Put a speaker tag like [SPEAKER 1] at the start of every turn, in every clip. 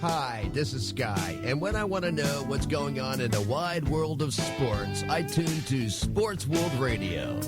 [SPEAKER 1] Hi, this is Sky, and when I want to know what's going on in the wide world of sports, I tune to Sports World Radio.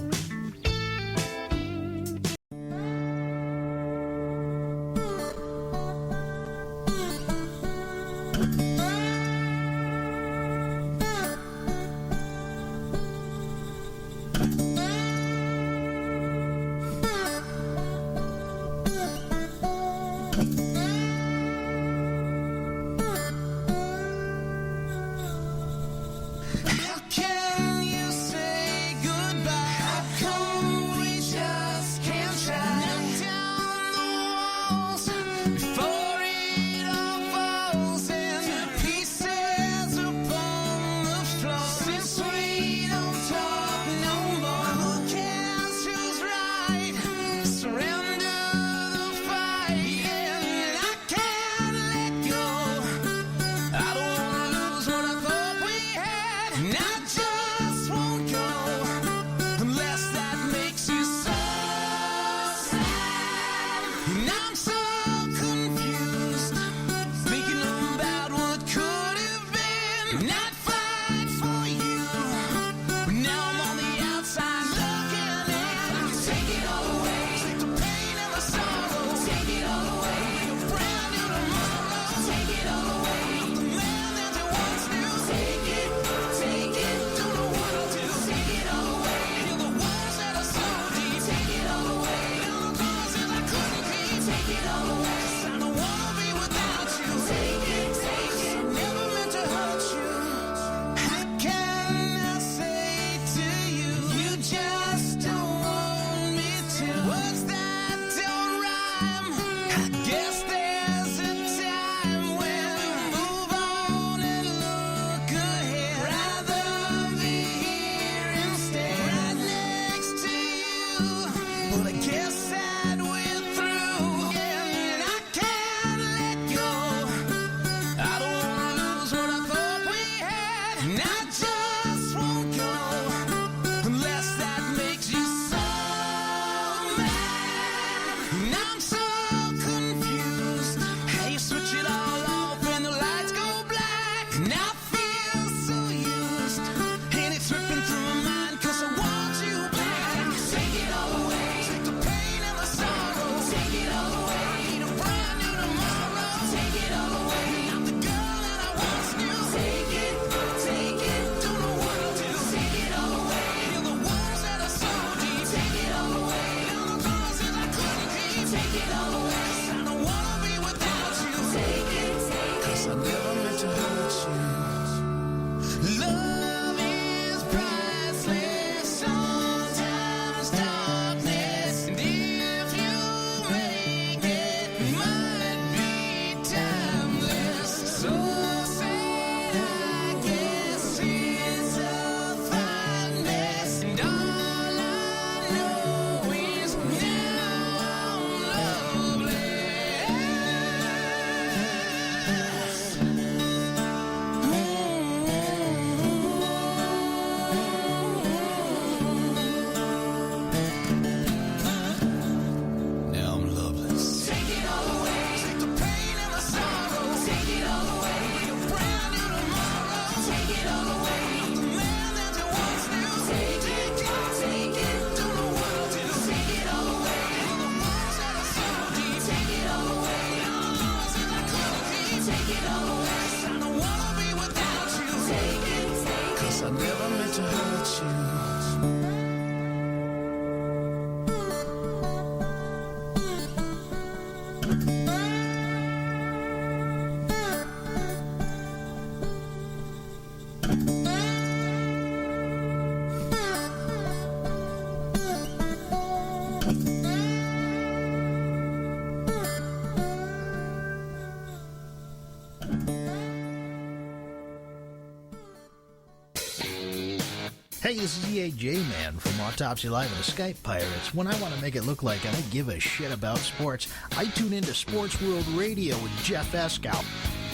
[SPEAKER 2] Hey, this is EAJ Man from Autopsy Live and the Skype Pirates. When I want to make it look like I give a shit about sports, I tune into Sports World Radio with Jeff Eskow.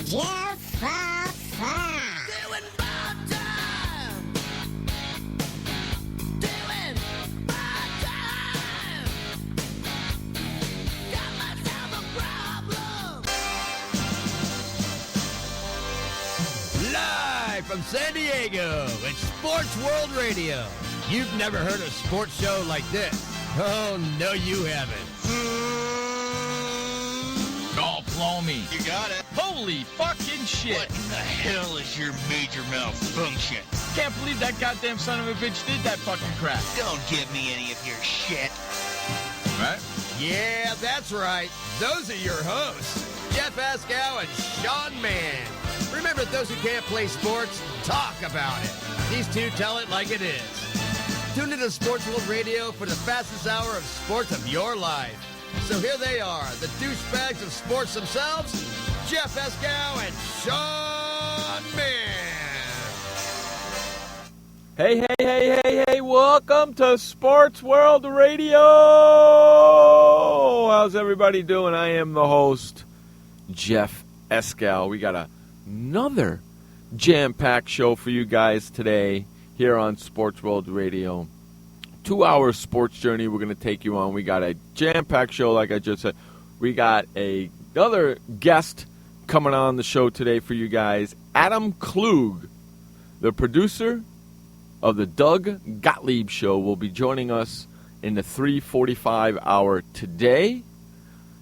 [SPEAKER 3] Jeff
[SPEAKER 4] Doing Bob time! Doing Bob time! Got myself a problem!
[SPEAKER 1] Live from San Diego, it's Sports World Radio. You've never heard a sports show like this. Oh, no, you haven't.
[SPEAKER 3] Oh, blow me.
[SPEAKER 5] You got it.
[SPEAKER 3] Holy fucking shit.
[SPEAKER 5] What in the hell is your major malfunction?
[SPEAKER 3] Can't believe that goddamn son of a bitch did that fucking crap.
[SPEAKER 5] Don't give me any of your shit.
[SPEAKER 3] Right?
[SPEAKER 1] Yeah, that's right. Those are your hosts, Jeff Ascow and Sean Mann. Remember, those who can't play sports, talk about it. These two tell it like it is. Tune into Sports World Radio for the fastest hour of sports of your life. So here they are, the douchebags of sports themselves, Jeff Ascow and Sean Mann.
[SPEAKER 3] Hey, welcome to Sports World Radio. How's everybody doing? I am the host, Jeff Ascow. We got another jam-packed show for you guys today here on Sports World Radio. 2-hour sports journey we're going to take you on. We got a jam-packed show, like I just said. We got another guest coming on the show today for you guys, Adam Klug, the producer of the Doug Gottlieb Show, will be joining us in the 3:45 hour today.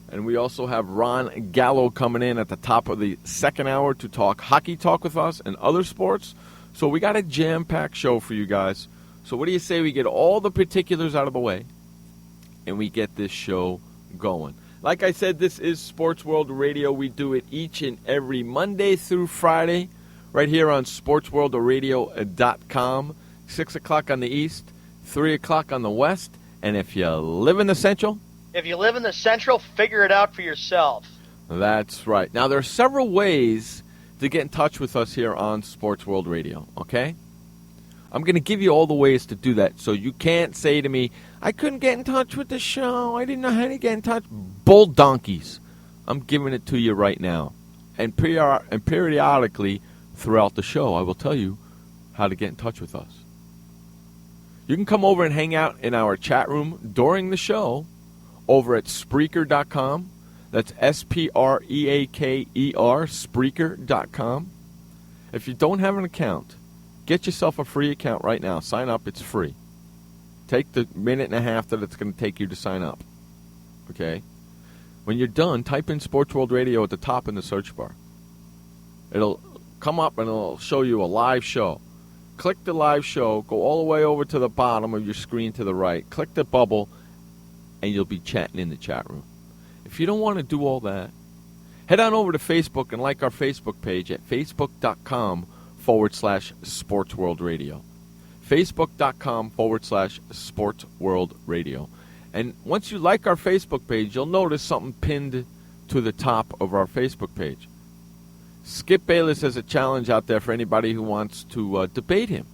[SPEAKER 3] And we also have Ron Gallo coming in at the top of the second hour to talk hockey talk with us and other sports. So we got a jam-packed show for you guys. So what do you say we get all the particulars out of the way and we get this show going? Like I said, this is Sports World Radio. We do it each and every Monday through Friday right here on SportsWorldRadio.com. 6 o'clock on the East, 3 o'clock on the West. And if you live in the Central...
[SPEAKER 6] If you live in the Central, figure it out for yourself.
[SPEAKER 3] That's right. Now, there are several ways to get in touch with us here on Sports World Radio, okay? I'm going to give you all the ways to do that, so you can't say to me, I couldn't get in touch with the show, I didn't know how to get in touch. Bull donkeys. I'm giving it to you right now. And periodically throughout the show, I will tell you how to get in touch with us. You can come over and hang out in our chat room during the show over at Spreaker.com. That's Spreaker, Spreaker.com. If you don't have an account, get yourself a free account right now. Sign up. It's free. Take the minute and a half that it's going to take you to sign up. Okay? When you're done, type in Sports World Radio at the top in the search bar. It'll come up and it'll show you a live show. Click the live show. Go all the way over to the bottom of your screen to the right. Click the bubble, and you'll be chatting in the chat room. If you don't want to do all that, head on over to Facebook and like our Facebook page at facebook.com/SportsWorldRadio. Facebook.com/SportsWorldRadio. And once you like our Facebook page, you'll notice something pinned to the top of our Facebook page. Skip Bayless has a challenge out there for anybody who wants to debate him.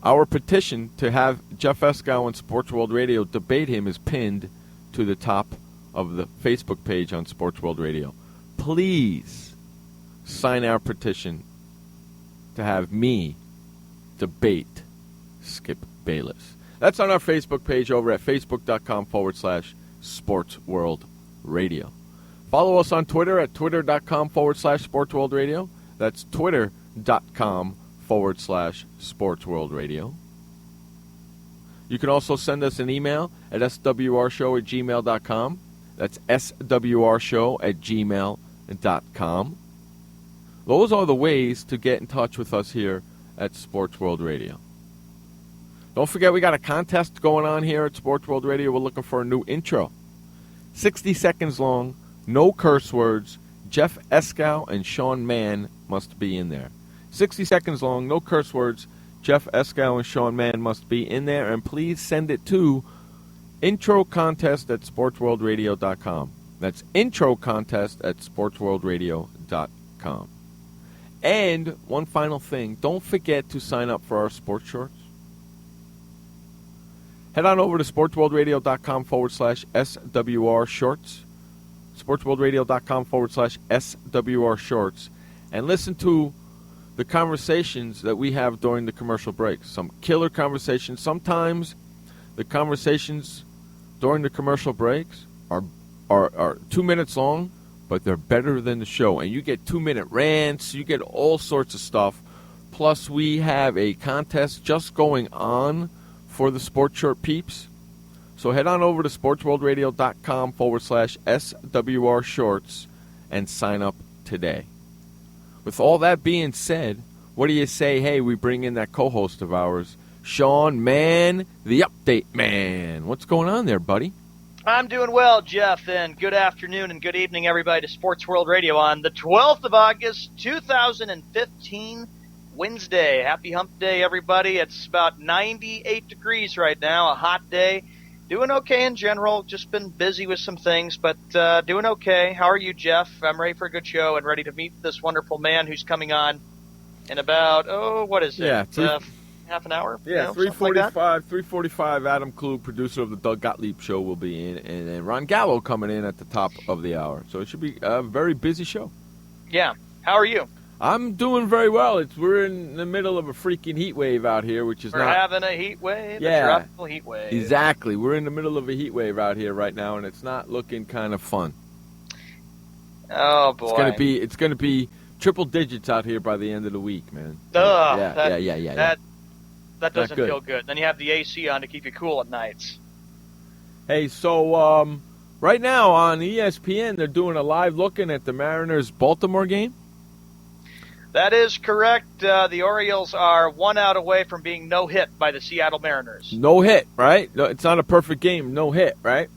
[SPEAKER 3] Our petition to have Jeff Ascow and Sports World Radio debate him is pinned to the top of the Facebook page on Sports World Radio. Please sign our petition to have me debate Skip Bayless. That's on our Facebook page over at facebook.com/SportsWorldRadio. Follow us on Twitter at twitter.com/SportsWorldRadio. That's twitter.com/SportsWorldRadio. You can also send us an email at swrshow@gmail.com. That's swrshow@gmail.com. Those are the ways to get in touch with us here at Sports World Radio. Don't forget, we got a contest going on here at Sports World Radio. We're looking for a new intro. 60 seconds long, no curse words. Jeff Ascow and Sean Mann must be in there. 60 seconds long, no curse words. Jeff Ascow and Sean Mann must be in there. And please send it to introcontest@sportsworldradio.com. That's introcontest@sportsworldradio.com. And one final thing, don't forget to sign up for our sports shorts. Head on over to sportsworldradio.com/SWR shorts. sportsworldradio.com/SWR shorts. And listen to the conversations that we have during the commercial breaks. Some killer conversations. Sometimes the conversations during the commercial breaks are 2 minutes long, but they're better than the show. And you get 2-minute rants, you get all sorts of stuff. Plus, we have a contest just going on for the Sports Shirt peeps. So head on over to sportsworldradio.com/SWR Shorts and sign up today. With all that being said, what do you say, hey, we bring in that co-host of ours, Sean Mann, the Update Man. What's going on there, buddy?
[SPEAKER 6] I'm doing well, Jeff, and good afternoon and good evening, everybody, to Sports World Radio on the 12th of August, 2015, Wednesday. Happy Hump Day, everybody. It's about 98 degrees right now, a hot day. Doing okay in general. Just been busy with some things, but doing okay. How are you, Jeff? I'm ready for a good show and ready to meet this wonderful man who's coming on in about, what is it?
[SPEAKER 3] Yeah,
[SPEAKER 6] half an hour?
[SPEAKER 3] Yeah,
[SPEAKER 6] 3:45.
[SPEAKER 3] 3:45. Adam Klug, producer of the Doug Gottlieb Show, will be in, and then Ron Gallo coming in at the top of the hour. So it should be a very busy show.
[SPEAKER 6] Yeah. How are you?
[SPEAKER 3] I'm doing very well. We're in the middle of a freaking heat wave out here, which is
[SPEAKER 6] We're having a heat wave,
[SPEAKER 3] Yeah.
[SPEAKER 6] a tropical heat wave.
[SPEAKER 3] Exactly. We're in the middle of a heat wave out here right now, and it's not looking kind of fun.
[SPEAKER 6] Oh, boy.
[SPEAKER 3] It's gonna be triple digits out here by the end of the week, man.
[SPEAKER 6] Ugh,
[SPEAKER 3] Yeah.
[SPEAKER 6] That doesn't
[SPEAKER 3] good.
[SPEAKER 6] feel good. Then you have the AC on to keep you cool at nights.
[SPEAKER 3] Hey, so right now on ESPN, they're doing a live looking at the Mariners-Baltimore game.
[SPEAKER 6] That is correct. The Orioles are 1 out away from being no-hit by the Seattle Mariners.
[SPEAKER 3] No hit, right? No, it's not a perfect game. No hit, right?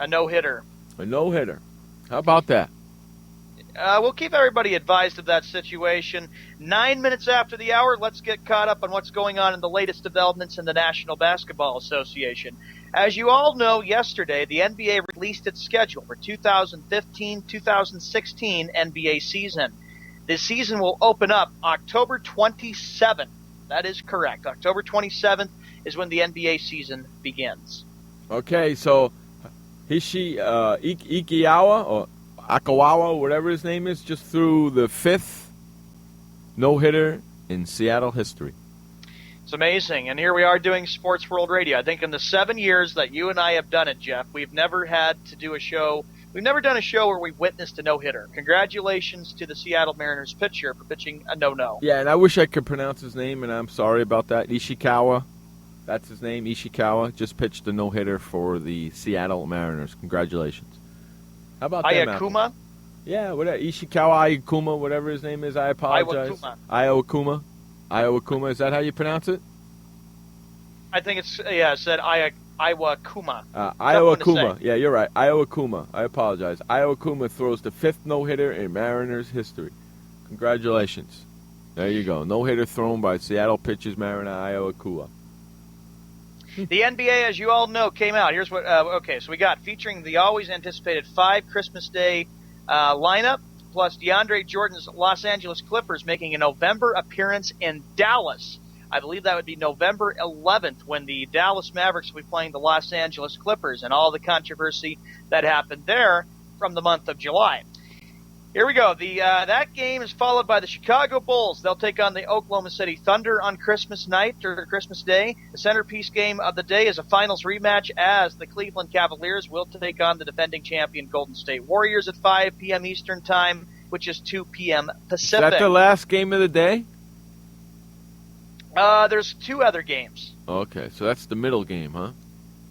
[SPEAKER 6] A no-hitter.
[SPEAKER 3] A no-hitter. How about that?
[SPEAKER 6] We'll keep everybody advised of that situation. 9 minutes after the hour, let's get caught up on what's going on in the latest developments in the National Basketball Association. As you all know, yesterday, the NBA released its schedule for 2015-2016 NBA season. This season will open up October 27th. That is correct. October 27th is when the NBA season begins.
[SPEAKER 3] Okay, so Ikiawa or Akawawa, whatever his name is, just threw the 5th no-hitter in Seattle history.
[SPEAKER 6] It's amazing. And here we are doing Sports World Radio. I think in the 7 years that you and I have done it, Jeff, we've never had to do a show. We've never done a show where we witnessed a no-hitter. Congratulations to the Seattle Mariners pitcher for pitching a no-no.
[SPEAKER 3] Yeah, and I wish I could pronounce his name, and I'm sorry about that. Ishikawa, that's his name, Ishikawa, just pitched a no-hitter for the Seattle Mariners. Congratulations. How about that,
[SPEAKER 6] Ayakuma?
[SPEAKER 3] Yeah, whatever. Ishikawa Ayakuma, whatever his name is, I apologize. Iwakuma, is that how you pronounce it?
[SPEAKER 6] I think it said Iwakuma.
[SPEAKER 3] Iwakuma, yeah, you're right. Iwakuma, I apologize. Iwakuma throws the 5th no-hitter in Mariners history. Congratulations. There you go. No-hitter thrown by Seattle pitchers Mariner Iwakuma.
[SPEAKER 6] The NBA, as you all know, came out. Here's what. So we got featuring the always anticipated 5 Christmas Day lineup, plus DeAndre Jordan's Los Angeles Clippers making a November appearance in Dallas. I believe that would be November 11th when the Dallas Mavericks will be playing the Los Angeles Clippers, and all the controversy that happened there from the month of July. Here we go. That game is followed by the Chicago Bulls. They'll take on the Oklahoma City Thunder on Christmas night or Christmas Day. The centerpiece game of the day is a finals rematch as the Cleveland Cavaliers will take on the defending champion Golden State Warriors at 5 p.m. Eastern Time, which is 2 p.m. Pacific.
[SPEAKER 3] Is that the last game of the day?
[SPEAKER 6] There's 2 other games.
[SPEAKER 3] Okay, so that's the middle game, huh?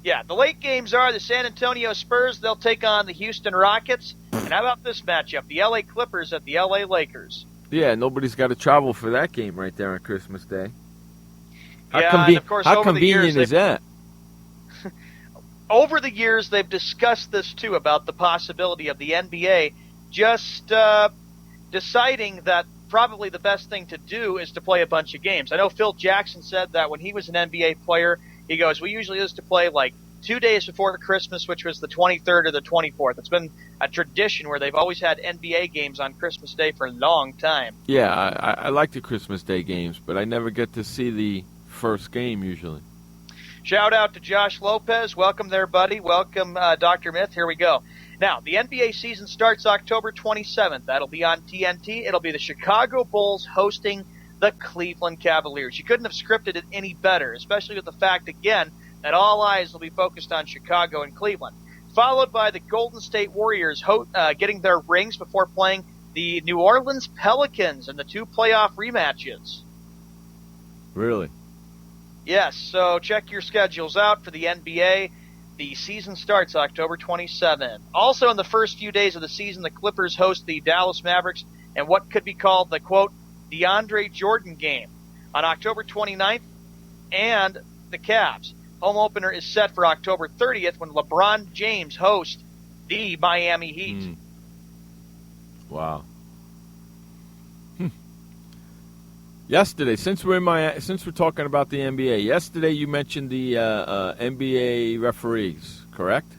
[SPEAKER 6] Yeah, the late games are the San Antonio Spurs. They'll take on the Houston Rockets. And how about this matchup? The L.A. Clippers at the L.A. Lakers.
[SPEAKER 3] Yeah, nobody's got to travel for that game right there on Christmas Day.
[SPEAKER 6] And of course,
[SPEAKER 3] how convenient is that?
[SPEAKER 6] Over the years, they've discussed this, too, about the possibility of the NBA just deciding that probably the best thing to do is to play a bunch of games. I know Phil Jackson said that when he was an NBA player, he goes, we usually used to play like 2 days before Christmas, which was the 23rd or the 24th. It's been a tradition where they've always had NBA games on Christmas Day for a long time.
[SPEAKER 3] Yeah, I like the Christmas Day games, but I never get to see the first game usually.
[SPEAKER 6] Shout out to Josh Lopez. Welcome there, buddy. Welcome, Dr. Myth. Here we go. Now, the NBA season starts October 27th. That'll be on TNT. It'll be the Chicago Bulls hosting the Cleveland Cavaliers. You couldn't have scripted it any better, especially with the fact, again, that all eyes will be focused on Chicago and Cleveland. followed by the Golden State Warriors getting their rings before playing the New Orleans Pelicans in the 2 playoff rematches.
[SPEAKER 3] Really?
[SPEAKER 6] Yes, so check your schedules out for the NBA. The season starts October 27. Also, in the first few days of the season, the Clippers host the Dallas Mavericks and what could be called the, quote, DeAndre Jordan game on October 29th, and the Cavs. Home opener is set for October 30th when LeBron James hosts the Miami Heat.
[SPEAKER 3] Wow. Yesterday, since we're talking about the NBA, yesterday you mentioned the NBA referees, correct?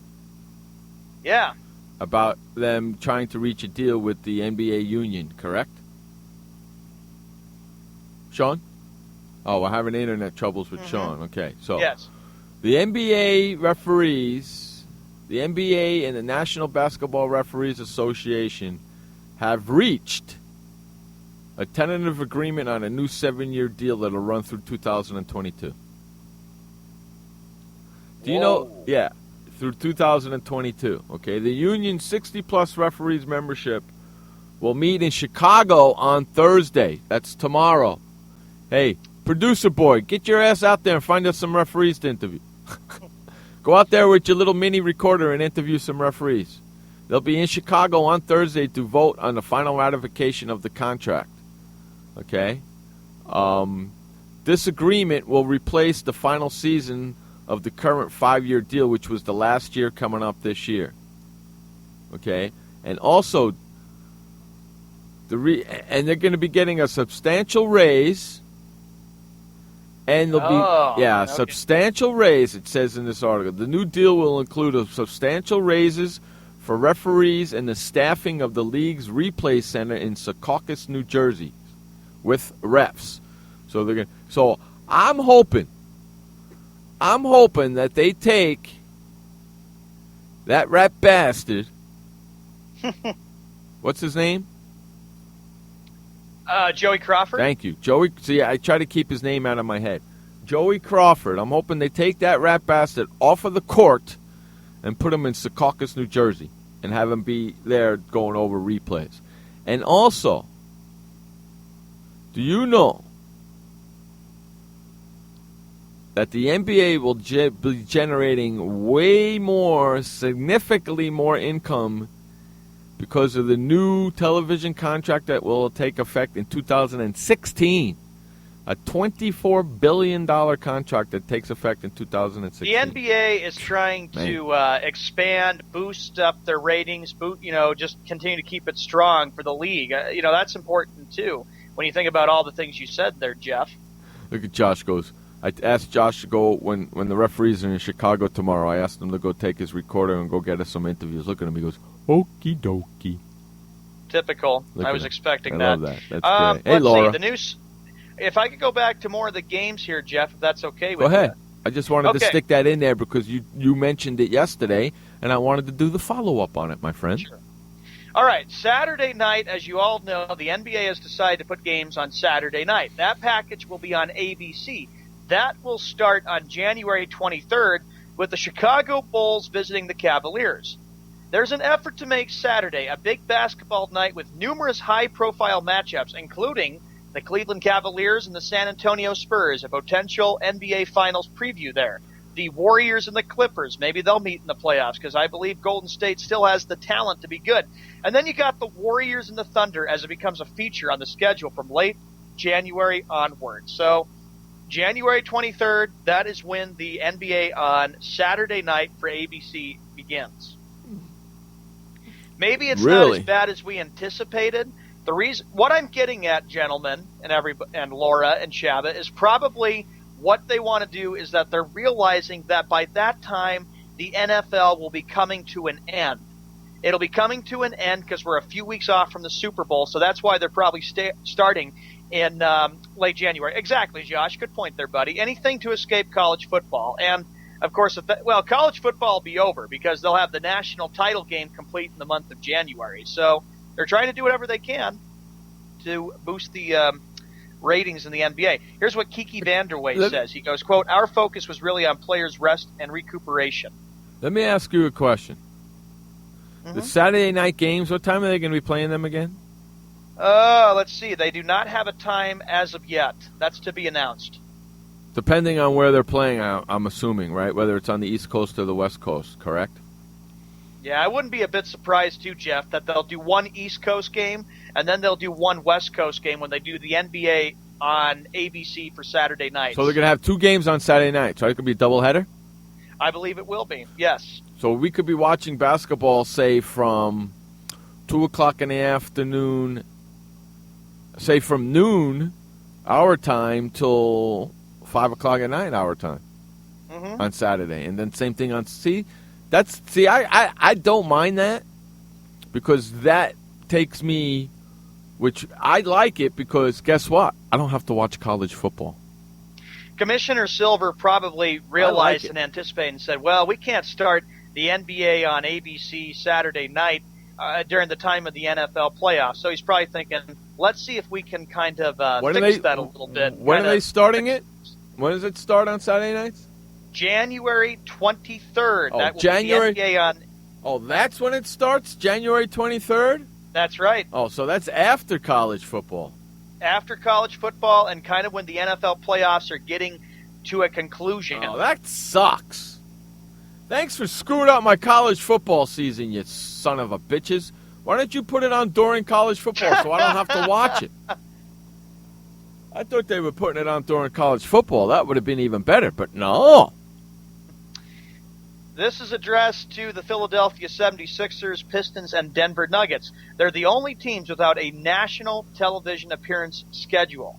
[SPEAKER 6] Yeah.
[SPEAKER 3] About them trying to reach a deal with the NBA union, correct? Sean? Oh, we're having internet troubles with Sean. Okay, so
[SPEAKER 6] yes.
[SPEAKER 3] The NBA referees, the NBA and the National Basketball Referees Association have reached a tentative agreement on a new 7-year deal that will run through 2022. Do you know? Yeah, through 2022. Okay, the union's 60-plus referees membership will meet in Chicago on Thursday. That's tomorrow. Hey, producer boy, get your ass out there and find us some referees to interview. Go out there with your little mini recorder and interview some referees. They'll be in Chicago on Thursday to vote on the final ratification of the contract. Okay? This agreement will replace the final season of the current 5-year deal, which was the last year coming up this year. Okay? And also, and they're going to be getting a substantial raise. And there'll be,
[SPEAKER 6] okay.
[SPEAKER 3] Substantial raise, it says in this article. The new deal will include a substantial raises for referees and the staffing of the league's replay center in Secaucus, New Jersey, with refs. So they're I'm hoping that they take that rat bastard. What's his name?
[SPEAKER 6] Joey Crawford.
[SPEAKER 3] Thank you. Joey. See, I try to keep his name out of my head. Joey Crawford. I'm hoping they take that rat bastard off of the court and put him in Secaucus, New Jersey, and have him be there going over replays. And also, do you know that the NBA will be generating way more, significantly more income because of the new television contract that will take effect in 2016? A $24 billion contract that takes effect in 2016.
[SPEAKER 6] The NBA is trying to expand, boost up their ratings, just continue to keep it strong for the league. That's important, too, when you think about all the things you said there, Jeff.
[SPEAKER 3] Look at Josh goes. I asked Josh to go when the referees are in Chicago tomorrow. I asked him to go take his recorder and go get us some interviews. Look at him. He goes, okie dokie.
[SPEAKER 6] Typical. I was expecting that.
[SPEAKER 3] I love that. That's great. Hey,
[SPEAKER 6] let's
[SPEAKER 3] Laura.
[SPEAKER 6] see, the news. If I could go back to more of the games here, Jeff, if that's okay with you.
[SPEAKER 3] Go ahead. I just wanted to stick that in there because you mentioned it yesterday, and I wanted to do the follow-up on it, my friend.
[SPEAKER 6] Sure. All right, Saturday night, as you all know, the NBA has decided to put games on Saturday night. That package will be on ABC. That will start on January 23rd with the Chicago Bulls visiting the Cavaliers. There's an effort to make Saturday a big basketball night with numerous high-profile matchups, including the Cleveland Cavaliers and the San Antonio Spurs, a potential NBA Finals preview there. The Warriors and the Clippers, maybe they'll meet in the playoffs because I believe Golden State still has the talent to be good. And then you got the Warriors and the Thunder as it becomes a feature on the schedule from late January onward. So January 23rd, that is when the NBA on Saturday night for ABC begins. Maybe it's not as bad as we anticipated. The reason, what I'm getting at, gentlemen, and Laura and Shaba, is probably what they want to do is that they're realizing that by that time the NFL will be coming to an end. It'll be coming to an end because we're a few weeks off from the Super Bowl, so that's why they're probably starting in late January. Exactly, Josh. Good point there, buddy. Anything to escape college football. And, of course, college football will be over because they'll have the national title game complete in the month of January. So they're trying to do whatever they can to boost the ratings in the NBA. Here's what Kiki Vanderway says. He goes, quote, "Our focus was really on players' rest and recuperation."
[SPEAKER 3] Let me ask you a question.
[SPEAKER 6] Mm-hmm.
[SPEAKER 3] The Saturday night games, what time are they going to be playing them again?
[SPEAKER 6] Let's see. They do not have a time as of yet. That's to be announced.
[SPEAKER 3] Depending on where they're playing, I'm assuming, right? Whether it's on the East Coast or the West Coast, correct?
[SPEAKER 6] Yeah, I wouldn't be a bit surprised, too, Jeff, that they'll do one East Coast game, and then they'll do one West Coast game when they do the NBA on ABC for Saturday night.
[SPEAKER 3] So they're going to have 2 games on Saturday night, so it could be a doubleheader?
[SPEAKER 6] I believe it will be, yes.
[SPEAKER 3] So we could be watching basketball, say, from 2 o'clock in the afternoon, say from noon, our time, till 5 o'clock at night, our time, on Saturday. And then same thing on, I don't mind that, because that takes me, which I like it, because guess what? I don't have to watch college football.
[SPEAKER 6] Commissioner Silver probably realized and anticipated and said, well, we can't start the NBA on ABC Saturday night during the time of the NFL playoffs. So he's probably thinking, let's see if we can kind of fix that a little bit.
[SPEAKER 3] When are they starting it? When does it start on Saturday nights?
[SPEAKER 6] January 23rd.
[SPEAKER 3] Oh,
[SPEAKER 6] that will
[SPEAKER 3] January.
[SPEAKER 6] be the NBA on.
[SPEAKER 3] Oh, that's when it starts? January 23rd?
[SPEAKER 6] That's right.
[SPEAKER 3] Oh, so that's after college football.
[SPEAKER 6] After college football and kind of when the NFL playoffs are getting to a conclusion.
[SPEAKER 3] Oh, that sucks. Thanks for screwing up my college football season, you son of a bitches. Why don't you put it on during college football so I don't have to watch it? I thought they were putting it on during college football. That would have been even better, but no.
[SPEAKER 6] This is addressed to the Philadelphia 76ers, Pistons, and Denver Nuggets. They're the only teams without a national television appearance schedule.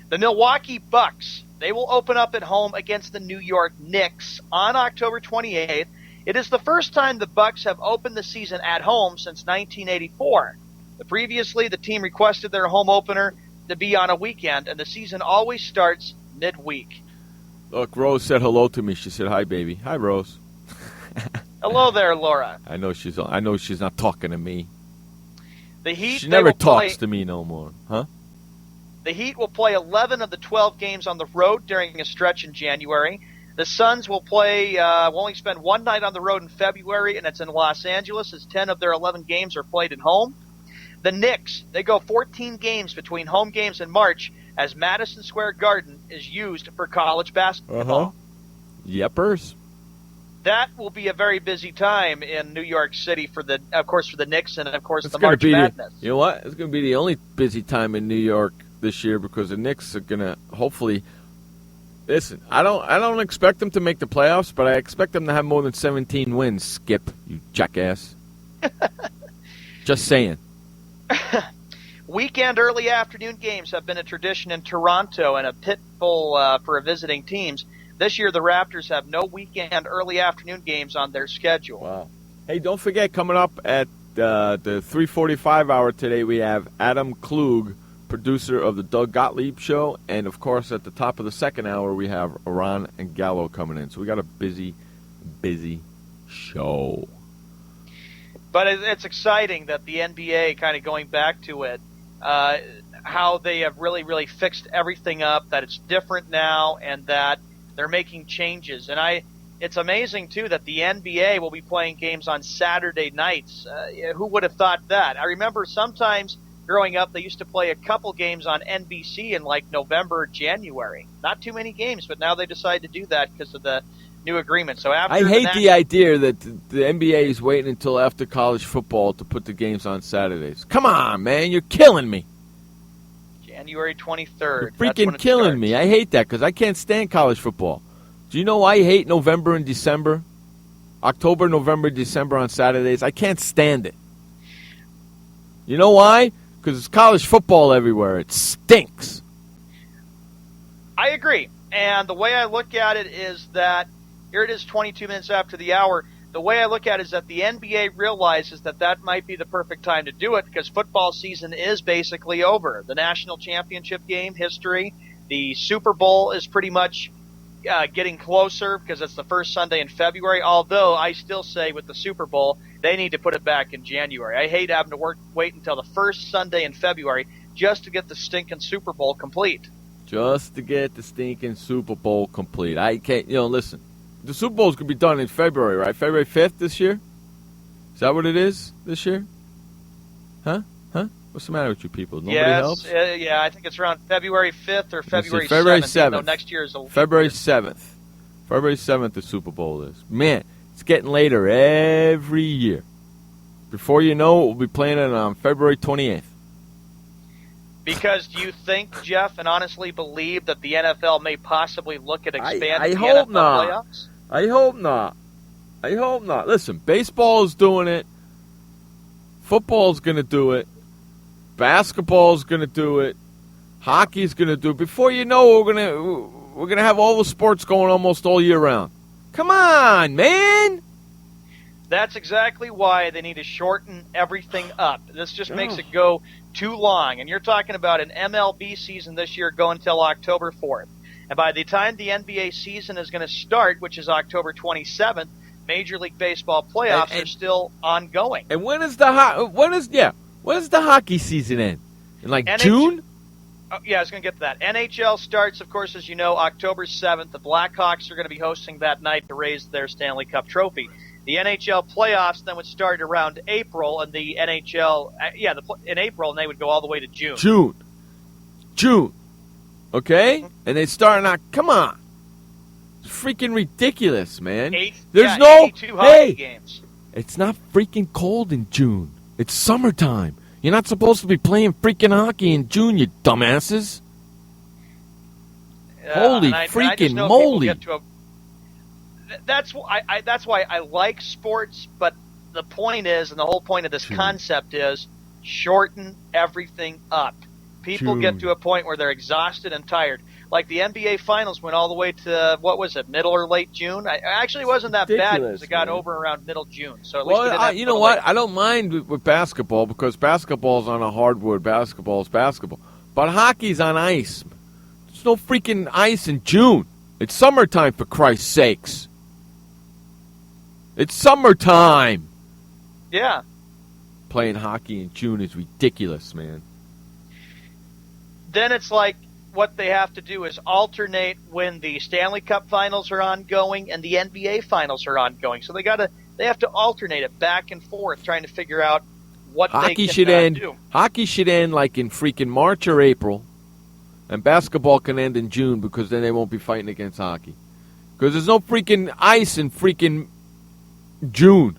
[SPEAKER 6] The Milwaukee Bucks, they will open up at home against the New York Knicks on October 28th. It is the first time the Bucks have opened the season at home since 1984. Previously, the team requested their home opener to be on a weekend, and the season always starts midweek.
[SPEAKER 3] Look, Rose said hello to me. She said, "Hi, baby." Hi, Rose.
[SPEAKER 6] Hello there, Laura.
[SPEAKER 3] I know she's not talking to me.
[SPEAKER 6] The Heat.
[SPEAKER 3] She never talks to me no more, huh?
[SPEAKER 6] The Heat will play 11 of the 12 games on the road during a stretch in January. The Suns will will only spend one night on the road in February, and it's in Los Angeles, as 10 of their 11 games are played at home. The Knicks, they go 14 games between home games in March, as Madison Square Garden is used for college basketball.
[SPEAKER 3] Yepers.
[SPEAKER 6] That will be a very busy time in New York City for the Knicks and of course the March Madness.
[SPEAKER 3] You know what? It's going to be the only busy time in New York this year, because the Knicks are going to hopefully. Listen, I don't expect them to make the playoffs, but I expect them to have more than 17 wins. Skip, you jackass. Just saying.
[SPEAKER 6] Weekend early afternoon games have been a tradition in Toronto and a pitfall for visiting teams. This year, the Raptors have no weekend early afternoon games on their schedule.
[SPEAKER 3] Wow. Hey, don't forget, coming up at the 3:45 hour today, we have Adam Klug, producer of the Doug Gottlieb Show, and, of course, at the top of the second hour, we have Ron Gallo coming in. So we got a busy, busy show.
[SPEAKER 6] But it's exciting that the NBA, kind of going back to it, how they have really, really fixed everything up, that it's different now, and that they're making changes. And it's amazing, too, that the NBA will be playing games on Saturday nights. Who would have thought that? I remember sometimes growing up, they used to play a couple games on NBC in like November or January. Not too many games, but now they decide to do that because of the new agreement. So after
[SPEAKER 3] I hate the idea that the NBA is waiting until after college football to put the games on Saturdays. Come on, man, you're killing me.
[SPEAKER 6] January 23rd.
[SPEAKER 3] You're freaking killing me. I hate that because I can't stand college football. Do you know I hate November and December? October, November, December on Saturdays. I can't stand it. You know why? Because it's college football everywhere. It stinks.
[SPEAKER 6] I agree. And the way I look at it is that, here it is 22 minutes after the hour, the way I look at it is that the NBA realizes that might be the perfect time to do it because football season is basically over. The national championship game history, the Super Bowl is pretty much getting closer because it's the first Sunday in February, although I still say with the Super Bowl, they need to put it back in January. I hate having to wait until the first Sunday in February just to get the stinking Super Bowl complete.
[SPEAKER 3] Just to get the stinking Super Bowl complete. I can't, listen. the Super Bowl's going to be done in February, right? February 5th this year? Is that what it is this year? Huh? What's the matter with you people? Nobody helps?
[SPEAKER 6] Yeah, I think it's around February 5th or February 7th.
[SPEAKER 3] February 7th.
[SPEAKER 6] No, next year is a
[SPEAKER 3] February 7th. February 7th the Super Bowl is. Man, it's getting later every year. Before you know it, we'll be playing it on February 28th.
[SPEAKER 6] Because do you think, Jeff, and honestly believe that the NFL may possibly look at expanding
[SPEAKER 3] I
[SPEAKER 6] the
[SPEAKER 3] hope
[SPEAKER 6] NFL
[SPEAKER 3] not.
[SPEAKER 6] playoffs?
[SPEAKER 3] I hope not. I hope not. Listen, baseball is doing it. Football's going to do it. Basketball's going to do it. Hockey's going to do it. Before you know, we're going to have all the sports going almost all year round. Come on, man.
[SPEAKER 6] That's exactly why they need to shorten everything up. This just makes it go too long. And you're talking about an MLB season this year going until October 4th. And by the time the NBA season is going to start, which is October 27th, Major League Baseball playoffs are still ongoing.
[SPEAKER 3] And when is the hockey season end? In June?
[SPEAKER 6] Oh, yeah, I was going to get to that. NHL starts, of course, as you know, October 7th. The Blackhawks are going to be hosting that night to raise their Stanley Cup trophy. The NHL playoffs then would start around April, and the NHL, in April, and they would go all the way to June.
[SPEAKER 3] June. Okay? And they start now. Come on. It's freaking ridiculous, man. There's
[SPEAKER 6] 82 hockey games.
[SPEAKER 3] It's not freaking cold in June. It's summertime. You're not supposed to be playing freaking hockey in June, you dumbasses. Holy freaking moly.
[SPEAKER 6] That's why I like sports, but the point is, and the whole point of this concept is, shorten everything up. People get to a point where they're exhausted and tired. Like the NBA Finals went all the way to, middle or late June? Actually, it wasn't that bad because it got over around middle June. So at least
[SPEAKER 3] you know what? I don't mind with basketball because basketball's on a hardwood. Basketball is basketball. But hockey's on ice. There's no freaking ice in June. It's summertime, for Christ's sakes. It's summertime.
[SPEAKER 6] Yeah.
[SPEAKER 3] Playing hockey in June is ridiculous, man.
[SPEAKER 6] Then it's like what they have to do is alternate when the Stanley Cup Finals are ongoing and the NBA Finals are ongoing. So they have to alternate it back and forth, trying to figure out what
[SPEAKER 3] hockey
[SPEAKER 6] they
[SPEAKER 3] should
[SPEAKER 6] can
[SPEAKER 3] end.
[SPEAKER 6] do.
[SPEAKER 3] Hockey should end like in freaking March or April, and basketball can end in June because then they won't be fighting against hockey. Because there's no freaking ice in freaking June.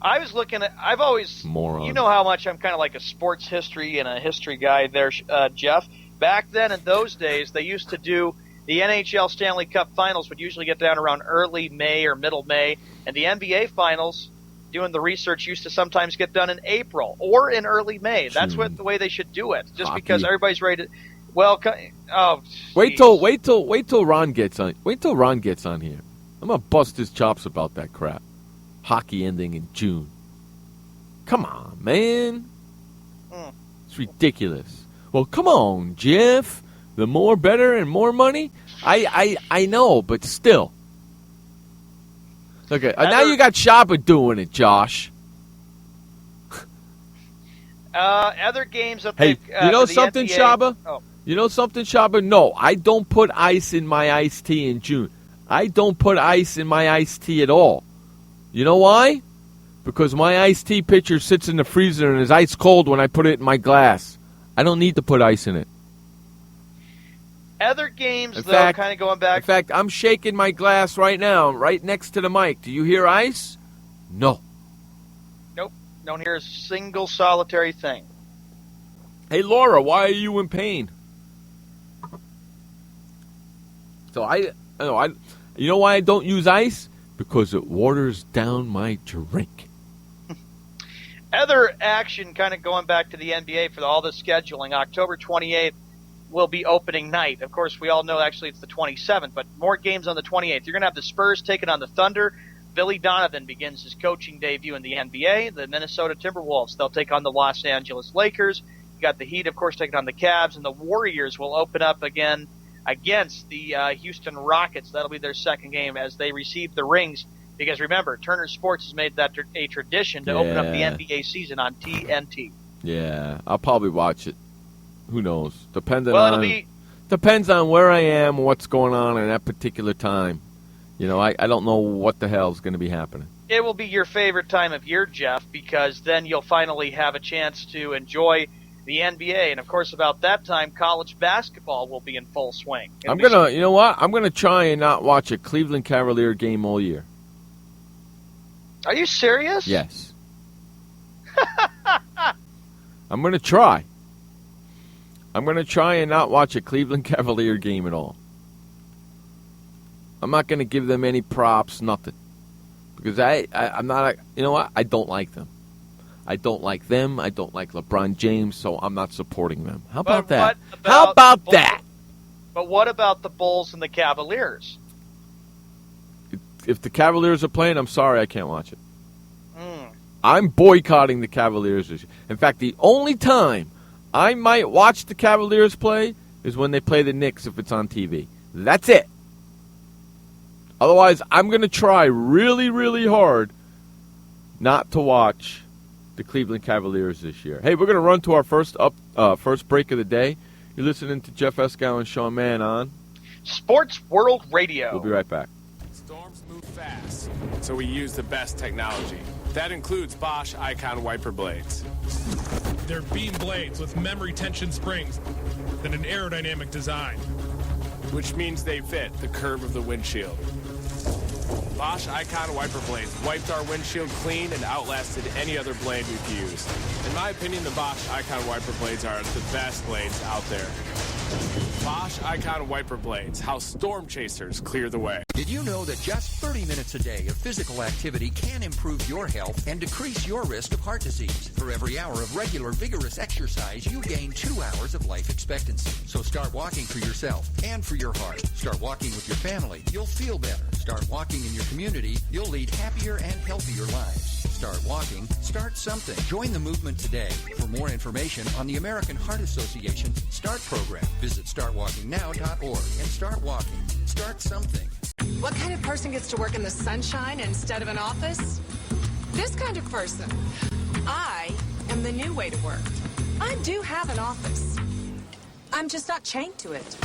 [SPEAKER 6] I was looking at. I've always.
[SPEAKER 3] Moron.
[SPEAKER 6] You know how much I'm kind of like a sports history and a history guy there, Jeff. Back then, in those days, they used to do the NHL Stanley Cup Finals would usually get down around early May or middle May, and the NBA Finals, doing the research, used to sometimes get done in April or in early May. That's the way they should do it. Just
[SPEAKER 3] hockey.
[SPEAKER 6] Because everybody's ready to. Well,
[SPEAKER 3] wait till Ron gets on. Wait till Ron gets on here. I'm gonna bust his chops about that crap. Hockey ending in June. Come on, man. It's ridiculous. Well, come on, Jeff. The more better and more money? I know, but still. Okay, now you got Shabba doing it, Josh.
[SPEAKER 6] Other games that
[SPEAKER 3] hey, you know something,
[SPEAKER 6] NBA,
[SPEAKER 3] Shabba?
[SPEAKER 6] Oh.
[SPEAKER 3] You know something, Shabba? No, I don't put ice in my iced tea in June. I don't put ice in my iced tea at all. You know why? Because my iced tea pitcher sits in the freezer and is ice cold when I put it in my glass. I don't need to put ice in it.
[SPEAKER 6] Other games, kind of going back.
[SPEAKER 3] In fact, I'm shaking my glass right now, right next to the mic. Do you hear ice? No.
[SPEAKER 6] Nope. Don't hear a single solitary thing.
[SPEAKER 3] Hey, Laura, why are you in pain? So you know why I don't use ice? Because it waters down my drink.
[SPEAKER 6] Other action kind of going back to the NBA for all the scheduling. October 28th will be opening night. Of course, we all know actually it's the 27th, but more games on the 28th. You're going to have the Spurs taking on the Thunder. Billy Donovan begins his coaching debut in the NBA. The Minnesota Timberwolves, they'll take on the Los Angeles Lakers. You got the Heat, of course, taking on the Cavs, and the Warriors will open up again against the Houston Rockets. That'll be their second game as they receive the rings. Because remember, Turner Sports has made that a tradition to open up the NBA season on TNT.
[SPEAKER 3] Yeah, I'll probably watch it. Who knows?
[SPEAKER 6] Depends on
[SPEAKER 3] where I am, what's going on at that particular time. I don't know what the hell is going to be happening.
[SPEAKER 6] It will be your favorite time of year, Jeff, because then you'll finally have a chance to enjoy the NBA. And, of course, about that time, college basketball will be in full swing.
[SPEAKER 3] I'm going to, you know what? I'm going to try and not watch a Cleveland Cavalier game all year.
[SPEAKER 6] Are you serious?
[SPEAKER 3] Yes. I'm going to try. I'm going to try and not watch a Cleveland Cavalier game at all. I'm not going to give them any props, nothing. Because I'm not, you know what? I don't like them. I don't like them. I don't like LeBron James, so I'm not supporting them. How about that? How about that?
[SPEAKER 6] But what about the Bulls and the Cavaliers?
[SPEAKER 3] If the Cavaliers are playing, I'm sorry, I can't watch it. I'm boycotting the Cavaliers this year. In fact, the only time I might watch the Cavaliers play is when they play the Knicks if it's on TV. That's it. Otherwise, I'm going to try really, really hard not to watch the Cleveland Cavaliers this year. Hey, we're going to run to our first break of the day. You're listening to Jeff Escow and Sean Mann on
[SPEAKER 6] Sports World Radio.
[SPEAKER 3] We'll be right back.
[SPEAKER 7] Storms move fast, so we use the best technology. That includes Bosch Icon wiper blades.
[SPEAKER 8] They're beam blades with memory tension springs and an aerodynamic design,
[SPEAKER 7] which means they fit the curve of the windshield. Bosch Icon wiper blades wiped our windshield clean and outlasted any other blade we've used. In my opinion, the Bosch Icon wiper blades are the best blades out there. Bosch Icon wiper blades, how storm chasers clear the way.
[SPEAKER 9] Did you know that just 30 minutes a day of physical activity can improve your health and decrease your risk of heart disease? For every hour of regular, vigorous exercise, you gain 2 hours of life expectancy. So start walking for yourself and for your heart. Start walking with your family. You'll feel better. Start walking in your community. You'll lead happier and healthier lives. Start walking. Start something. Join the movement today. For more information on the American Heart Association START program, visit startwalkingnow.org and start walking. Start something.
[SPEAKER 10] What kind of person gets to work in the sunshine instead of an office? This kind of person. I am the new way to work. I do have an office. I'm just not chained to it.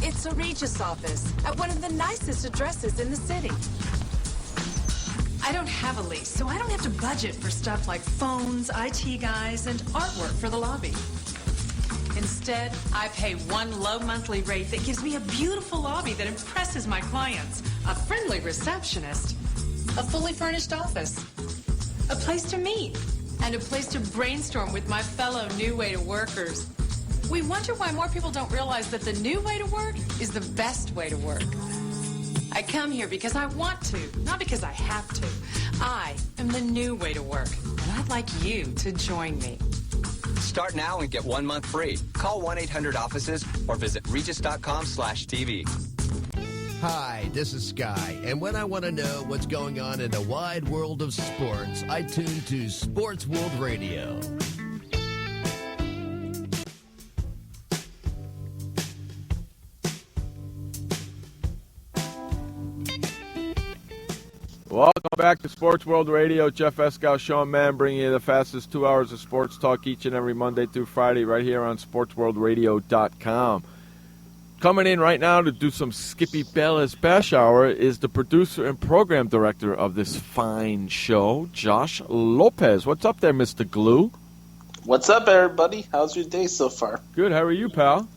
[SPEAKER 10] It's a Regis office at one of the nicest addresses in the city. I don't have a lease, so I don't have to budget for stuff like phones, IT guys, and artwork for the lobby. Instead, I pay one low monthly rate that gives me a beautiful lobby that impresses my clients, a friendly receptionist, a fully furnished office, a place to meet, and a place to brainstorm with my fellow New Way to Workers. We wonder why more people don't realize that the new way to work is the best way to work. I come here because I want to, not because I have to. I am the new way to work, and I'd like you to join me.
[SPEAKER 11] Start now and get 1 month free. Call 1-800-OFFICES or visit regis.com/TV.
[SPEAKER 1] Hi, this is Sky, and when I want to know what's going on in the wide world of sports, I tune to Sports World Radio.
[SPEAKER 3] Welcome back to Sports World Radio. Jeff Escow, Sean Mann, bringing you the fastest 2 hours of sports talk each and every Monday through Friday right here on SportsWorldRadio.com. Coming in right now to do some Skippy Bayless Bash Hour is the producer and program director of this fine show, Josh Lopez. What's up there, Mr. Glue?
[SPEAKER 12] What's up, everybody? How's your day so far?
[SPEAKER 3] Good. How are you, pal?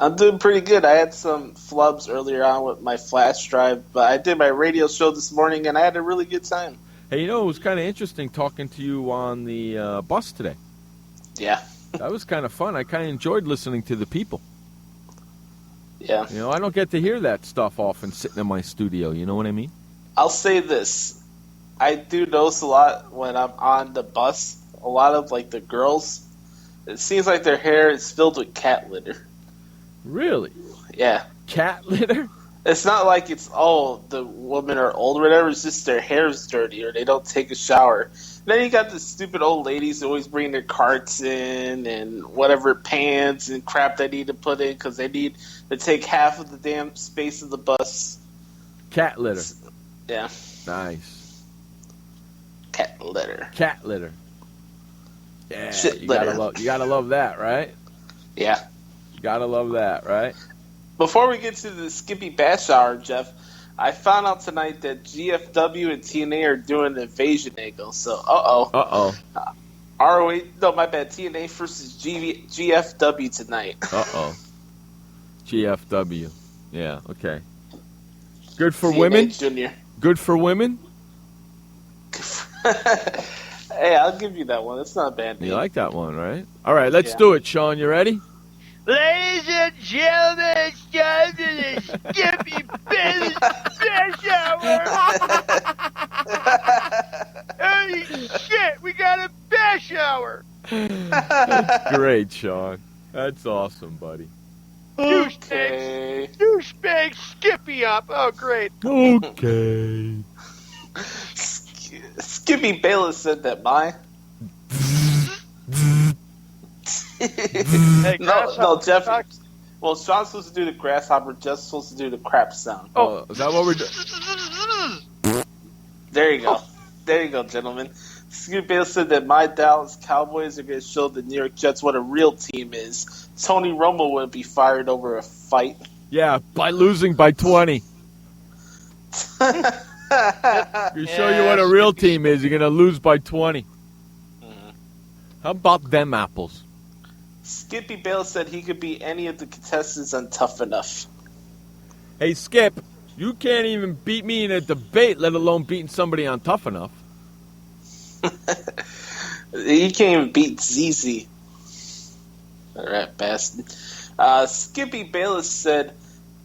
[SPEAKER 12] I'm doing pretty good. I had some flubs earlier on with my flash drive, but I did my radio show this morning, and I had a really good time.
[SPEAKER 3] Hey, it was kind of interesting talking to you on the bus today.
[SPEAKER 12] Yeah.
[SPEAKER 3] That was kind of fun. I kind of enjoyed listening to the people.
[SPEAKER 12] Yeah.
[SPEAKER 3] I don't get to hear that stuff often sitting in my studio. You know what I mean?
[SPEAKER 12] I'll say this. I do notice a lot when I'm on the bus, a lot of, the girls, it seems like their hair is filled with cat litter.
[SPEAKER 3] Really?
[SPEAKER 12] Yeah.
[SPEAKER 3] Cat litter?
[SPEAKER 12] It's not like it's, the women are old or whatever. It's just their hair's dirty or they don't take a shower. Then you got the stupid old ladies who always bring their carts in and whatever pants and crap they need to put in because they need to take half of the damn space of the bus.
[SPEAKER 3] Cat litter.
[SPEAKER 12] Yeah.
[SPEAKER 3] Nice.
[SPEAKER 12] Cat litter.
[SPEAKER 3] Cat litter. Yeah,
[SPEAKER 12] Shit
[SPEAKER 3] you
[SPEAKER 12] litter.
[SPEAKER 3] gotta love that, right?
[SPEAKER 12] Yeah.
[SPEAKER 3] Gotta love that, right?
[SPEAKER 12] Before we get to the Skippy Bash Hour, Jeff, I found out tonight that GFW and TNA are doing an invasion angle. So, uh-oh. ROH, no, my bad. TNA versus GFW tonight.
[SPEAKER 3] Uh-oh. GFW. Yeah, okay. Good for
[SPEAKER 12] TNA
[SPEAKER 3] women?
[SPEAKER 12] Junior.
[SPEAKER 3] Good for women?
[SPEAKER 12] Hey, I'll give you that one. That's not a bad name.
[SPEAKER 3] You like that one, right? All right, let's do it, Sean. You ready?
[SPEAKER 6] Ladies and gentlemen, it's time to the Skippy Bayless Bash Hour. Holy shit, we got a Bash Hour.
[SPEAKER 3] That's great, Sean. That's awesome, buddy.
[SPEAKER 6] Douchebag Skippy up. Oh, great.
[SPEAKER 3] Okay.
[SPEAKER 12] Skippy Bayless said that no, Jeff. Well, Sean's supposed to do the grasshopper. Jeff's supposed to do the crap sound.
[SPEAKER 3] Oh, is that what we're doing?
[SPEAKER 12] There you go. There you go, gentlemen. Skippy Bayless said that my Dallas Cowboys are going to show the New York Jets what a real team is. Tony Romo wouldn't be fired over a fight.
[SPEAKER 3] Yeah, by losing by 20. You show you what a real team is. You're going to lose by 20. How about them apples?
[SPEAKER 12] Skippy Bayless said he could be any of the contestants on Tough Enough.
[SPEAKER 3] Hey, Skip, you can't even beat me in a debate, let alone beating somebody on Tough Enough.
[SPEAKER 12] He can't even beat ZZ. All right, bastard. Skippy Bayless said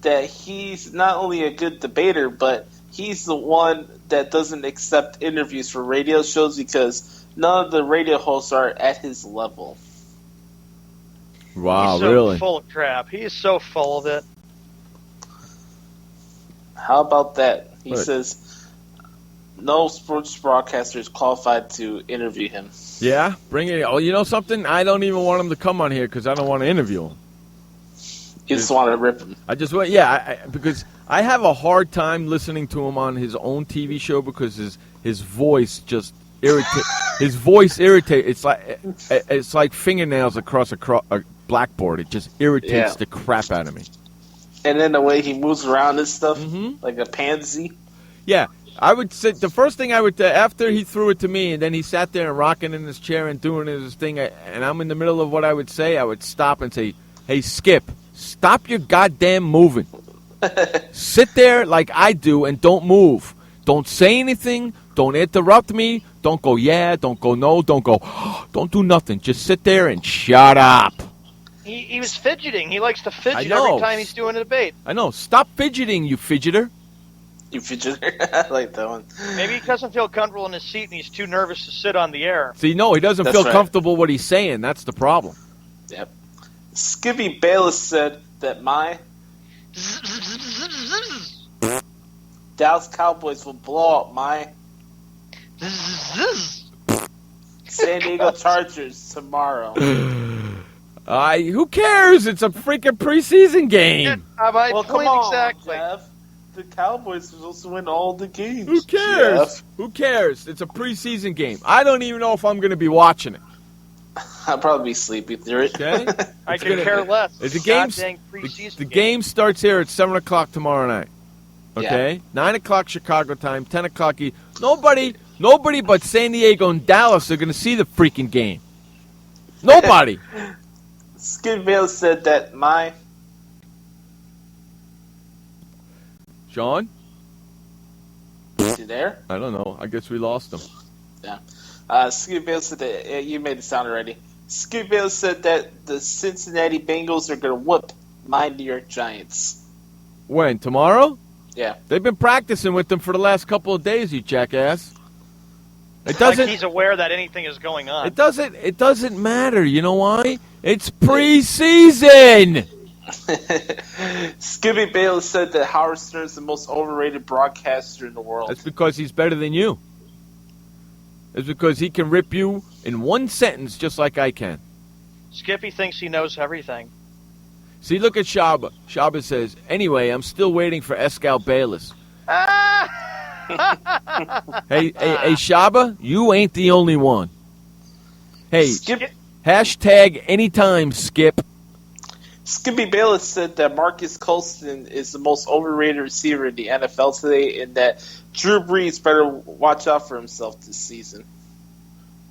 [SPEAKER 12] that he's not only a good debater, but he's the one that doesn't accept interviews for radio shows because none of the radio hosts are at his level.
[SPEAKER 3] Wow,
[SPEAKER 6] He's so
[SPEAKER 3] really?
[SPEAKER 6] full of crap. He is so full of it.
[SPEAKER 12] How about that? He
[SPEAKER 3] What?
[SPEAKER 12] says no sports broadcaster is qualified to interview him.
[SPEAKER 3] Yeah, bring it. Oh, you know something? I don't even want him to come on here because I don't want to interview him.
[SPEAKER 12] You just want to rip him.
[SPEAKER 3] I just want, yeah, because I have a hard time listening to him on his own TV show because his voice just irritates. His voice irritates. It's like fingernails across a blackboard. It just irritates the crap out of me.
[SPEAKER 12] And then the way he moves around and stuff, like a pansy.
[SPEAKER 3] Yeah, I would say the first thing I would after he threw it to me, and then he sat there and rocking in his chair and doing his thing, and I'm in the middle of what I would say. I would stop and say, "Hey, Skip, stop your goddamn moving. Sit there like I do and don't move. Don't say anything. Don't interrupt me. Don't go yeah. Don't go no. Don't go. Don't do nothing. Just sit there and shut up."
[SPEAKER 6] He was fidgeting. He likes to fidget
[SPEAKER 3] I know.
[SPEAKER 6] every time he's doing a debate.
[SPEAKER 3] I know. Stop fidgeting, you fidgeter.
[SPEAKER 12] You fidgeter. I like that one.
[SPEAKER 6] Maybe he doesn't feel comfortable in his seat and he's too nervous to sit on the air.
[SPEAKER 3] See, no, he doesn't feel comfortable what he's saying. That's the problem.
[SPEAKER 12] Yep. Skippy Bayless said that my Dallas Cowboys will blow up my San Diego Chargers tomorrow.
[SPEAKER 3] Who cares? It's a freaking preseason game.
[SPEAKER 12] Well, come on,
[SPEAKER 6] exactly.
[SPEAKER 12] Jeff. The Cowboys are supposed to win all the games.
[SPEAKER 3] Who cares?
[SPEAKER 12] Jeff.
[SPEAKER 3] Who cares? It's a preseason game. I don't even know if I'm going to be watching it.
[SPEAKER 12] I'll probably be sleepy through it.
[SPEAKER 3] Okay?
[SPEAKER 6] I could care less.
[SPEAKER 3] The game starts here at 7 o'clock tomorrow night. Okay?
[SPEAKER 12] Yeah.
[SPEAKER 3] 9 o'clock Chicago time, 10 o'clock. Nobody but San Diego and Dallas are going to see the freaking game. Nobody.
[SPEAKER 12] Skip Bayless said that my
[SPEAKER 3] Sean?
[SPEAKER 12] You there?
[SPEAKER 3] I don't know. I guess we lost him.
[SPEAKER 12] Yeah. Skip Bayless said that you made the sound already. Skip Bayless said that the Cincinnati Bengals are going to whoop my New York Giants.
[SPEAKER 3] When? Tomorrow?
[SPEAKER 12] Yeah.
[SPEAKER 3] They've been practicing with them for the last couple of days, you jackass. It doesn't.
[SPEAKER 6] Like he's aware that anything is going on.
[SPEAKER 3] It doesn't matter. You know why? It's preseason.
[SPEAKER 12] Skippy Bayless said that Howard Stern is the most overrated broadcaster in the world.
[SPEAKER 3] That's because he's better than you. It's because he can rip you in one sentence just like I can.
[SPEAKER 6] Skippy thinks he knows everything.
[SPEAKER 3] See, look at Shaba. Shaba says, anyway, I'm still waiting for Escal Bayless. Hey, Shaba, you ain't the only one. Hey,
[SPEAKER 12] Skip.
[SPEAKER 3] hashtag anytime, Skip.
[SPEAKER 12] Skippy Bayless said that Marcus Colston is the most overrated receiver in the NFL today, and that Drew Brees better watch out for himself this season.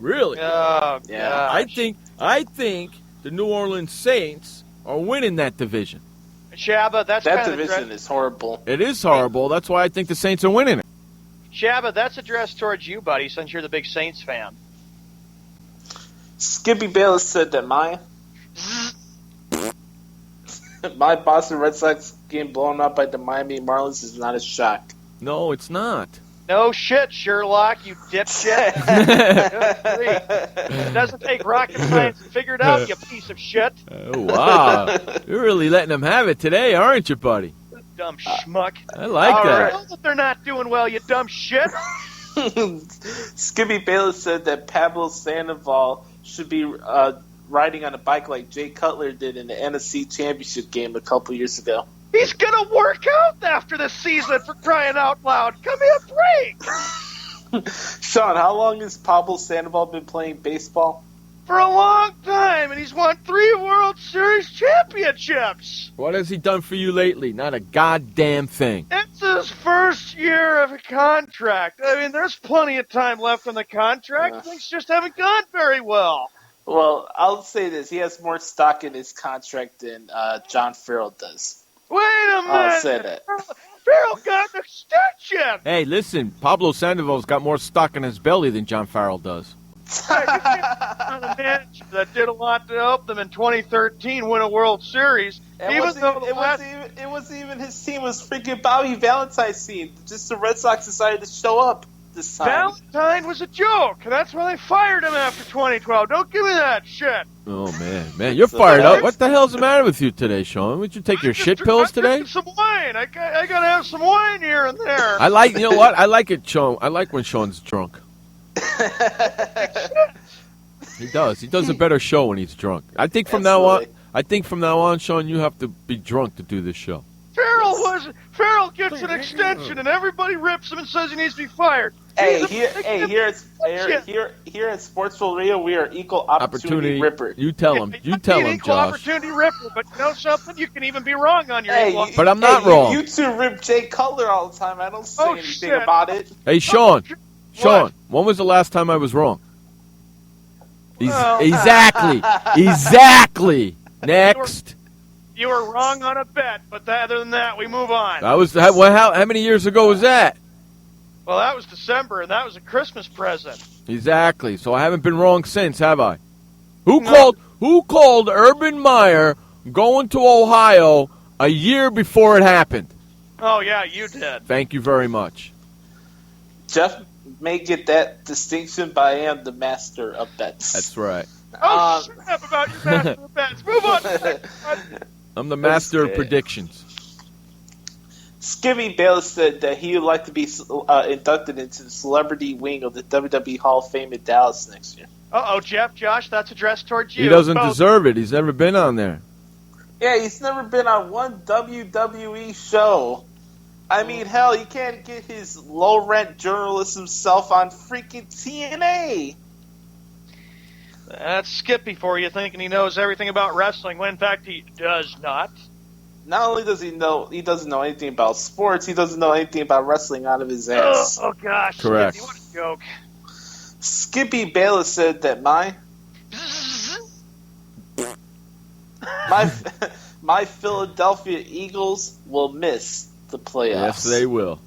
[SPEAKER 3] Really?
[SPEAKER 6] Oh,
[SPEAKER 12] Yeah.
[SPEAKER 3] I think the New Orleans Saints are winning that division.
[SPEAKER 6] Shabba, that's
[SPEAKER 12] That
[SPEAKER 6] kind of
[SPEAKER 12] division is horrible.
[SPEAKER 3] It is horrible. That's why I think the Saints are winning it.
[SPEAKER 6] Shabba, that's addressed towards you, buddy, since you're the big Saints fan.
[SPEAKER 12] Skippy Bayless said that my Boston Red Sox getting blown up by the Miami Marlins is not a shock.
[SPEAKER 3] No, it's not.
[SPEAKER 6] No shit, Sherlock, you dipshit. It doesn't take rocket science to figure it out, you piece of shit.
[SPEAKER 3] Oh, wow. You're really letting them have it today, aren't you, buddy?
[SPEAKER 6] Dumb schmuck.
[SPEAKER 3] I like that.
[SPEAKER 6] I know that they're not doing well, you dumb shit.
[SPEAKER 12] Skippy Bayless said that Pablo Sandoval should be riding on a bike like Jay Cutler did in the NFC Championship game a couple years ago.
[SPEAKER 6] He's gonna work out after this season, for crying out loud. Give me a break.
[SPEAKER 12] Sean, how long has Pablo Sandoval been playing baseball?
[SPEAKER 6] For a long time, and he's won 3 World Series championships.
[SPEAKER 3] What has he done for you lately? Not a goddamn thing.
[SPEAKER 6] It's his first year of a contract. I mean, there's plenty of time left on the contract. Things just haven't gone very well.
[SPEAKER 12] Well, I'll say this. He has more stock in his contract than John Farrell does.
[SPEAKER 6] Wait a minute.
[SPEAKER 12] I'll say that.
[SPEAKER 6] Farrell got an extension.
[SPEAKER 3] Hey, listen, Pablo Sandoval's got more stock in his belly than John Farrell does.
[SPEAKER 6] On a manager that did a lot to help them in 2013 win a World Series.
[SPEAKER 12] It wasn't even his team. It was freaking Bobby Valentine's team. Just the Red Sox decided to show up this time.
[SPEAKER 6] Valentine was a joke. That's why they fired him after 2012. Don't give me that shit.
[SPEAKER 3] Oh, man, you're fired up. What the hell's the matter with you today, Sean? Would you take your shit pills today?
[SPEAKER 6] Some wine. I gotta have some wine here and there.
[SPEAKER 3] You know what? I like it, Sean. I like when Sean's drunk. He does. He does a better show when he's drunk. I think from now on, Sean, you have to be drunk to do this show.
[SPEAKER 6] Farrell gets an extension, and everybody rips him and says he needs to be fired.
[SPEAKER 12] Here at Sports World Radio, we are equal opportunity ripper.
[SPEAKER 3] You tell him. You tell him,
[SPEAKER 6] equal
[SPEAKER 3] Josh.
[SPEAKER 6] Opportunity ripper, but you know something? You can even be wrong on your
[SPEAKER 3] But I'm not wrong.
[SPEAKER 12] You two rip Jay Cutler all the time. I don't say anything about it.
[SPEAKER 3] Hey, Sean. Sean, when was the last time I was wrong? Exactly. Next.
[SPEAKER 6] You were wrong on a bet, but other than that, we move on.
[SPEAKER 3] How many years ago was that?
[SPEAKER 6] Well, that was December, and that was a Christmas present.
[SPEAKER 3] Exactly. So I haven't been wrong since, have I? Who called Urban Meyer going to Ohio a year before it happened?
[SPEAKER 6] Oh, yeah, you did.
[SPEAKER 3] Thank you very much.
[SPEAKER 12] Jeff may get that distinction, but I am the master of bets.
[SPEAKER 3] That's right.
[SPEAKER 6] Shut up about your master of bets. Move on to the next one.
[SPEAKER 3] I'm the master of predictions.
[SPEAKER 12] Skippy Bayless said that he would like to be inducted into the celebrity wing of the WWE Hall of Fame in Dallas next year.
[SPEAKER 6] Uh-oh, Josh, that's addressed towards you.
[SPEAKER 3] He doesn't deserve it. He's never been on there.
[SPEAKER 12] Yeah, he's never been on one WWE show. I mean, hell, he can't get his low-rent journalism self on freaking TNA.
[SPEAKER 6] That's Skippy for you, thinking he knows everything about wrestling, when in fact he does not.
[SPEAKER 12] Not only does he doesn't know anything about sports, he doesn't know anything about wrestling out of his ass.
[SPEAKER 6] Oh gosh.
[SPEAKER 3] Correct.
[SPEAKER 6] Skippy, what a joke.
[SPEAKER 12] Skippy Bayless said that my Philadelphia Eagles will miss the playoffs.
[SPEAKER 3] Yes, they will.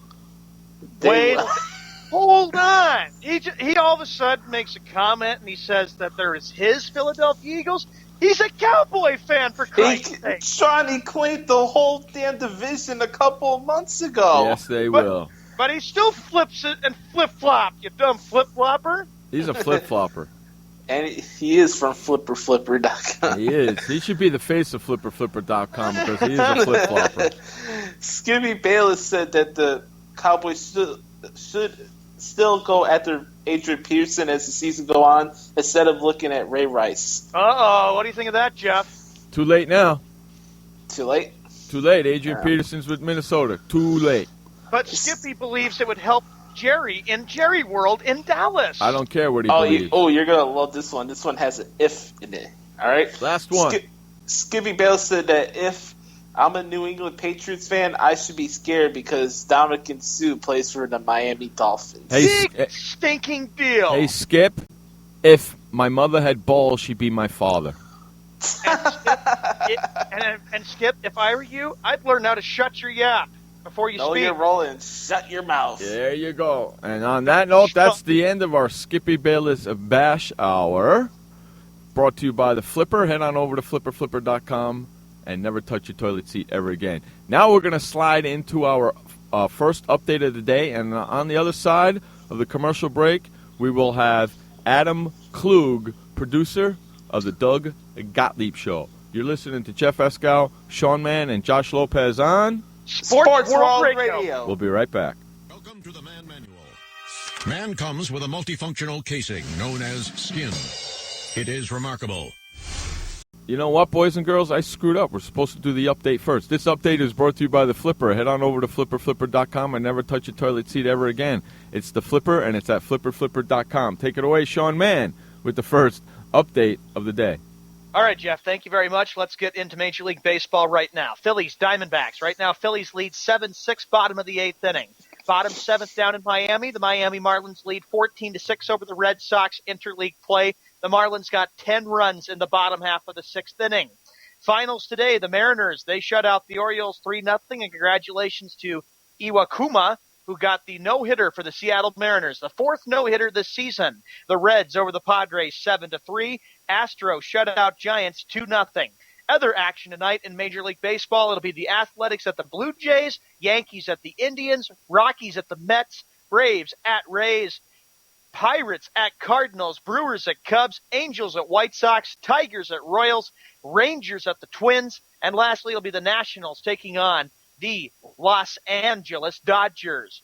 [SPEAKER 6] Hold on. He all of a sudden makes a comment and he says that there is his Philadelphia Eagles. He's a Cowboy fan, for Christ's sake.
[SPEAKER 12] Sean, he claimed the whole damn division a couple of months ago.
[SPEAKER 3] Yes, they will.
[SPEAKER 6] But he still flips it and flip-flop, you dumb flip-flopper.
[SPEAKER 3] He's a flip-flopper.
[SPEAKER 12] And he is from FlipperFlipper.com.
[SPEAKER 3] He is. He should be the face of FlipperFlipper.com because he is a flip-flopper.
[SPEAKER 12] Skippy Bayless said that the Cowboys should still go after Adrian Peterson as the season go on instead of looking at Ray Rice.
[SPEAKER 6] Uh-oh. What do you think of that, Jeff?
[SPEAKER 3] Too late now.
[SPEAKER 12] Too late?
[SPEAKER 3] Too late. Adrian Peterson's with Minnesota. Too late.
[SPEAKER 6] But Skippy believes it would help Jerry in Jerry World in Dallas.
[SPEAKER 3] I don't care what he believes.
[SPEAKER 12] You're going to love this one. This one has an if in it. All right?
[SPEAKER 3] Last one.
[SPEAKER 12] Skippy Bayless said that if I'm a New England Patriots fan, I should be scared because Dominican Sue plays for the Miami Dolphins.
[SPEAKER 6] Big stinking deal.
[SPEAKER 3] Hey, Skip, if my mother had balls, she'd be my father.
[SPEAKER 6] And Skip, if I were you, I'd learn how to shut your yap before you
[SPEAKER 12] No,
[SPEAKER 6] speak.
[SPEAKER 12] you're rolling. Shut your mouth.
[SPEAKER 3] There you go. And on that note, that's the end of our Skippy Bayless Bash Hour. Brought to you by The Flipper. Head on over to flipperflipper.com and never touch your toilet seat ever again. Now we're going to slide into our first update of the day. And on the other side of the commercial break, we will have Adam Klug, producer of the Doug Gottlieb Show. You're listening to Jeff Escow, Sean Mann, and Josh Lopez on
[SPEAKER 6] Sports World Radio.
[SPEAKER 3] We'll be right back.
[SPEAKER 13] Welcome to the Man Manual. Man comes with a multifunctional casing known as skin. It is remarkable.
[SPEAKER 3] You know what, boys and girls? I screwed up. We're supposed to do the update first. This update is brought to you by The Flipper. Head on over to flipperflipper.com and never touch your toilet seat ever again. It's The Flipper, and it's at flipperflipper.com. Take it away, Sean Mann, with the first update of the day.
[SPEAKER 6] All right, Jeff, thank you very much. Let's get into Major League Baseball right now. Phillies, Diamondbacks. Right now, Phillies lead 7-6, bottom of the eighth inning. Bottom seventh down in Miami. The Miami Marlins lead 14-6 over the Red Sox interleague play. The Marlins got 10 runs in the bottom half of the sixth inning. Finals today, the Mariners, they shut out the Orioles 3-0, and congratulations to Iwakuma, who got the no-hitter for the Seattle Mariners, the fourth no-hitter this season. The Reds over the Padres 7-3. Astros shut out Giants 2-0. Other action tonight in Major League Baseball, it'll be the Athletics at the Blue Jays, Yankees at the Indians, Rockies at the Mets, Braves at Rays, Pirates at Cardinals, Brewers at Cubs, Angels at White Sox, Tigers at Royals, Rangers at the Twins, and lastly it'll be the Nationals taking on the Los Angeles Dodgers.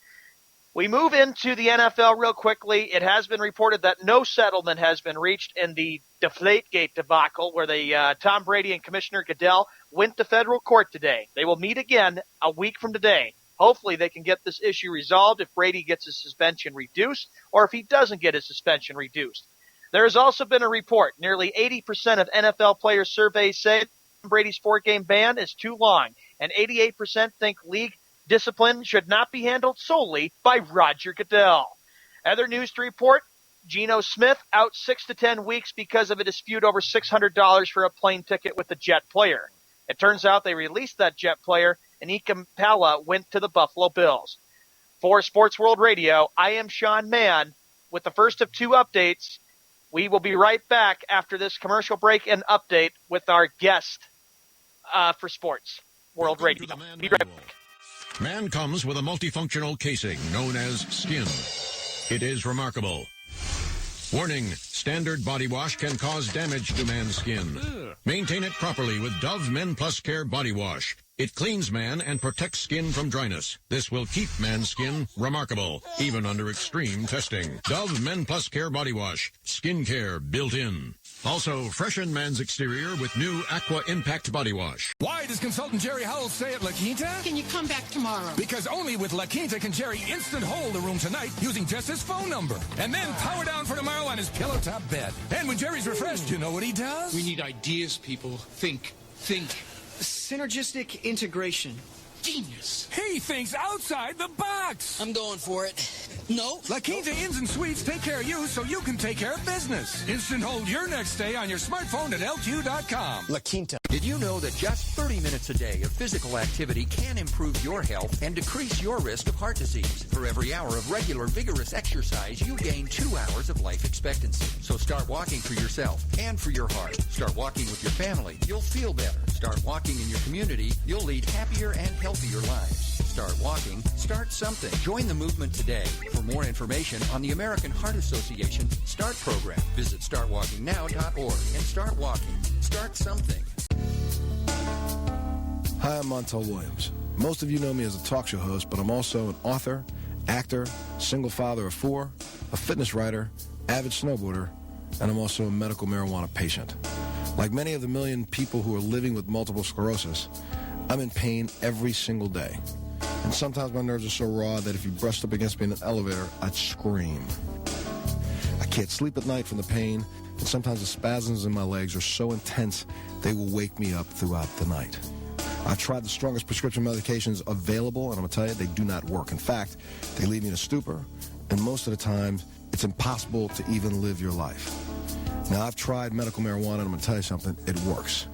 [SPEAKER 6] We move into the NFL real quickly. It has been reported that no settlement has been reached in the Deflategate debacle where Tom Brady and Commissioner Goodell went to federal court today. They will meet again a week from today. Hopefully they can get this issue resolved if Brady gets his suspension reduced or if he doesn't get his suspension reduced. There has also been a report. Nearly 80% of NFL players surveyed say Brady's 4-game ban is too long, and 88% think league discipline should not be handled solely by Roger Goodell. Other news to report, Geno Smith out 6 to 10 weeks because of a dispute over $600 for a plane ticket with the Jet player. It turns out they released that Jet player, and Ikampala went to the Buffalo Bills. For Sports World Radio, I am Sean Mann with the first of two updates. We will be right back after this commercial break and update with our guest for Sports World Radio. Be right back.
[SPEAKER 13] Man comes with a multifunctional casing known as skin. It is remarkable. Warning, standard body wash can cause damage to man's skin. Maintain it properly with Dove Men Plus Care Body Wash. It cleans man and protects skin from dryness. This will keep man's skin remarkable, even under extreme testing. Dove Men Plus Care Body Wash. Skin care built in. Also, freshen man's exterior with new Aqua Impact Body Wash.
[SPEAKER 14] Why does consultant Jerry Howell stay at La Quinta?
[SPEAKER 15] Can you come back tomorrow?
[SPEAKER 14] Because only with La Quinta can Jerry instant hold the room tonight using just his phone number. And then power down for tomorrow on his pillow top bed. And when Jerry's refreshed, you know what he does?
[SPEAKER 15] We need ideas, people. Think.
[SPEAKER 16] Synergistic integration.
[SPEAKER 15] Genius.
[SPEAKER 14] He thinks outside the box.
[SPEAKER 15] I'm going for it. No.
[SPEAKER 14] La Quinta Inns and Suites take care of you so you can take care of business. Instant hold your next stay on your smartphone at LQ.com.
[SPEAKER 16] La Quinta.
[SPEAKER 9] Did you know that just 30 minutes a day of physical activity can improve your health and decrease your risk of heart disease? For every hour of regular, vigorous exercise, you gain 2 hours of life expectancy. So start walking for yourself and for your heart. Start walking with your family. You'll feel better. Start walking in your community. You'll lead happier and healthier lives. Start walking. Start something. Join the movement today. For more information on the American Heart Association START program, visit startwalkingnow.org and start walking. Start something.
[SPEAKER 17] Hi, I'm Montel Williams. Most of you know me as a talk show host, but I'm also an author, actor, single father of 4, a fitness writer, avid snowboarder, and I'm also a medical marijuana patient. Like many of the million people who are living with multiple sclerosis, I'm in pain every single day. And sometimes my nerves are so raw that if you brushed up against me in an elevator, I'd scream. I can't sleep at night from the pain, and sometimes the spasms in my legs are so intense they will wake me up throughout the night. I've tried the strongest prescription medications available, and I'm going to tell you, they do not work. In fact, they leave me in a stupor, and most of the time, it's impossible to even live your life. Now, I've tried medical marijuana, and I'm going to tell you something, it works.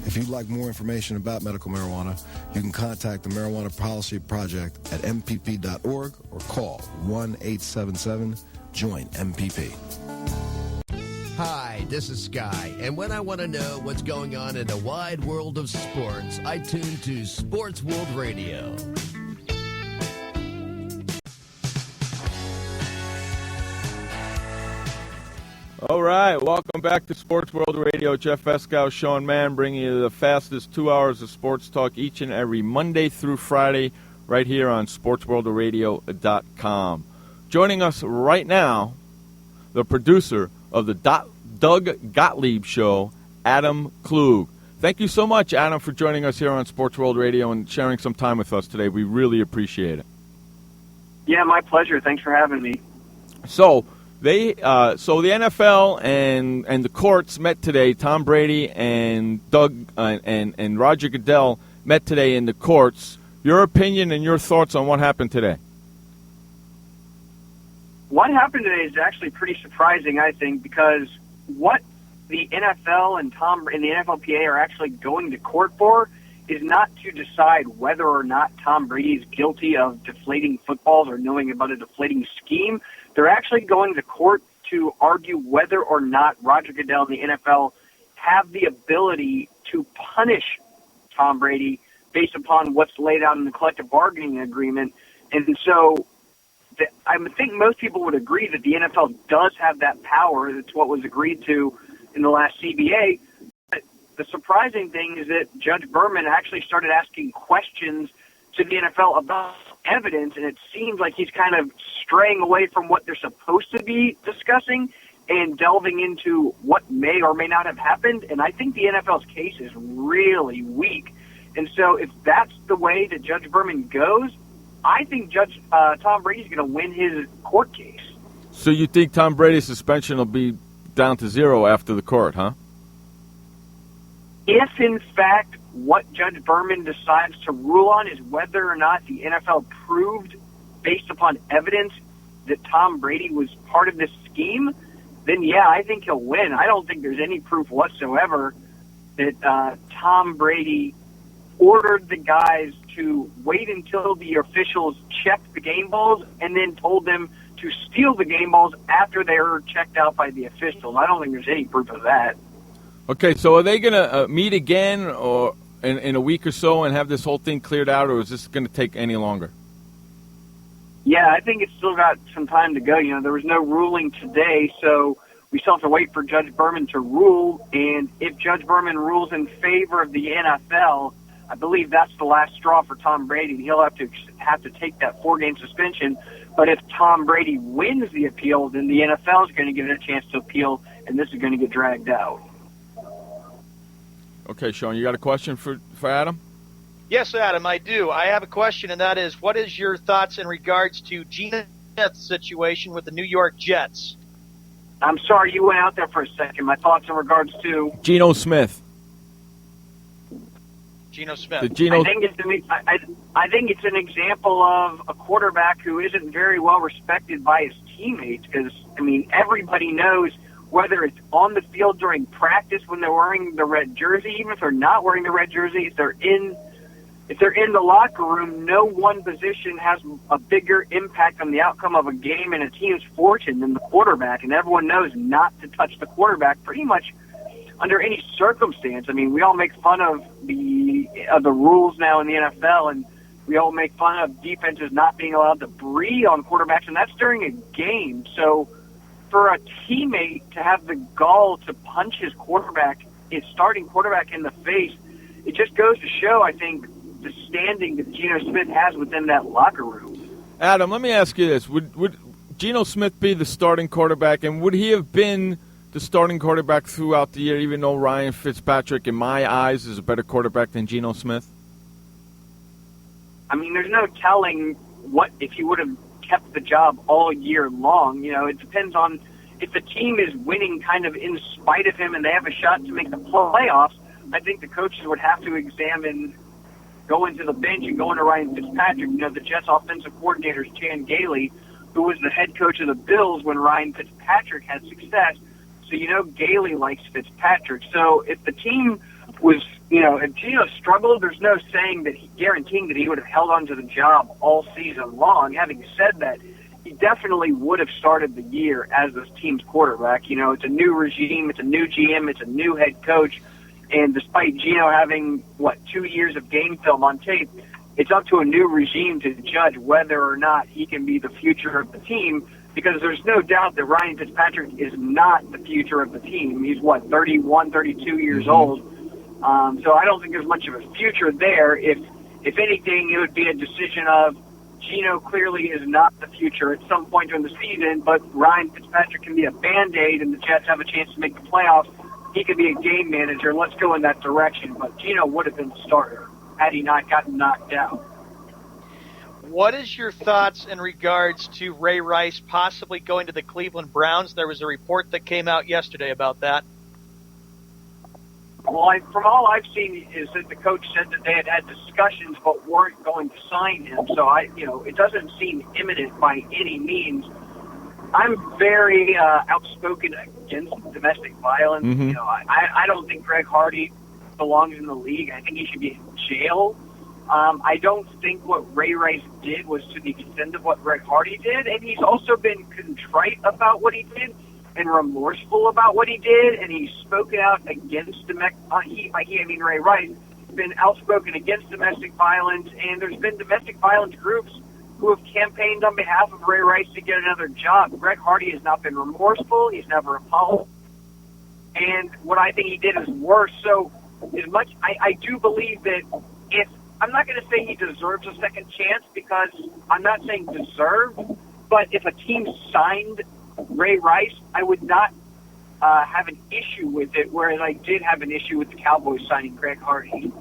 [SPEAKER 17] If you'd like more information about medical marijuana, you can contact the Marijuana Policy Project at mpp.org or call 1-877-JOIN-MPP.
[SPEAKER 1] Hi, this is Sky, and when I want to know what's going on in the wide world of sports, I tune to Sports World Radio.
[SPEAKER 3] All right, welcome back to Sports World Radio. Jeff Eskow, Sean Mann, bringing you the fastest 2 hours of sports talk each and every Monday through Friday right here on SportsWorldRadio.com. Joining us right now, the producer of the Doug Gottlieb Show, Adam Klug. Thank you so much, Adam, for joining us here on Sports World Radio and sharing some time with us today. We really appreciate it.
[SPEAKER 16] Yeah, my pleasure. Thanks for having me.
[SPEAKER 3] So the NFL and the courts met today. Tom Brady and and Roger Goodell met today in the courts. Your opinion and your thoughts on what happened today?
[SPEAKER 16] What happened today is actually pretty surprising, I think, because what the NFL and the NFLPA are actually going to court for is not to decide whether or not Tom Brady is guilty of deflating footballs or knowing about a deflating scheme. They're actually going to court to argue whether or not Roger Goodell and the NFL have the ability to punish Tom Brady based upon what's laid out in the collective bargaining agreement. And so I think most people would agree that the NFL does have that power. That's what was agreed to in the last CBA. But the surprising thing is that Judge Berman actually started asking questions to the NFL about evidence, and it seems like he's kind of straying away from what they're supposed to be discussing and delving into what may or may not have happened. And I think the NFL's case is really weak. And so if that's the way that Judge Berman goes, I think Judge Tom Brady's going to win his court case.
[SPEAKER 3] So you think Tom Brady's suspension will be down to 0 after the court, huh?
[SPEAKER 16] If, in fact, what Judge Berman decides to rule on is whether or not the NFL proved, based upon evidence, that Tom Brady was part of this scheme, then, yeah, I think he'll win. I don't think there's any proof whatsoever that Tom Brady ordered the guys to wait until the officials checked the game balls and then told them to steal the game balls after they were checked out by the officials. I don't think there's any proof of that.
[SPEAKER 3] Okay, so are they going to meet again or in a week or so and have this whole thing cleared out, or is this going to take any longer?
[SPEAKER 16] Yeah, I think it's still got some time to go. You know, there was no ruling today, so we still have to wait for Judge Berman to rule. And if Judge Berman rules in favor of the NFL, I believe that's the last straw for Tom Brady. He'll have to take that 4-game suspension. But if Tom Brady wins the appeal, then the NFL is going to give it a chance to appeal, and this is going to get dragged out.
[SPEAKER 3] Okay, Sean, you got a question for Adam?
[SPEAKER 6] Yes, Adam, I do. I have a question, and that is, what is your thoughts in regards to Geno Smith's situation with the New York Jets?
[SPEAKER 16] I'm sorry, you went out there for a second. My thoughts in regards to
[SPEAKER 3] Geno Smith.
[SPEAKER 6] Geno Smith.
[SPEAKER 16] I think it's an example of a quarterback who isn't very well respected by his teammates because, I mean, everybody knows whether it's on the field during practice when they're wearing the red jersey, even if they're not wearing the red jersey, if they're in the locker room, no one position has a bigger impact on the outcome of a game and a team's fortune than the quarterback, and everyone knows not to touch the quarterback pretty much under any circumstance. I mean, we all make fun of the rules now in the NFL, and we all make fun of defenses not being allowed to breathe on quarterbacks, and that's during a game. So for a teammate to have the gall to punch his starting quarterback in the face, it just goes to show, I think, the standing that Geno Smith has within that locker room.
[SPEAKER 3] Adam, let me ask you this. Would Geno Smith be the starting quarterback, and would he have been the starting quarterback throughout the year, even though Ryan Fitzpatrick, in my eyes, is a better quarterback than Geno Smith?
[SPEAKER 16] I mean, there's no telling what if he would have kept the job all year long. You know, it depends on if the team is winning kind of in spite of him and they have a shot to make the playoffs, I think the coaches would have to examine going to the bench and going to Ryan Fitzpatrick. You know, the Jets offensive coordinator is Chan Gailey, who was the head coach of the Bills when Ryan Fitzpatrick had success. So, you know, Gailey likes Fitzpatrick. So if the team was, you know, if Gino struggled, there's no guaranteeing that he would have held on to the job all season long. Having said that, he definitely would have started the year as this team's quarterback. You know, it's a new regime, it's a new GM, it's a new head coach. And despite Gino having, 2 years of game film on tape, it's up to a new regime to judge whether or not he can be the future of the team, because there's no doubt that Ryan Fitzpatrick is not the future of the team. He's, 31, 32 years old. So I don't think there's much of a future there. If anything, it would be a decision of Gino clearly is not the future at some point during the season, but Ryan Fitzpatrick can be a Band-Aid and the Jets have a chance to make the playoffs. He could be a game manager. Let's go in that direction. But Gino would have been the starter had he not gotten knocked out.
[SPEAKER 6] What is your thoughts in regards to Ray Rice possibly going to the Cleveland Browns? There was a report that came out yesterday about that.
[SPEAKER 16] Well, from all I've seen is that the coach said that they had had discussions but weren't going to sign him. So it doesn't seem imminent by any means. I'm very outspoken against domestic violence.
[SPEAKER 3] Mm-hmm.
[SPEAKER 16] You know, I don't think Greg Hardy belongs in the league. I think he should be in jail. I don't think what Ray Rice did was to the extent of what Greg Hardy did, and he's also been contrite about what he did and remorseful about what he did, and he's spoken out against Ray Rice, been outspoken against domestic violence, and there's been domestic violence groups who have campaigned on behalf of Ray Rice to get another job. Greg Hardy has not been remorseful. He's never apologized. And what I think he did is worse. So as much, I do believe that if, I'm not going to say he deserves a second chance, because I'm not saying deserved, but if a team signed Ray Rice, I would not have an issue with it, whereas I did have an issue with the Cowboys signing Greg Hardy.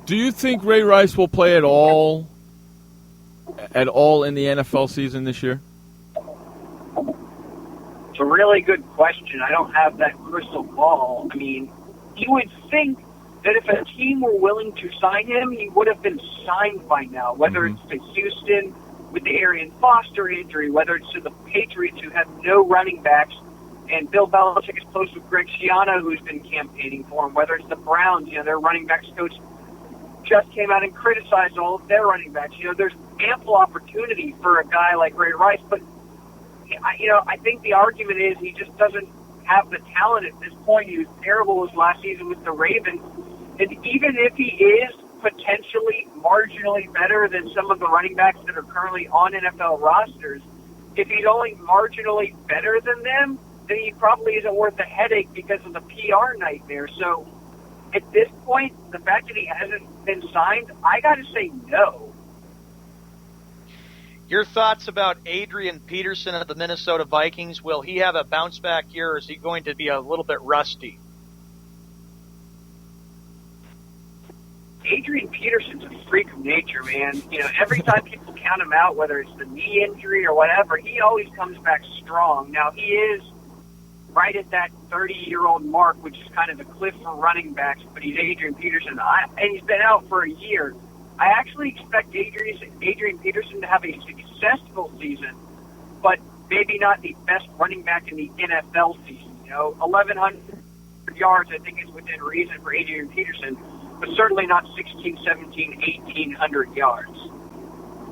[SPEAKER 3] Do you think Ray Rice will play at all in the NFL season this year?
[SPEAKER 16] It's a really good question. I don't have that crystal ball. I mean, you would think that if a team were willing to sign him, he would have been signed by now, whether it's to Houston with the Arian Foster injury, whether it's to the Patriots who have no running backs, and Bill Belichick is close with Greg Schiano, who's been campaigning for him, whether it's the Browns, their running backs coach just came out and criticized all of their running backs. There's ample opportunity for a guy like Ray Rice, but I think the argument is he just doesn't have the talent at this point. He was terrible his last season with the Ravens, and even if he is potentially marginally better than some of the running backs that are currently on NFL rosters, if he's only marginally better than them, then he probably isn't worth the headache because of the PR nightmare. So at this point, the fact that he hasn't been signed, I got to say no.
[SPEAKER 6] Your thoughts about Adrian Peterson of the Minnesota Vikings? Will he have a bounce-back year, or is he going to be a little bit rusty?
[SPEAKER 16] Adrian Peterson's a freak of nature, man. Every time people count him out, whether it's the knee injury or whatever, he always comes back strong. Now, he is right at that 30-year-old mark, which is kind of the cliff for running backs, but he's Adrian Peterson, and he's been out for a year. I actually expect Adrian Peterson to have a successful season, but maybe not the best running back in the NFL season. 1,100 yards, I think, is within reason for Adrian Peterson, but certainly not 16, 17, 1,800 yards.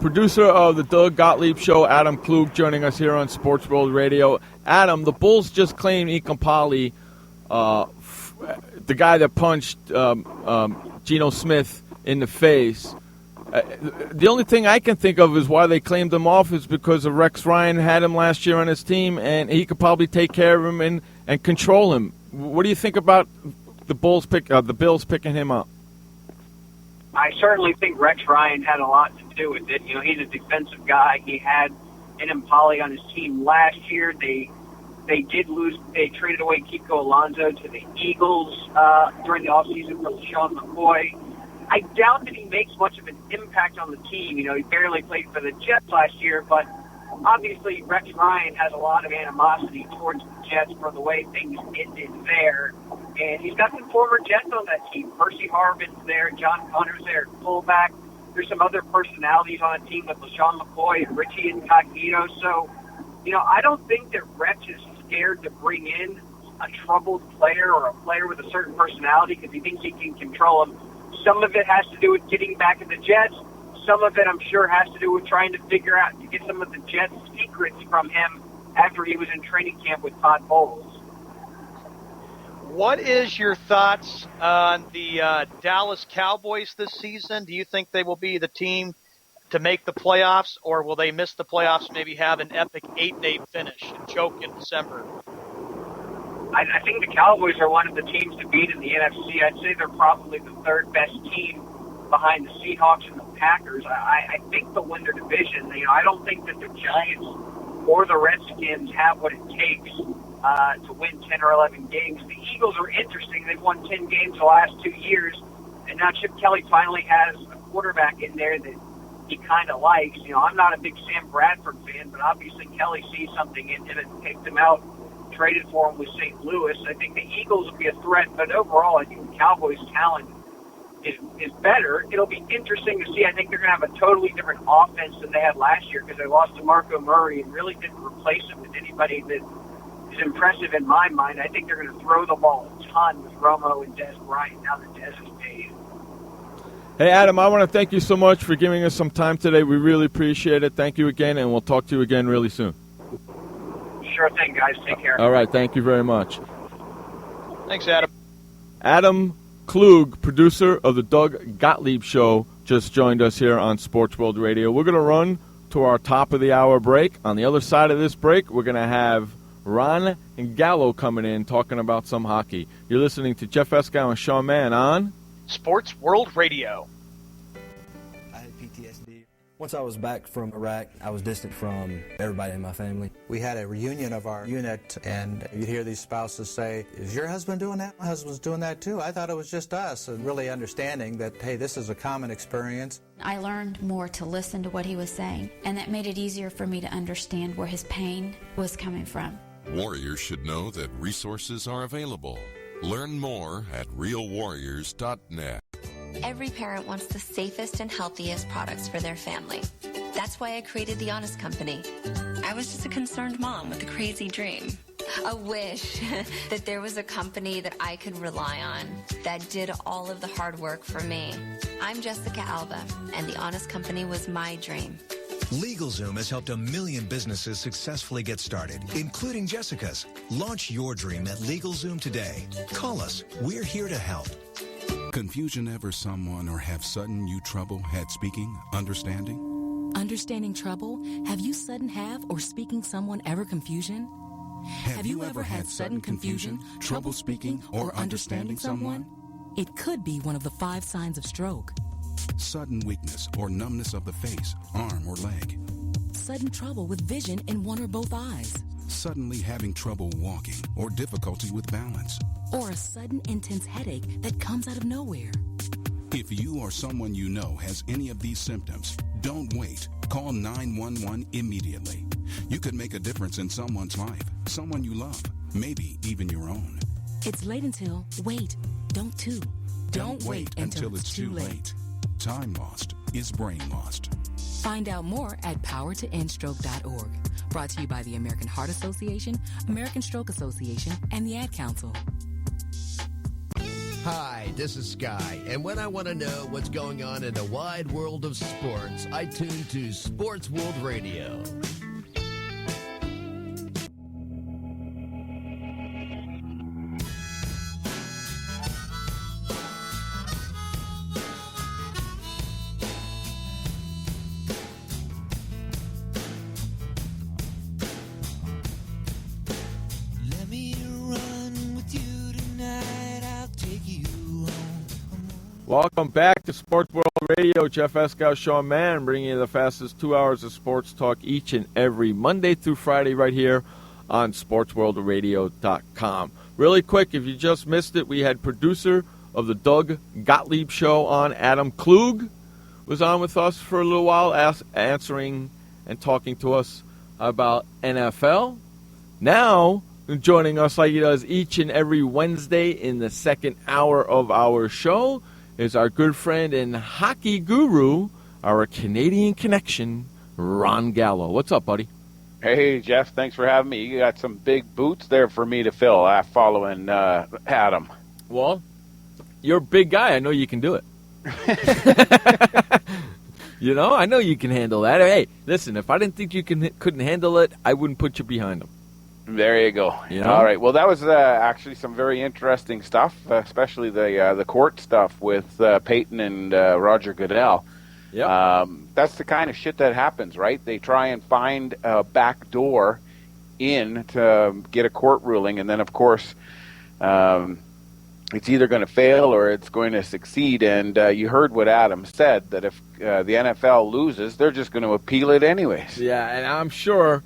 [SPEAKER 3] Producer of the Doug Gottlieb Show, Adam Klug, joining us here on Sports World Radio. Adam, the Bulls just claimed Ekampali, the guy that punched Geno Smith in the face. The only thing I can think of is why they claimed him off is because of Rex Ryan had him last year on his team, and he could probably take care of him and control him. What do you think about the Bills picking him up?
[SPEAKER 16] I certainly think Rex Ryan had a lot to do with it. He's a defensive guy. He had Ekampali on his team last year. They did lose. They traded away Kiko Alonso to the Eagles during the offseason for LaShawn McCoy. I doubt that he makes much of an impact on the team. He barely played for the Jets last year, but obviously Rex Ryan has a lot of animosity towards the Jets for the way things ended there. And he's got some former Jets on that team. Percy Harvin's there, John Connor's there at fullback. There's some other personalities on the team with LaShawn McCoy and Richie Incognito. So, I don't think that Rex is scared to bring in a troubled player or a player with a certain personality because he thinks he can control him. Some of it has to do with getting back at the Jets. Some of it, I'm sure, has to do with trying to figure out to get some of the Jets' secrets from him after he was in training camp with Todd Bowles.
[SPEAKER 6] What is your thoughts on the Dallas Cowboys this season? Do you think they will be the team to make the playoffs, or will they miss the playoffs, maybe have an epic 8-8 finish and choke in December?
[SPEAKER 16] I think the Cowboys are one of the teams to beat in the NFC. I'd say they're probably the third best team behind the Seahawks and the Packers. I think they'll win their division. I don't think that the Giants or the Redskins have what it takes to win 10 or 11 games. The Eagles are interesting. They've won 10 games the last 2 years, and now Chip Kelly finally has a quarterback in there that he kind of likes. I'm not a big Sam Bradford fan, but obviously Kelly sees something in him and picked him out, traded for him with St. Louis. I think the Eagles will be a threat, but overall I think the Cowboys' talent is better. It'll be interesting to see. I think they're going to have a totally different offense than they had last year because they lost DeMarco Murray and really didn't replace him with anybody that is impressive in my mind. I think they're going to throw the ball a ton with Romo and Des Bryant now that Des is paid.
[SPEAKER 3] Hey, Adam, I want to thank you so much for giving us some time today. We really appreciate it. Thank you again, and we'll talk to you again really soon.
[SPEAKER 16] Sure thing, guys. Take care.
[SPEAKER 3] All right. Thank you very much.
[SPEAKER 6] Thanks, Adam.
[SPEAKER 3] Adam Klug, producer of the Doug Gottlieb Show, just joined us here on Sports World Radio. We're going to run to our top of the hour break. On the other side of this break, we're going to have Ron Gallo coming in talking about some hockey. You're listening to Jeff Escow and Sean Mann on
[SPEAKER 6] Sports World Radio.
[SPEAKER 18] I had PTSD. Once I was back from Iraq, I was distant from everybody in my family.
[SPEAKER 19] We had a reunion of our unit, and you'd hear these spouses say, "Is your husband doing that? My husband's doing that too. I thought it was just us." And really understanding that, hey, this is a common experience.
[SPEAKER 20] I learned more to listen to what he was saying, and that made it easier for me to understand where his pain was coming from.
[SPEAKER 21] Warriors should know that resources are available. Learn more at realwarriors.net.
[SPEAKER 22] Every parent wants the safest and healthiest products for their family. That's why I created The Honest Company. I was just a concerned mom with a crazy dream. A wish that there was a company that I could rely on that did all of the hard work for me. I'm Jessica Alba, and The Honest Company was my dream.
[SPEAKER 23] LegalZoom has helped 1 million businesses successfully get started, including Jessica's. Launch your dream at LegalZoom today. Call us. We're here to help.
[SPEAKER 24] Confusion ever someone or have sudden you trouble had speaking, understanding?
[SPEAKER 25] Understanding trouble? Have you sudden have or speaking someone ever confusion?
[SPEAKER 24] Have you ever had sudden confusion, trouble speaking, or understanding someone?
[SPEAKER 25] It could be one of the 5 signs of stroke.
[SPEAKER 24] Sudden weakness or numbness of the face, arm, or leg.
[SPEAKER 25] Sudden trouble with vision in one or both eyes.
[SPEAKER 24] Suddenly having trouble walking or difficulty with balance.
[SPEAKER 25] Or a sudden intense headache that comes out of nowhere.
[SPEAKER 24] If you or someone you know has any of these symptoms, don't wait. Call 911 immediately. You could make a difference in someone's life, someone you love, maybe even your own.
[SPEAKER 25] It's late until, wait, don't too.
[SPEAKER 24] Don't wait until it's too late. Time lost is brain lost.
[SPEAKER 25] Find out more at powertoendstroke.org. Brought to you by the American Heart Association, American Stroke Association, and the Ad Council.
[SPEAKER 1] Hi, this is Sky, and when I want to know what's going on in the wide world of sports, I tune to Sports World Radio.
[SPEAKER 3] Welcome back to Sports World Radio. Jeff Escow, Sean Mann, bringing you the fastest 2 hours of sports talk each and every Monday through Friday right here on SportsWorldRadio.com. Really quick, if you just missed it, we had producer of the Doug Gottlieb Show on, Adam Klug, was on with us for a little while, answering and talking to us about NFL. Now, joining us like he does each and every Wednesday in the second hour of our show is our good friend and hockey guru, our Canadian connection, Ron Gallo. What's up, buddy?
[SPEAKER 2] Hey, Jeff. Thanks for having me. You got some big boots there for me to fill following Adam.
[SPEAKER 3] Well, you're a big guy. I know you can do it. I know you can handle that. Hey, listen, if I didn't think you couldn't handle it, I wouldn't put you behind them.
[SPEAKER 2] There you go. All right. Well, that was actually some very interesting stuff, especially the court stuff with Peyton and Roger Goodell.
[SPEAKER 3] Yep.
[SPEAKER 2] That's the kind of shit that happens, right? They try and find a back door in to get a court ruling, and then, of course, it's either going to fail or it's going to succeed. And you heard what Adam said, that if the NFL loses, they're just going to appeal it anyways.
[SPEAKER 3] Yeah, and I'm sure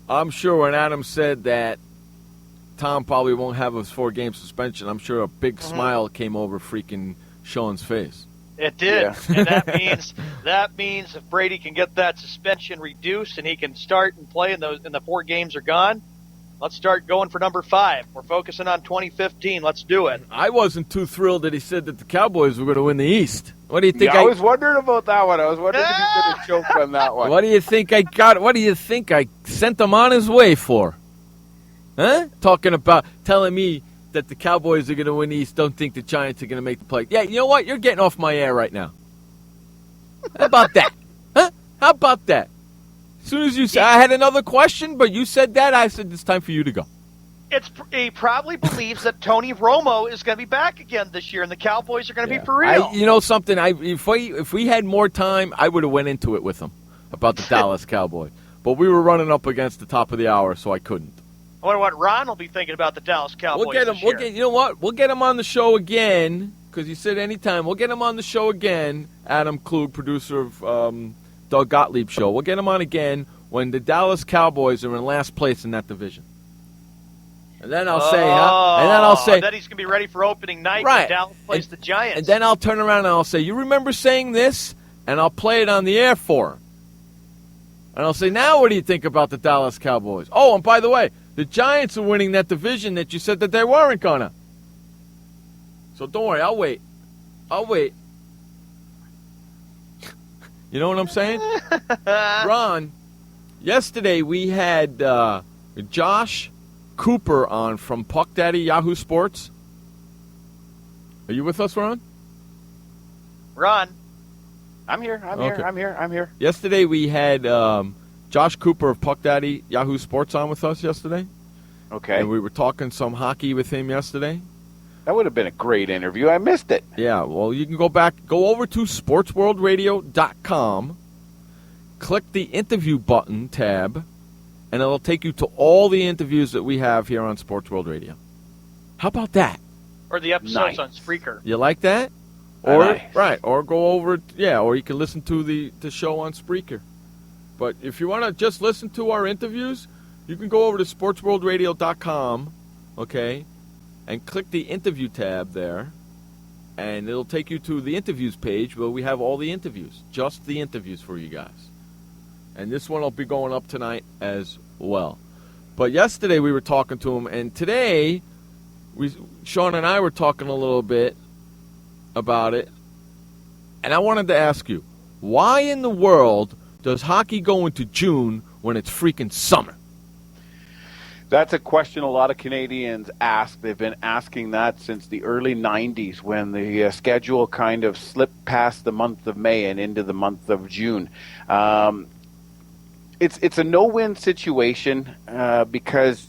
[SPEAKER 3] when Adam said that Tom probably won't have a 4-game suspension, I'm sure a big smile came over freaking Sean's face.
[SPEAKER 6] It did, and that means if Brady can get that suspension reduced and he can start and play and the 4 games are gone, let's start going for number 5. We're focusing on 2015. Let's do it.
[SPEAKER 3] I wasn't too thrilled that he said that the Cowboys were going to win the East. What do you think?
[SPEAKER 2] I was wondering about that one. I was wondering if he was going to choke on that one.
[SPEAKER 3] What do you think I got? What do you think I sent him on his way for? Huh? Telling me that the Cowboys are going to win the East, don't think the Giants are going to make the play. Yeah, you know what? You're getting off my air right now. How about that? Huh? How about that? As soon as you said, I had another question, but you said that, I said it's time for you to go.
[SPEAKER 6] He probably believes that Tony Romo is going to be back again this year, and the Cowboys are going to be for real.
[SPEAKER 3] You know something? If we had more time, I would have went into it with him about the Dallas Cowboys. But we were running up against the top of the hour, so I couldn't.
[SPEAKER 6] I wonder what Ron will be thinking about the Dallas Cowboys this year.
[SPEAKER 3] You know what? We'll get him on the show again, because he said anytime. We'll get him on the show again, Adam Klug, producer of Doug Gottlieb show. We'll get him on again when the Dallas Cowboys are in last place in that division. And then I'll say,
[SPEAKER 6] and then he's going to be ready for opening night when Dallas plays the Giants.
[SPEAKER 3] And then I'll turn around and I'll say, you remember saying this? And I'll play it on the air for him. And I'll say, now what do you think about the Dallas Cowboys? Oh, and by the way, the Giants are winning that division that you said that they weren't going to. So don't worry, I'll wait. You know what I'm saying? Ron, yesterday we had Josh Cooper on from Puck Daddy Yahoo Sports. Are you with us, Ron?
[SPEAKER 6] Ron.
[SPEAKER 2] I'm here.
[SPEAKER 3] Yesterday we had Josh Cooper of Puck Daddy Yahoo Sports on with us yesterday.
[SPEAKER 2] Okay.
[SPEAKER 3] And we were talking some hockey with him yesterday.
[SPEAKER 2] That would have been a great interview. I missed it.
[SPEAKER 3] Yeah, well, you can go over to SportsWorldRadio.com, click the interview button tab, and it'll take you to all the interviews that we have here on Sports World Radio. How about that?
[SPEAKER 6] Or the episodes on Spreaker.
[SPEAKER 3] You like that? Or go over, or you can listen to the show on Spreaker. But if you want to just listen to our interviews, you can go over to SportsWorldRadio.com, okay, and click the interview tab there, and it'll take you to the interviews page where we have all the interviews, just the interviews for you guys. And this one will be going up tonight as well. But yesterday we were talking to him, and today Sean and I were talking a little bit about it, and I wanted to ask you, why in the world does hockey go into June when it's freaking summer?
[SPEAKER 2] That's a question a lot of Canadians ask. They've been asking that since the early 90s when the schedule kind of slipped past the month of May and into the month of June. It's a no-win situation because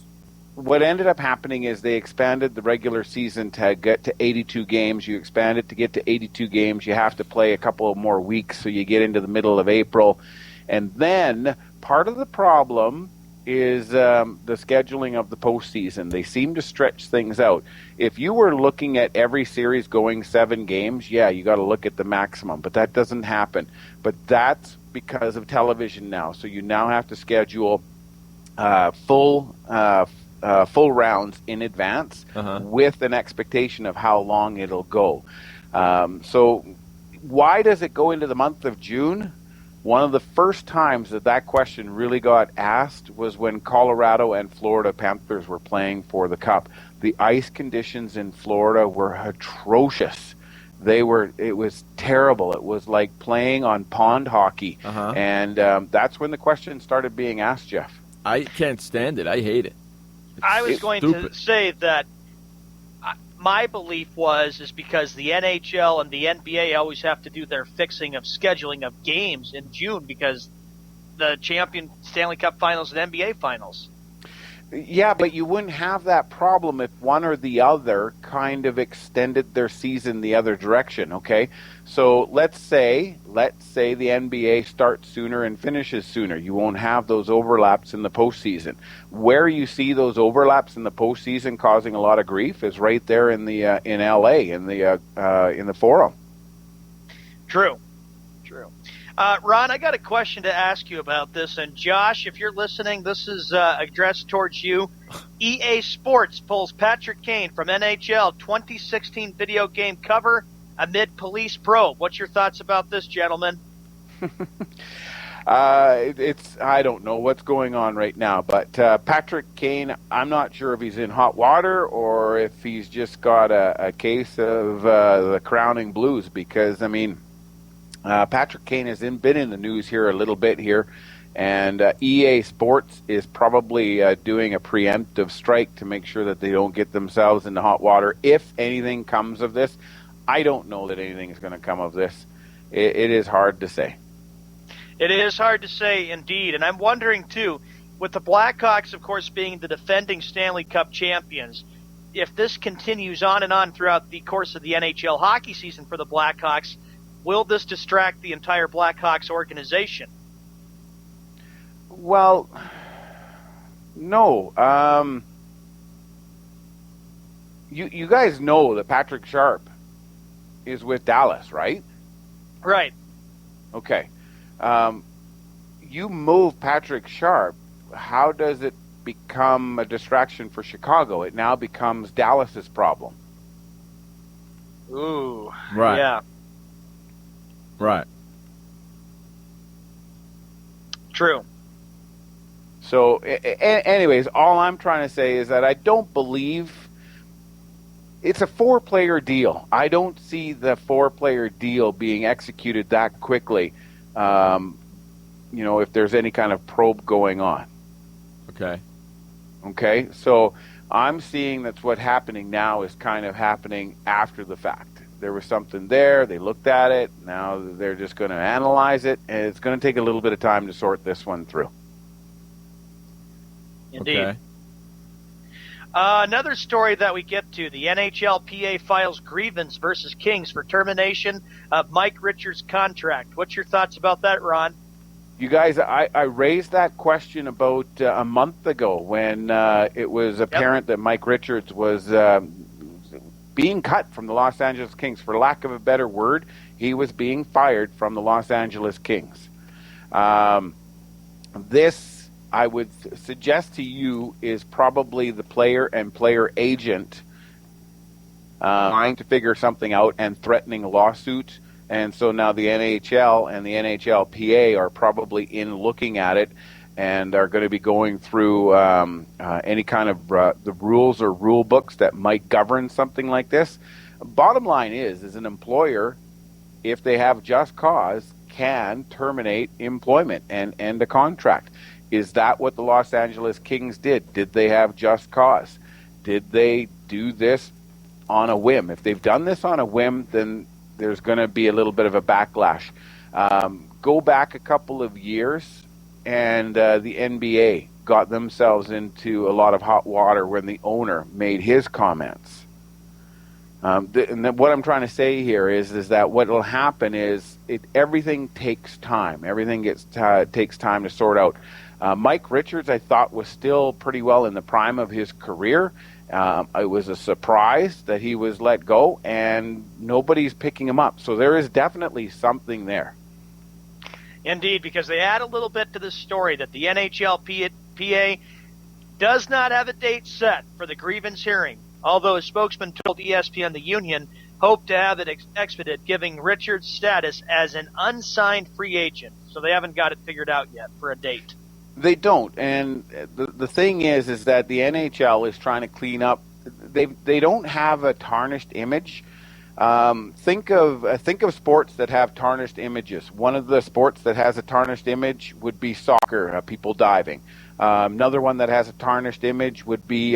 [SPEAKER 2] what ended up happening is they expanded the regular season to get to 82 games. You expand it to get to 82 games. You have to play a couple of more weeks, so you get into the middle of April. And then part of the problem is the scheduling of the postseason. They seem to stretch things out. If you were looking at every series going 7 games, you got to look at the maximum, but that doesn't happen. But that's because of television now. So you now have to schedule full rounds in advance with an expectation of how long it'll go. So why does it go into the month of June? One of the first times that question really got asked was when Colorado and Florida Panthers were playing for the Cup. The ice conditions in Florida were atrocious. It was terrible. It was like playing on pond hockey. And that's when the question started being asked, Jeff.
[SPEAKER 3] I can't stand it. I hate it.
[SPEAKER 6] I was going to say that my belief is because the NHL and the NBA always have to do their fixing of scheduling of games in June because the champion Stanley Cup Finals and NBA Finals.
[SPEAKER 2] Yeah, but you wouldn't have that problem if one or the other kind of extended their season the other direction, okay? So let's say the NBA starts sooner and finishes sooner. You won't have those overlaps in the postseason. Where you see those overlaps in the postseason causing a lot of grief is right there in the in LA in the Forum.
[SPEAKER 6] True. Ron, I got a question to ask you about this. And Josh, if you're listening, this is addressed towards you. EA Sports pulls Patrick Kane from NHL 2016 video game cover amid police probe. What's your thoughts about this, gentlemen?
[SPEAKER 2] I don't know what's going on right now, but Patrick Kane, I'm not sure if he's in hot water or if he's just got a case of the crowning blues because, I mean, Patrick Kane has been in the news here a little bit here, and EA Sports is probably doing a preemptive strike to make sure that they don't get themselves into hot water if anything comes of this. I don't know that anything is going to come of this. It is hard to say.
[SPEAKER 6] It is hard to say, indeed, and I'm wondering, too, with the Blackhawks, of course, being the defending Stanley Cup champions, if this continues on and on throughout the course of the NHL hockey season for the Blackhawks, will this distract the entire Blackhawks organization?
[SPEAKER 2] Well, no. You guys know that Patrick Sharp is with Dallas, right?
[SPEAKER 6] Right.
[SPEAKER 2] Okay. You move Patrick Sharp, how does it become a distraction for Chicago? It now becomes Dallas's problem.
[SPEAKER 6] Ooh.
[SPEAKER 3] Right.
[SPEAKER 6] Yeah.
[SPEAKER 3] Right.
[SPEAKER 6] True.
[SPEAKER 2] So, anyways, all I'm trying to say is that I don't believe it's a 4-player deal. I don't see the 4-player deal being executed that quickly, if there's any kind of probe going on. Okay, so I'm seeing that's what's happening now is kind of happening after the fact. There was something there, they looked at it, now they're just going to analyze it, and it's going to take a little bit of time to sort this one through.
[SPEAKER 6] Indeed.
[SPEAKER 3] Okay.
[SPEAKER 6] Another story that we get to, the NHLPA files grievance versus Kings for termination of Mike Richards' contract. What's your thoughts about that, Ron?
[SPEAKER 2] You guys, I raised that question about a month ago when it was apparent that Mike Richards was being cut from the Los Angeles Kings. For lack of a better word, he was being fired from the Los Angeles Kings. This, I would suggest to you, is probably the player and player agent trying to figure something out and threatening a lawsuit. And so now the NHL and the NHLPA are probably in looking at it and are going to be going through any kind of the rules or rule books that might govern something like this. Bottom line is an employer, if they have just cause, can terminate employment and end a contract. Is that what the Los Angeles Kings did? Did they have just cause? Did they do this on a whim? If they've done this on a whim, then there's going to be a little bit of a backlash. Go back a couple of years, and the NBA got themselves into a lot of hot water when the owner made his comments. And what I'm trying to say here is that what will happen is everything takes time. Everything takes time to sort out. Mike Richards, I thought, was still pretty well in the prime of his career. It was a surprise that he was let go, and nobody's picking him up. So there is definitely something there.
[SPEAKER 6] Indeed, because they add a little bit to this story that the NHLPA does not have a date set for the grievance hearing, although a spokesman told ESPN the union hope to have it expedited, giving Richards status as an unsigned free agent. So they haven't got it figured out yet for a date.
[SPEAKER 2] They don't, and the thing is that the NHL is trying to clean up. They don't have a tarnished image. Think of sports that have tarnished images. One of the sports that has a tarnished image would be soccer, people diving. Another one that has a tarnished image would be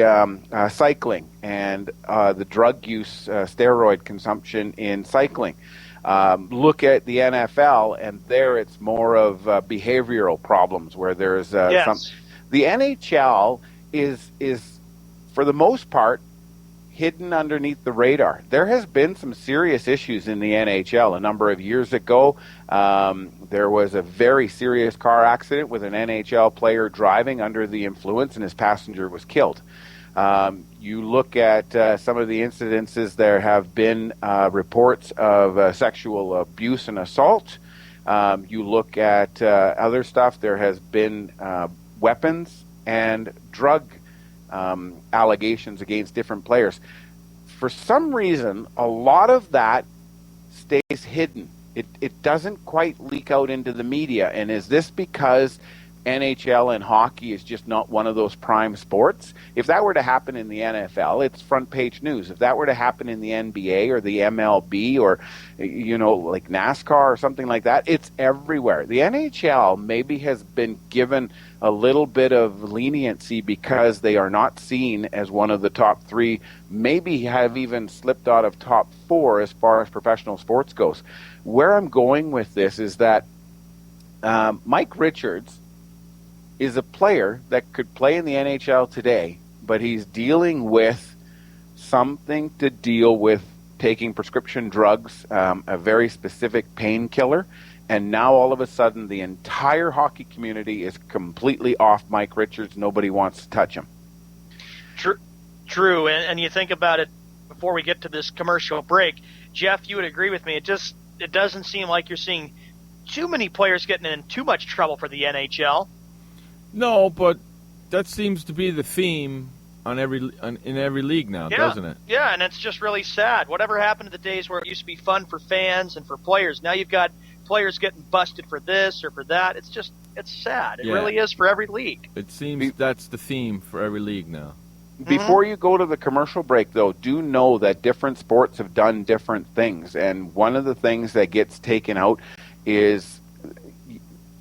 [SPEAKER 2] cycling and the drug use, steroid consumption in cycling. Look at the NFL, and there it's more of behavioral problems where there's some. The NHL is for the most part hidden underneath the radar. There has been some serious issues in the NHL. A number of years ago, there was a very serious car accident with an NHL player driving under the influence, and his passenger was killed. You look at some of the incidences, there have been reports of sexual abuse and assault. You look at other stuff, there has been weapons and drug allegations against different players. For some reason, a lot of that stays hidden. It doesn't quite leak out into the media. And is this because NHL and hockey is just not one of those prime sports? If that were to happen in the NFL, it's front page news. If that were to happen in the NBA or the MLB or, like NASCAR or something like that, it's everywhere. The NHL maybe has been given a little bit of leniency because they are not seen as one of the top three, maybe have even slipped out of top four as far as professional sports goes. Where I'm going with this is that Mike Richards is a player that could play in the NHL today, but he's dealing with something to deal with taking prescription drugs, a very specific painkiller, and now all of a sudden the entire hockey community is completely off Mike Richards. Nobody wants to touch him.
[SPEAKER 6] True, and you think about it before we get to this commercial break. Jeff, you would agree with me. It doesn't seem like you're seeing too many players getting in too much trouble for the NHL.
[SPEAKER 3] No, but that seems to be the theme in every league now, doesn't it?
[SPEAKER 6] Yeah, and it's just really sad. Whatever happened to the days where it used to be fun for fans and for players? Now you've got players getting busted for this or for that. It's sad. It really is for every league.
[SPEAKER 3] It seems that's the theme for every league now.
[SPEAKER 2] Before you go to the commercial break, though, do know that different sports have done different things. And one of the things that gets taken out is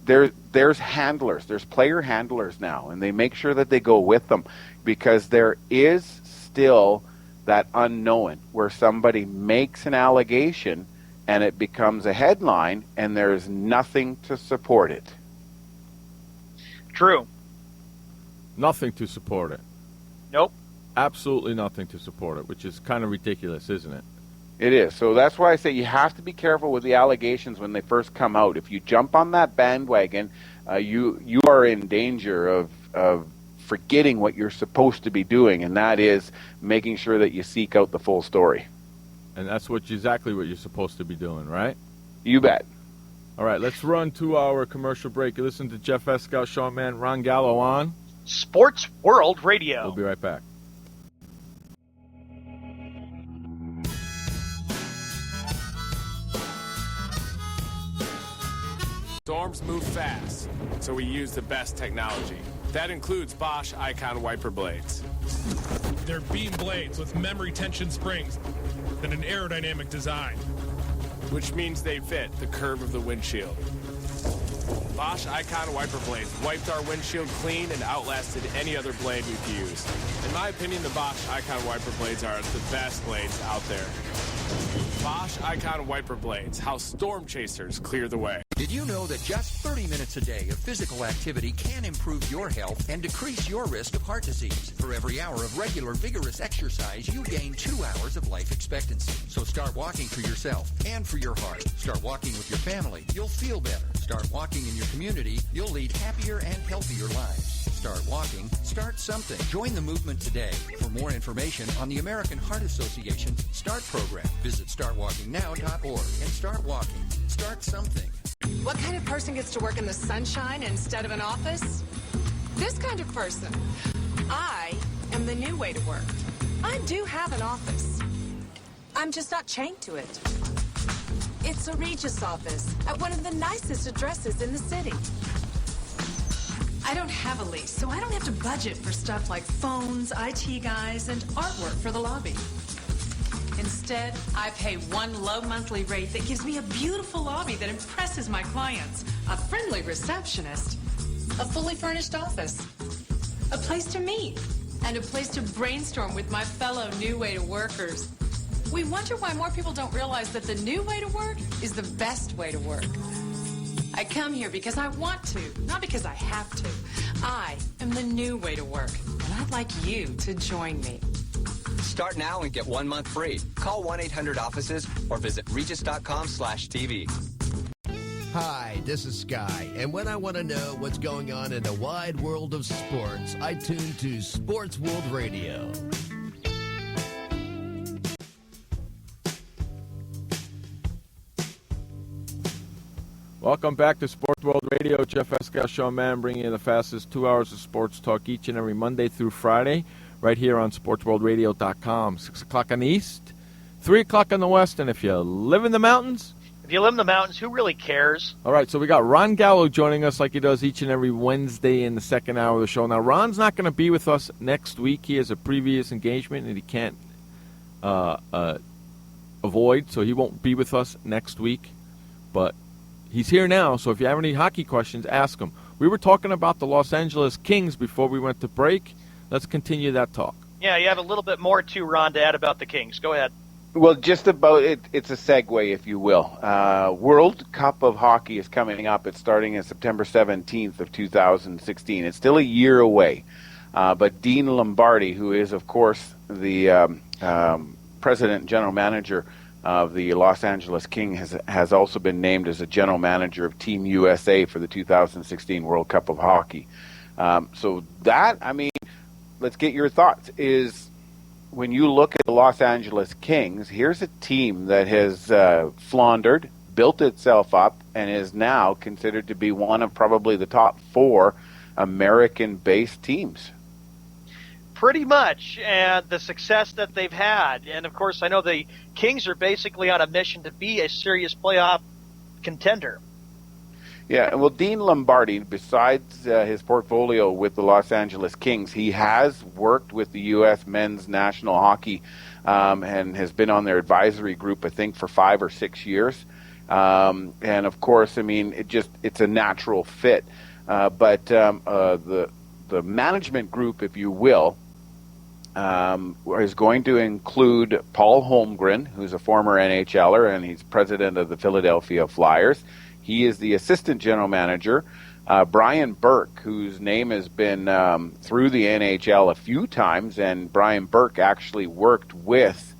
[SPEAKER 2] there's handlers. There's player handlers now, and they make sure that they go with them because there is still that unknown where somebody makes an allegation and it becomes a headline and there's nothing to support it.
[SPEAKER 6] True.
[SPEAKER 3] Nothing to support it.
[SPEAKER 6] Nope.
[SPEAKER 3] Absolutely nothing to support it, which is kind of ridiculous, isn't it?
[SPEAKER 2] It is. So that's why I say you have to be careful with the allegations when they first come out. If you jump on that bandwagon, you are in danger of forgetting what you're supposed to be doing, and that is making sure that you seek out the full story.
[SPEAKER 3] And that's exactly what you're supposed to be doing, right?
[SPEAKER 2] You bet.
[SPEAKER 3] All right, let's run to our commercial break. You listen to Jeff Escal, Sean Mann, Ron Gallo on
[SPEAKER 6] Sports World Radio.
[SPEAKER 3] We'll be right back.
[SPEAKER 4] Storms move fast, so we use the best technology. That includes Bosch Icon wiper blades.
[SPEAKER 5] They're beam blades with memory tension springs and an aerodynamic design,
[SPEAKER 4] which means they fit the curve of the windshield. Bosch Icon wiper blades wiped our windshield clean and outlasted any other blade we've used. In my opinion, the Bosch Icon wiper blades are the best blades out there. Bosch Icon wiper blades, how storm chasers clear the way.
[SPEAKER 9] Did you know that just 30 minutes a day of physical activity can improve your health and decrease your risk of heart disease? For every hour of regular, vigorous exercise, you gain 2 hours of life expectancy. So start walking for yourself and for your heart. Start walking with your family. You'll feel better. Start walking in your community. You'll lead happier and healthier lives. Start walking. Start something. Join the movement today. For more information on the American Heart Association's START program, visit startwalkingnow.org and start walking. Start something.
[SPEAKER 7] What kind of person gets to work in the sunshine instead of an office? This kind of person. I am the new way to work. I do have an office. I'm just not chained to it. It's a Regis office at one of the nicest addresses in the city. I don't have a lease, so I don't have to budget for stuff like phones, IT guys, and artwork for the lobby. Instead, I pay one low monthly rate that gives me a beautiful lobby that impresses my clients, a friendly receptionist, a fully furnished office, a place to meet, and a place to brainstorm with my fellow New Way to Workers. We wonder why more people don't realize that the new way to work is the best way to work. I come here because I want to, not because I have to. I am the new way to work, and I'd like you to join me.
[SPEAKER 8] Start now and get 1 month free. Call 1-800-OFFICES or visit regis.com/TV.
[SPEAKER 1] Hi, this is Sky, and when I want to know what's going on in the wide world of sports, I tune to Sports World Radio.
[SPEAKER 3] Welcome back to Sports World Radio. Jeff Escal, Sean Mann, bringing you the fastest 2 hours of sports talk each and every Monday through Friday, right here on SportsWorldRadio.com. 6 o'clock on the East, 3 o'clock on the West, and if you live in the mountains...
[SPEAKER 6] If you live in the mountains, who really cares?
[SPEAKER 3] All right, so we got Ron Gallo joining us like he does each and every Wednesday in the second hour of the show. Now, Ron's not going to be with us next week. He has a previous engagement and he can't avoid, so he won't be with us next week. But he's here now, so if you have any hockey questions, ask him. We were talking about the Los Angeles Kings before we went to break. Let's continue that talk.
[SPEAKER 6] Yeah, you have a little bit more too, Ron, to add about the Kings. Go ahead.
[SPEAKER 2] Well, just about it. It's a segue, if you will. World Cup of Hockey is coming up. It's starting on September 17th of 2016. It's still a year away. But Dean Lombardi, who is, of course, the president and general manager of the Los Angeles Kings, has also been named as a general manager of Team USA for the 2016 World Cup of Hockey. So that, I mean, let's get your thoughts, is... When you look at the Los Angeles Kings, here's a team that has floundered, built itself up, and is now considered to be one of probably the top 4 American-based teams.
[SPEAKER 6] Pretty much, and the success that they've had. And, of course, I know the Kings are basically on a mission to be a serious playoff contender.
[SPEAKER 2] Yeah, well, Dean Lombardi, besides his portfolio with the Los Angeles Kings, he has worked with the U.S. men's national hockey and has been on their advisory group, I think, for 5 or 6 years. And, of course, I mean, it's a natural fit. But the management group, if you will, is going to include Paul Holmgren, who's a former NHLer, and he's president of the Philadelphia Flyers. He is the assistant general manager. Brian Burke, whose name has been through the NHL a few times, and Brian Burke actually worked with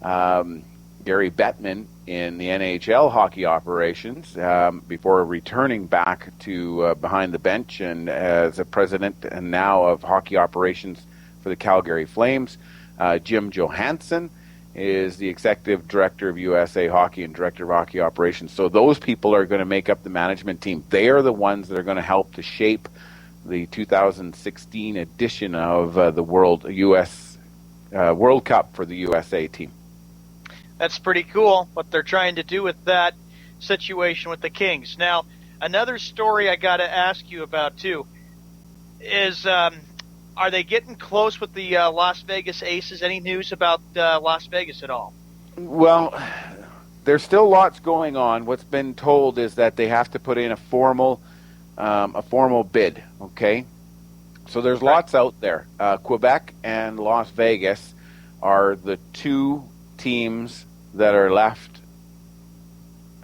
[SPEAKER 2] Gary Bettman in the NHL hockey operations before returning back to behind the bench and as a president and now of hockey operations for the Calgary Flames. Jim Johansson is the executive director of USA Hockey and director of hockey operations. So those people are going to make up the management team. They are the ones that are going to help to shape the 2016 edition of the World Cup for the USA team.
[SPEAKER 6] That's pretty cool, what they're trying to do with that situation with the Kings. Now, another story I got to ask you about, too, is... are they getting close with the Las Vegas Aces? Any news about Las Vegas at all?
[SPEAKER 2] Well, there's still lots going on. What's been told is that they have to put in a formal bid, okay? So there's lots out there. Quebec and Las Vegas are the 2 teams that are left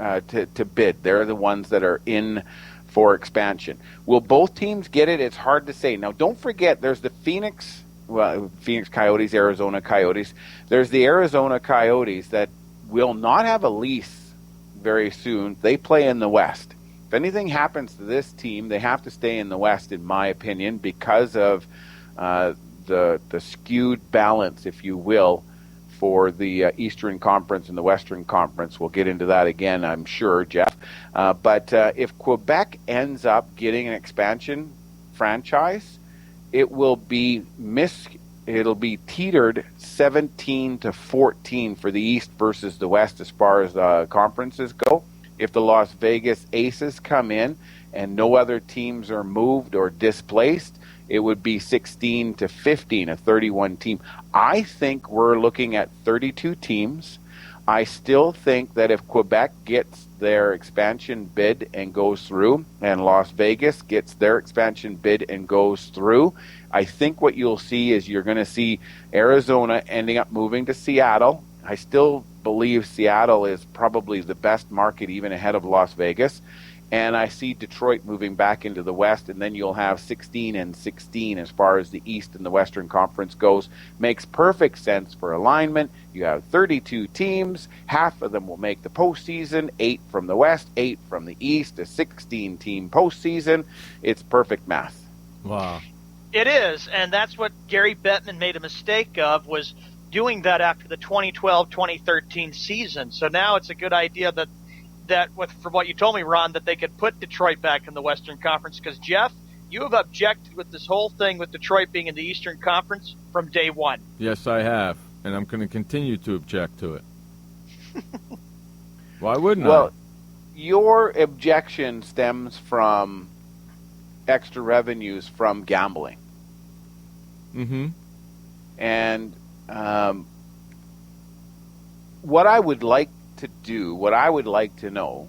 [SPEAKER 2] to bid. They're the ones that are in for expansion. Will both teams get it? It's hard to say. Now, don't forget, there's the Phoenix Coyotes, Arizona Coyotes. There's the Arizona Coyotes that will not have a lease very soon. They play in the West. If anything happens to this team, they have to stay in the West, in my opinion, because of the skewed balance, if you will, for the Eastern Conference and the Western Conference. We'll get into that again, I'm sure, Jeff. But if Quebec ends up getting an expansion franchise, it will be it'll be teetered 17-14 for the East versus the West as far as conferences go. If the Las Vegas Aces come in and no other teams are moved or displaced, it would be 16-15, a 31 team. I think we're looking at 32 teams. I still think that if Quebec gets their expansion bid and goes through, and Las Vegas gets their expansion bid and goes through, I think what you'll see is you're going to see Arizona ending up moving to Seattle. I still believe Seattle is probably the best market, even ahead of Las Vegas. And I see Detroit moving back into the West, and then you'll have 16-16 as far as the East and the Western Conference goes. Makes perfect sense for alignment. You have 32 teams. Half of them will make the postseason. 8 from the West, 8 from the East, a 16-team postseason. It's perfect math.
[SPEAKER 3] Wow.
[SPEAKER 6] It is, and that's what Gary Bettman made a mistake of, was doing that after the 2012-2013 season. So now it's a good idea that from what you told me, Ron, that they could put Detroit back in the Western Conference, because, Jeff, you have objected with this whole thing with Detroit being in the Eastern Conference from day one.
[SPEAKER 3] Yes, I have, and I'm going to continue to object to it. Why wouldn't I?
[SPEAKER 2] Well, your objection stems from extra revenues from gambling.
[SPEAKER 3] Mm-hmm.
[SPEAKER 2] And what I would like to know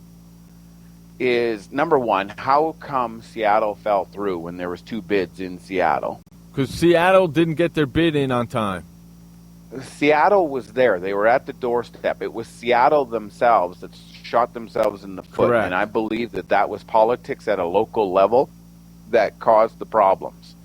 [SPEAKER 2] is, number one, how come Seattle fell through when there was 2 bids in Seattle?
[SPEAKER 3] Because Seattle didn't get their bid in on time.
[SPEAKER 2] Seattle was there. They were at the doorstep. It was Seattle themselves that shot themselves in the foot.
[SPEAKER 3] Correct.
[SPEAKER 2] And I believe that was politics at a local level that caused the problems.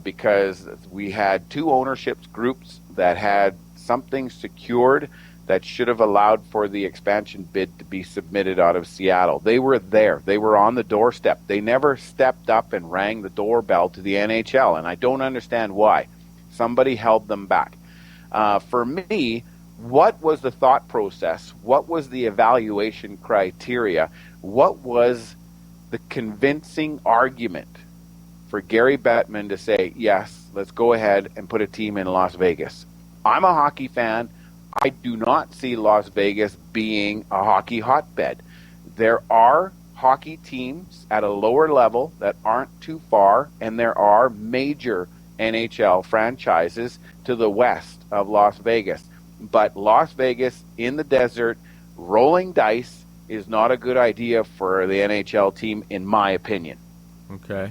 [SPEAKER 2] Because we had 2 ownership groups that had something secured that should have allowed for the expansion bid to be submitted out of Seattle. They were there. They were on the doorstep. They never stepped up and rang the doorbell to the NHL, and I don't understand why. Somebody held them back. For me, what was the thought process? What was the evaluation criteria? What was the convincing argument for Gary Bettman to say, yes, let's go ahead and put a team in Las Vegas? I'm a hockey fan. I do not see Las Vegas being a hockey hotbed. There are hockey teams at a lower level that aren't too far, and there are major NHL franchises to the west of Las Vegas. But Las Vegas in the desert, rolling dice, is not a good idea for the NHL team, in my opinion.
[SPEAKER 3] Okay.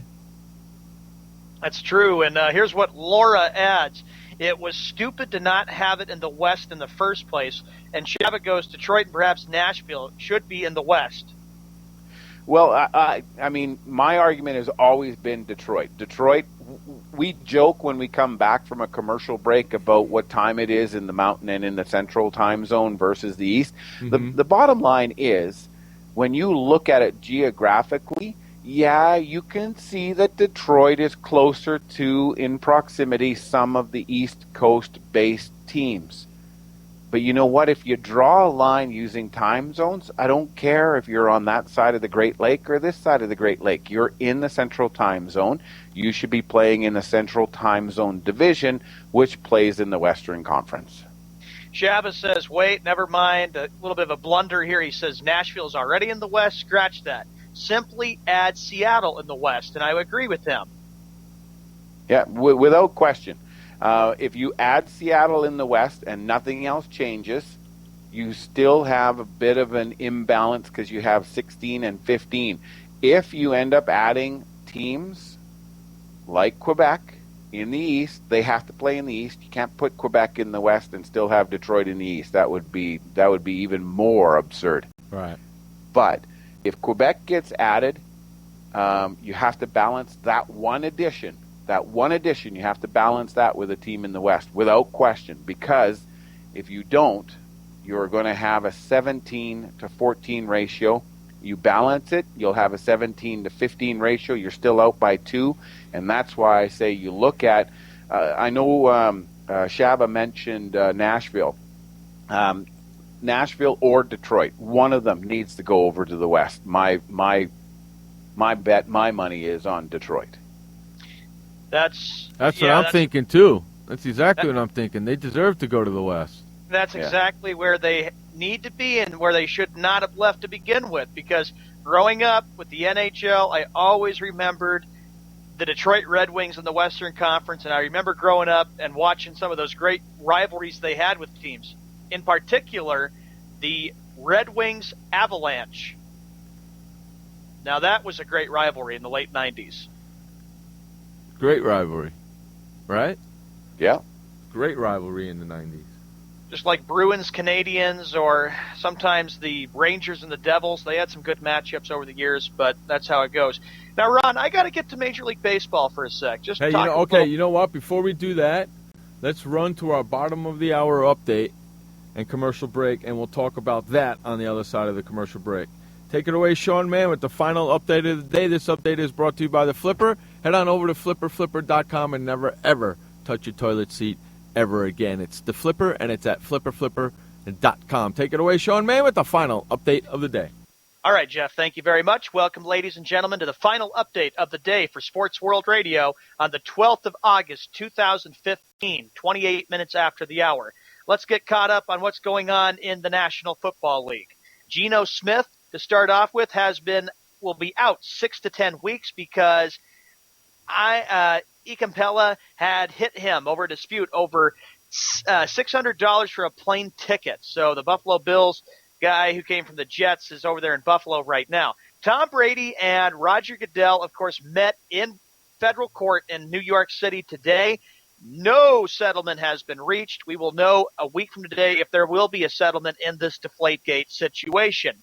[SPEAKER 6] That's true, and here's what Laura adds. It was stupid to not have it in the West in the first place, and Shaba goes, Detroit and perhaps Nashville should be in the West.
[SPEAKER 2] Well, I mean, my argument has always been Detroit. Detroit, we joke when we come back from a commercial break about what time it is in the Mountain and in the Central Time Zone versus the East.
[SPEAKER 3] Mm-hmm.
[SPEAKER 2] The bottom line is, when you look at it geographically, yeah, you can see that Detroit is closer to, in proximity, some of the East Coast-based teams. But you know what? If you draw a line using time zones, I don't care if you're on that side of the Great Lake or this side of the Great Lake. You're in the Central Time Zone. You should be playing in the Central Time Zone division, which plays in the Western Conference.
[SPEAKER 6] Shaba says, wait, never mind. A little bit of a blunder here. He says Nashville's already in the West. Scratch that. Simply add Seattle in the West, and I would agree with him.
[SPEAKER 2] Yeah, without question. If you add Seattle in the West and nothing else changes, you still have a bit of an imbalance because you have 16 and 15. If you end up adding teams like Quebec in the East, they have to play in the East. You can't put Quebec in the West and still have Detroit in the East. That would be even more absurd.
[SPEAKER 3] Right.
[SPEAKER 2] But if Quebec gets added, you have to balance that one addition. That one addition, you have to balance that with a team in the West, without question. Because if you don't, you're going to have a 17-14 ratio. You balance it, you'll have a 17-15 ratio. You're still out by 2. And that's why I say you look at, I know Shaba mentioned Nashville. Nashville or Detroit, one of them needs to go over to the West. My bet, my money is on Detroit.
[SPEAKER 6] That's
[SPEAKER 3] what I'm thinking too. That's exactly what I'm thinking. They deserve to go to the West.
[SPEAKER 6] That's exactly where they need to be and where they should not have left to begin with, because growing up with the NHL, I always remembered the Detroit Red Wings in the Western Conference, and I remember growing up and watching some of those great rivalries they had with teams. In particular, the Red Wings Avalanche. Now, that was a great rivalry in the late 90s.
[SPEAKER 3] Great rivalry, right?
[SPEAKER 2] Yeah.
[SPEAKER 3] Great rivalry in the 90s.
[SPEAKER 6] Just like Bruins, Canadians, or sometimes the Rangers and the Devils. They had some good matchups over the years, but that's how it goes. Now, Ron, I got to get to Major League Baseball for a sec. Just
[SPEAKER 3] hey, you know what? Before we do that, let's run to our bottom of the hour update and commercial break, and we'll talk about that on the other side of the commercial break. Take it away, Sean Mann, with the final update of the day. This update is brought to you by The Flipper. Head on over to flipperflipper.com and never, ever touch your toilet seat ever again. It's The Flipper, and it's at flipperflipper.com. Take it away, Sean Mann, with the final update of the day.
[SPEAKER 6] All right, Jeff, thank you very much. Welcome, ladies and gentlemen, to the final update of the day for Sports World Radio on the 12th of August, 2015, 28 minutes after the hour. Let's get caught up on what's going on in the National Football League. Geno Smith, to start off with, will be out 6 to 10 weeks because Ikampella had hit him over a dispute over $600 for a plane ticket. So the Buffalo Bills guy who came from the Jets is over there in Buffalo right now. Tom Brady and Roger Goodell, of course, met in federal court in New York City today. No settlement has been reached. We will know a week from today if there will be a settlement in this Deflategate situation,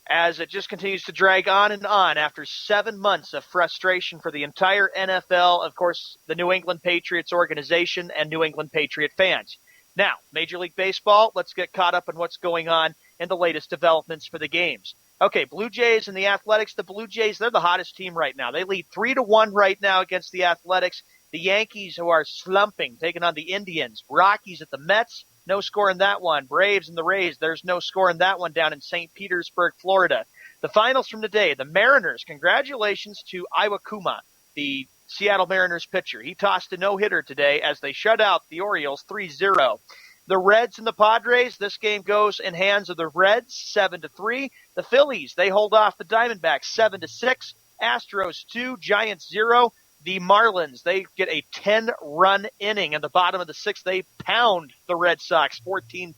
[SPEAKER 6] as it just continues to drag on and on after 7 months of frustration for the entire NFL, of course, the New England Patriots organization and New England Patriot fans. Now, Major League Baseball, let's get caught up on what's going on in the latest developments for the games. Okay, Blue Jays and the Athletics. The Blue Jays, they're the hottest team right now. They lead 3-1 right now against the Athletics. The Yankees, who are slumping, taking on the Indians. Rockies at the Mets. No score in that one. Braves and the Rays, there's no score in that one down in St. Petersburg, Florida. The finals from today, the Mariners, congratulations to Iwakuma, the Seattle Mariners pitcher. He tossed a no-hitter today as they shut out the Orioles 3-0. The Reds and the Padres, this game goes in hands of the Reds, 7-3. The Phillies, they hold off the Diamondbacks, 7-6. Astros 2, Giants 0. The Marlins, they get a 10-run inning. In the bottom of the sixth, they pound the Red Sox 14-6.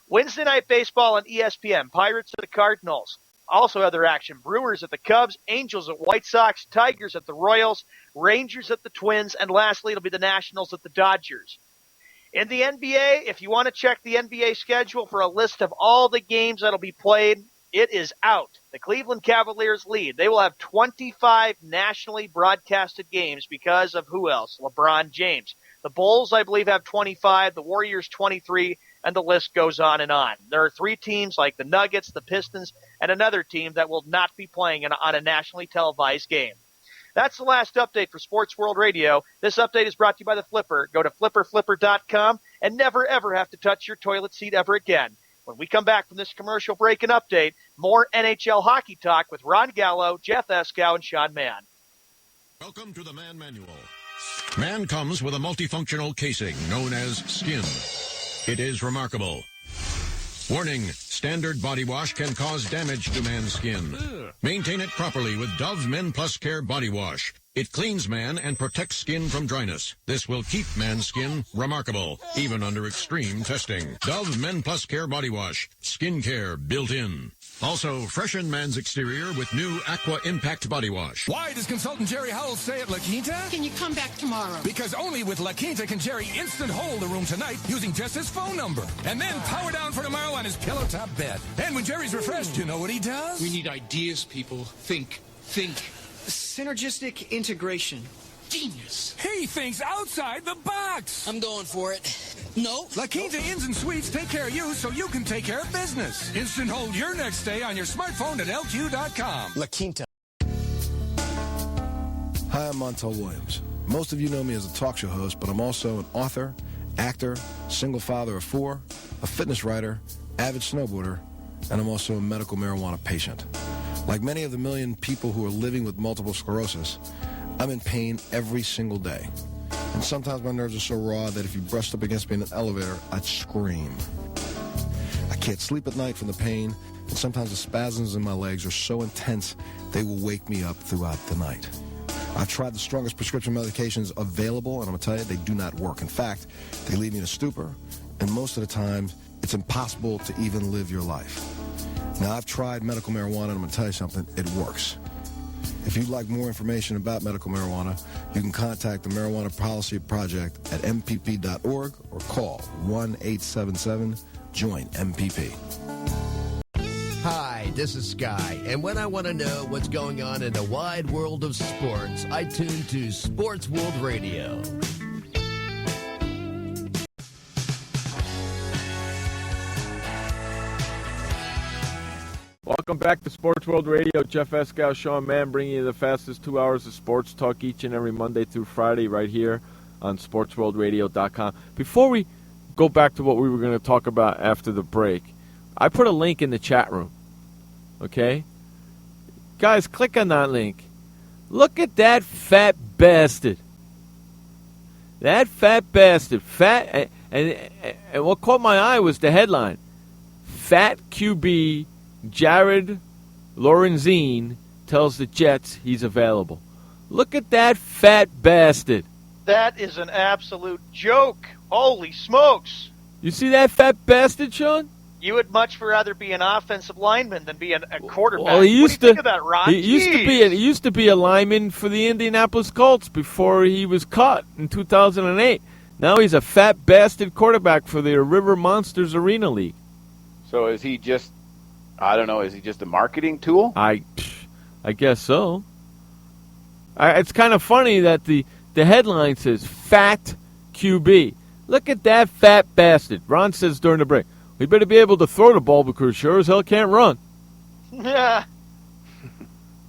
[SPEAKER 6] Wednesday Night Baseball on ESPN. Pirates at the Cardinals. Also other action. Brewers at the Cubs. Angels at White Sox. Tigers at the Royals. Rangers at the Twins. And lastly, it'll be the Nationals at the Dodgers. In the NBA, if you want to check the NBA schedule for a list of all the games that'll be played, it is out. The Cleveland Cavaliers lead. They will have 25 nationally broadcasted games because of who else? LeBron James. The Bulls, I believe, have 25. The Warriors, 23. And the list goes on and on. There are 3 teams like the Nuggets, the Pistons, and another team that will not be playing on a nationally televised game. That's the last update for Sports World Radio. This update is brought to you by The Flipper. Go to flipperflipper.com and never, ever have to touch your toilet seat ever again. When we come back from this commercial break and update, more NHL hockey talk with Ron Gallo, Jeff Eskow, and Sean Mann.
[SPEAKER 21] Welcome to the Man Manual. Man comes with a multifunctional casing known as skin. It is remarkable. Warning, standard body wash can cause damage to man's skin. Maintain it properly with Dove Men Plus Care Body Wash. It cleans man and protects skin from dryness. This will keep man's skin remarkable, even under extreme testing. Dove Men Plus Care Body Wash. Skin care built in. Also, freshen man's exterior with new Aqua Impact Body Wash.
[SPEAKER 14] Why does consultant Jerry Howell stay at La Quinta?
[SPEAKER 10] Can you come back tomorrow?
[SPEAKER 14] Because only with La Quinta can Jerry instant hold the room tonight using just his phone number. And then power down for tomorrow on his pillow top bed. And when Jerry's refreshed, you know what he does?
[SPEAKER 10] We need ideas, people. Think. Synergistic integration. Genius.
[SPEAKER 14] He thinks outside the box.
[SPEAKER 10] I'm going for it. No.
[SPEAKER 14] La Quinta Inns and Suites take care of you so you can take care of business. Instant hold your next stay on your smartphone at LQ.com.
[SPEAKER 10] La Quinta.
[SPEAKER 17] Hi, I'm Montel Williams. Most of you know me as a talk show host, but I'm also an author, actor, single father of 4, a fitness writer, avid snowboarder, and I'm also a medical marijuana patient. Like many of the million people who are living with multiple sclerosis, I'm in pain every single day. And sometimes my nerves are so raw that if you brushed up against me in an elevator, I'd scream. I can't sleep at night from the pain, and sometimes the spasms in my legs are so intense they will wake me up throughout the night. I've tried the strongest prescription medications available, and I'm going to tell you, they do not work. In fact, they leave me in a stupor, and most of the time, it's impossible to even live your life. Now, I've tried medical marijuana, and I'm going to tell you something, it works. If you'd like more information about medical marijuana, you can contact the Marijuana Policy Project at mpp.org or call 1-877-JOIN-MPP.
[SPEAKER 1] Hi, this is Sky, and when I want to know what's going on in the wide world of sports, I tune to Sports World Radio.
[SPEAKER 3] Welcome back to Sports World Radio. Jeff Escow, Sean Mann, bringing you the fastest 2 hours of sports talk each and every Monday through Friday right here on SportsWorldRadio.com. Before we go back to what we were going to talk about after the break, I put a link in the chat room, okay? Guys, click on that link. Look at that fat bastard. That fat bastard. Fat, and what caught my eye was the headline. Fat QB Jared Lorenzine tells the Jets he's available. Look at that fat bastard.
[SPEAKER 6] That is an absolute joke. Holy smokes.
[SPEAKER 3] You see that fat bastard, Sean?
[SPEAKER 6] You would much rather be an offensive lineman than be a quarterback.
[SPEAKER 3] Well, he used
[SPEAKER 6] what do you think of that, Ron?
[SPEAKER 3] He used to be a lineman for the Indianapolis Colts before he was cut in 2008. Now he's a fat bastard quarterback for the River Monsters Arena League.
[SPEAKER 2] So is he just, I don't know, is he just a marketing tool?
[SPEAKER 3] I guess so. It's kind of funny that the headline says fat QB. Look at that fat bastard. Ron says during the break, we better be able to throw the ball because sure as hell can't run.
[SPEAKER 6] Yeah.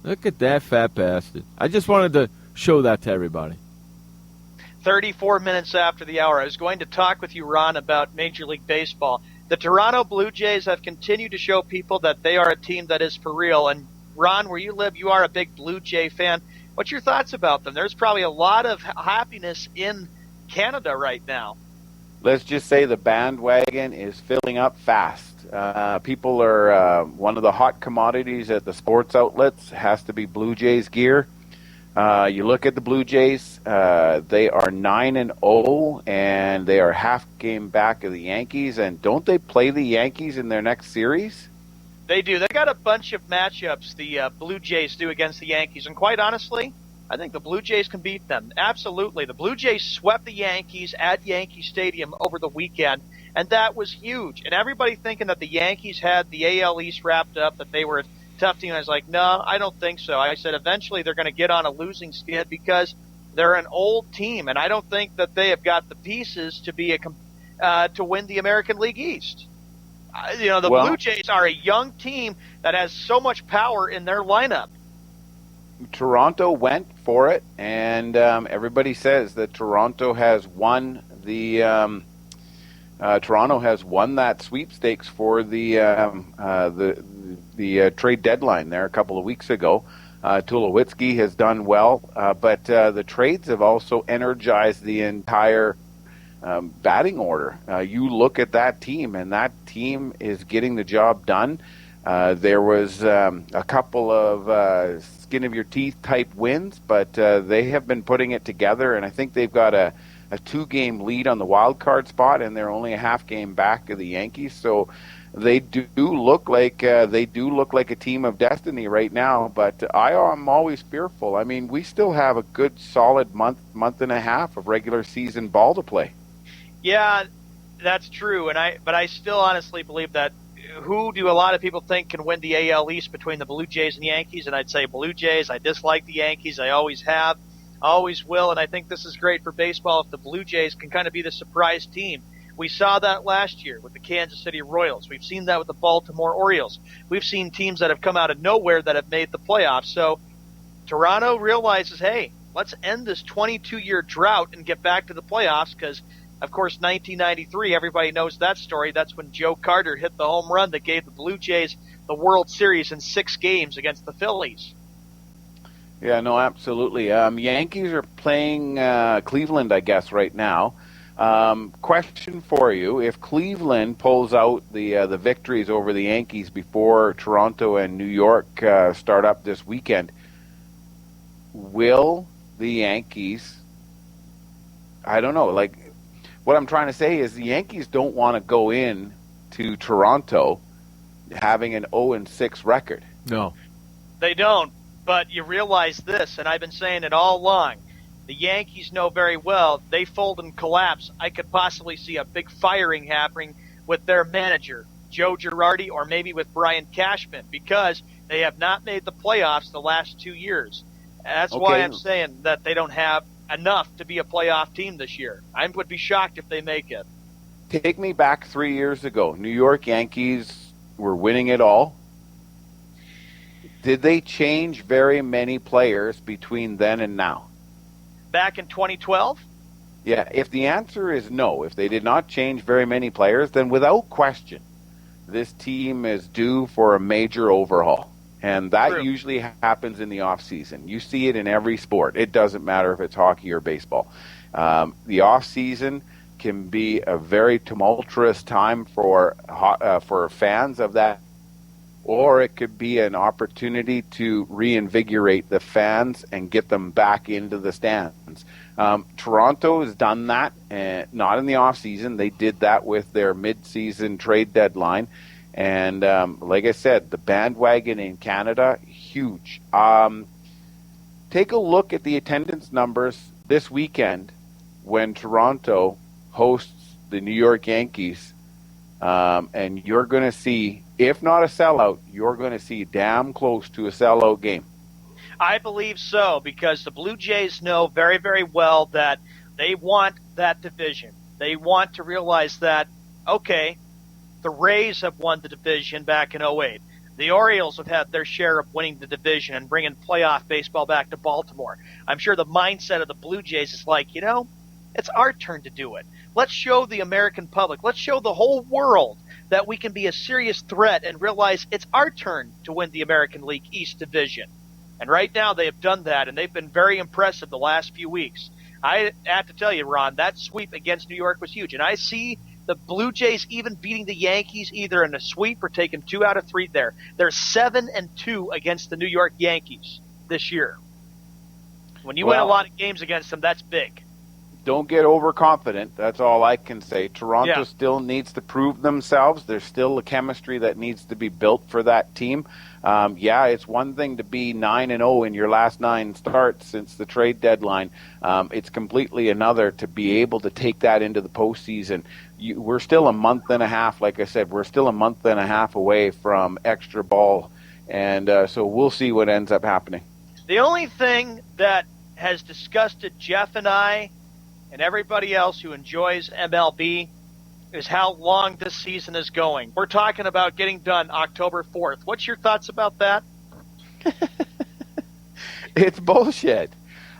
[SPEAKER 3] Look at that fat bastard. I just wanted to show that to everybody.
[SPEAKER 6] 34 minutes after the hour. I was going to talk with you, Ron, about Major League Baseball. The Toronto Blue Jays have continued to show people that they are a team that is for real. And, Ron, where you live, you are a big Blue Jay fan. What's your thoughts about them? There's probably a lot of happiness in Canada right now.
[SPEAKER 2] Let's just say the bandwagon is filling up fast. People are, one of the hot commodities at the sports outlets has to be Blue Jays gear. You look at the Blue Jays, they are 9-0, and they are half game back of the Yankees. And don't they play the Yankees in their next series?
[SPEAKER 6] They do. They got a bunch of matchups, the Blue Jays do against the Yankees. And quite honestly, I think the Blue Jays can beat them. Absolutely. The Blue Jays swept the Yankees at Yankee Stadium over the weekend, and that was huge. And everybody thinking that the Yankees had the AL East wrapped up, that they were a tough team. I was like, no, I don't think so. I said eventually they're going to get on a losing skid because they're an old team, and I don't think that they have got the pieces to be to win the American League East. Blue Jays are a young team that has so much power in their lineup.
[SPEAKER 2] Toronto went for it, and everybody says that Toronto has won that sweepstakes for the trade deadline there a couple of weeks ago. Tulowitzki has done well, but the trades have also energized the entire batting order. You look at that team, and that team is getting the job done. There was a couple of skin of your teeth type wins, but they have been putting it together, and I think they've got a 2-game lead on the wild card spot, and they're only a half game back of the Yankees. So they do look like a team of destiny right now. But I am always fearful. I mean, we still have a good solid month and a half of regular season ball to play. Yeah,
[SPEAKER 6] that's true, but I still honestly believe that. Who do a lot of people think can win the AL East between the Blue Jays and Yankees? And I'd say Blue Jays. I dislike the Yankees. I always have, always will, and I think this is great for baseball if the Blue Jays can kind of be the surprise team. We saw that last year with the Kansas City Royals. We've seen that with the Baltimore Orioles. We've seen teams that have come out of nowhere that have made the playoffs. So Toronto realizes, hey, let's end this 22-year drought and get back to the playoffs because – of course, 1993, everybody knows that story. That's when Joe Carter hit the home run that gave the Blue Jays the World Series in 6 games against the Phillies.
[SPEAKER 2] Yeah, no, absolutely. Yankees are playing Cleveland, I guess, right now. Question for you: if Cleveland pulls out the victories over the Yankees before Toronto and New York start up this weekend, will the Yankees? I don't know. Like, what I'm trying to say is the Yankees don't want to go in to Toronto having an 0-6 record.
[SPEAKER 3] No,
[SPEAKER 6] they don't. But you realize this, and I've been saying it all along. The Yankees know very well they fold and collapse. I could possibly see a big firing happening with their manager, Joe Girardi, or maybe with Brian Cashman, because they have not made the playoffs the last 2 years. That's why I'm saying that they don't have enough to be a playoff team this year. I would be shocked if they make it.
[SPEAKER 2] Take me back 3 years ago. New York Yankees were winning it all. Did they change very many players between then and now?
[SPEAKER 6] Back in 2012?
[SPEAKER 2] Yeah, if the answer is no, if they did not change very many players, then without question, this team is due for a major overhaul. And that usually happens in the off-season. You see it in every sport. It doesn't matter if it's hockey or baseball. The off-season can be a very tumultuous time for fans of that, or it could be an opportunity to reinvigorate the fans and get them back into the stands. Toronto has done that, not in the off-season. They did that with their mid-season trade deadline. And like I said, the bandwagon in Canada, huge. Take a look at the attendance numbers this weekend when Toronto hosts the New York Yankees. And you're going to see, if not a sellout, you're going to see damn close to a sellout game.
[SPEAKER 6] I believe so, because the Blue Jays know very, very well that they want that division. They want to realize that, okay, the Rays have won the division back in 2008. The Orioles have had their share of winning the division and bringing playoff baseball back to Baltimore. I'm sure the mindset of the Blue Jays is like, it's our turn to do it. Let's show the American public, let's show the whole world that we can be a serious threat and realize it's our turn to win the American League East Division. And right now they have done that, and they've been very impressive the last few weeks. I have to tell you, Ron, that sweep against New York was huge. And I see the Blue Jays even beating the Yankees either in a sweep or taking 2 out of 3 there. They're 7-2 against the New York Yankees this year. When you win a lot of games against them, that's big.
[SPEAKER 2] Don't get overconfident. That's all I can say. Toronto still needs to prove themselves. There's still a chemistry that needs to be built for that team. It's one thing to be 9-0 in your last 9 starts since the trade deadline. It's completely another to be able to take that into the postseason. We're still a month and a half, like I said, we're still a month and a half away from extra ball. And so we'll see what ends up happening.
[SPEAKER 6] The only thing that has disgusted Jeff and I and everybody else who enjoys MLB is how long this season is going. We're talking about getting done October 4th. What's your thoughts about that?
[SPEAKER 2] It's bullshit.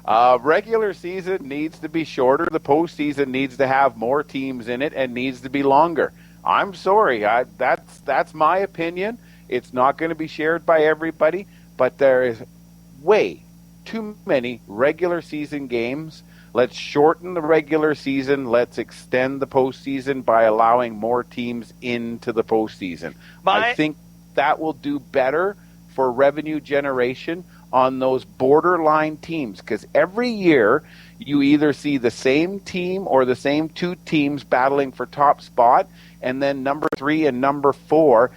[SPEAKER 2] Regular season needs to be shorter. The postseason needs to have more teams in it and needs to be longer. I'm sorry. That's my opinion. It's not going to be shared by everybody, but there is way too many regular season games. Let's shorten the regular season. Let's extend the postseason by allowing more teams into the postseason. I think that will do better for revenue generation on those borderline teams, because every year you either see the same team or the same 2 teams battling for top spot, and then number 3 and number 4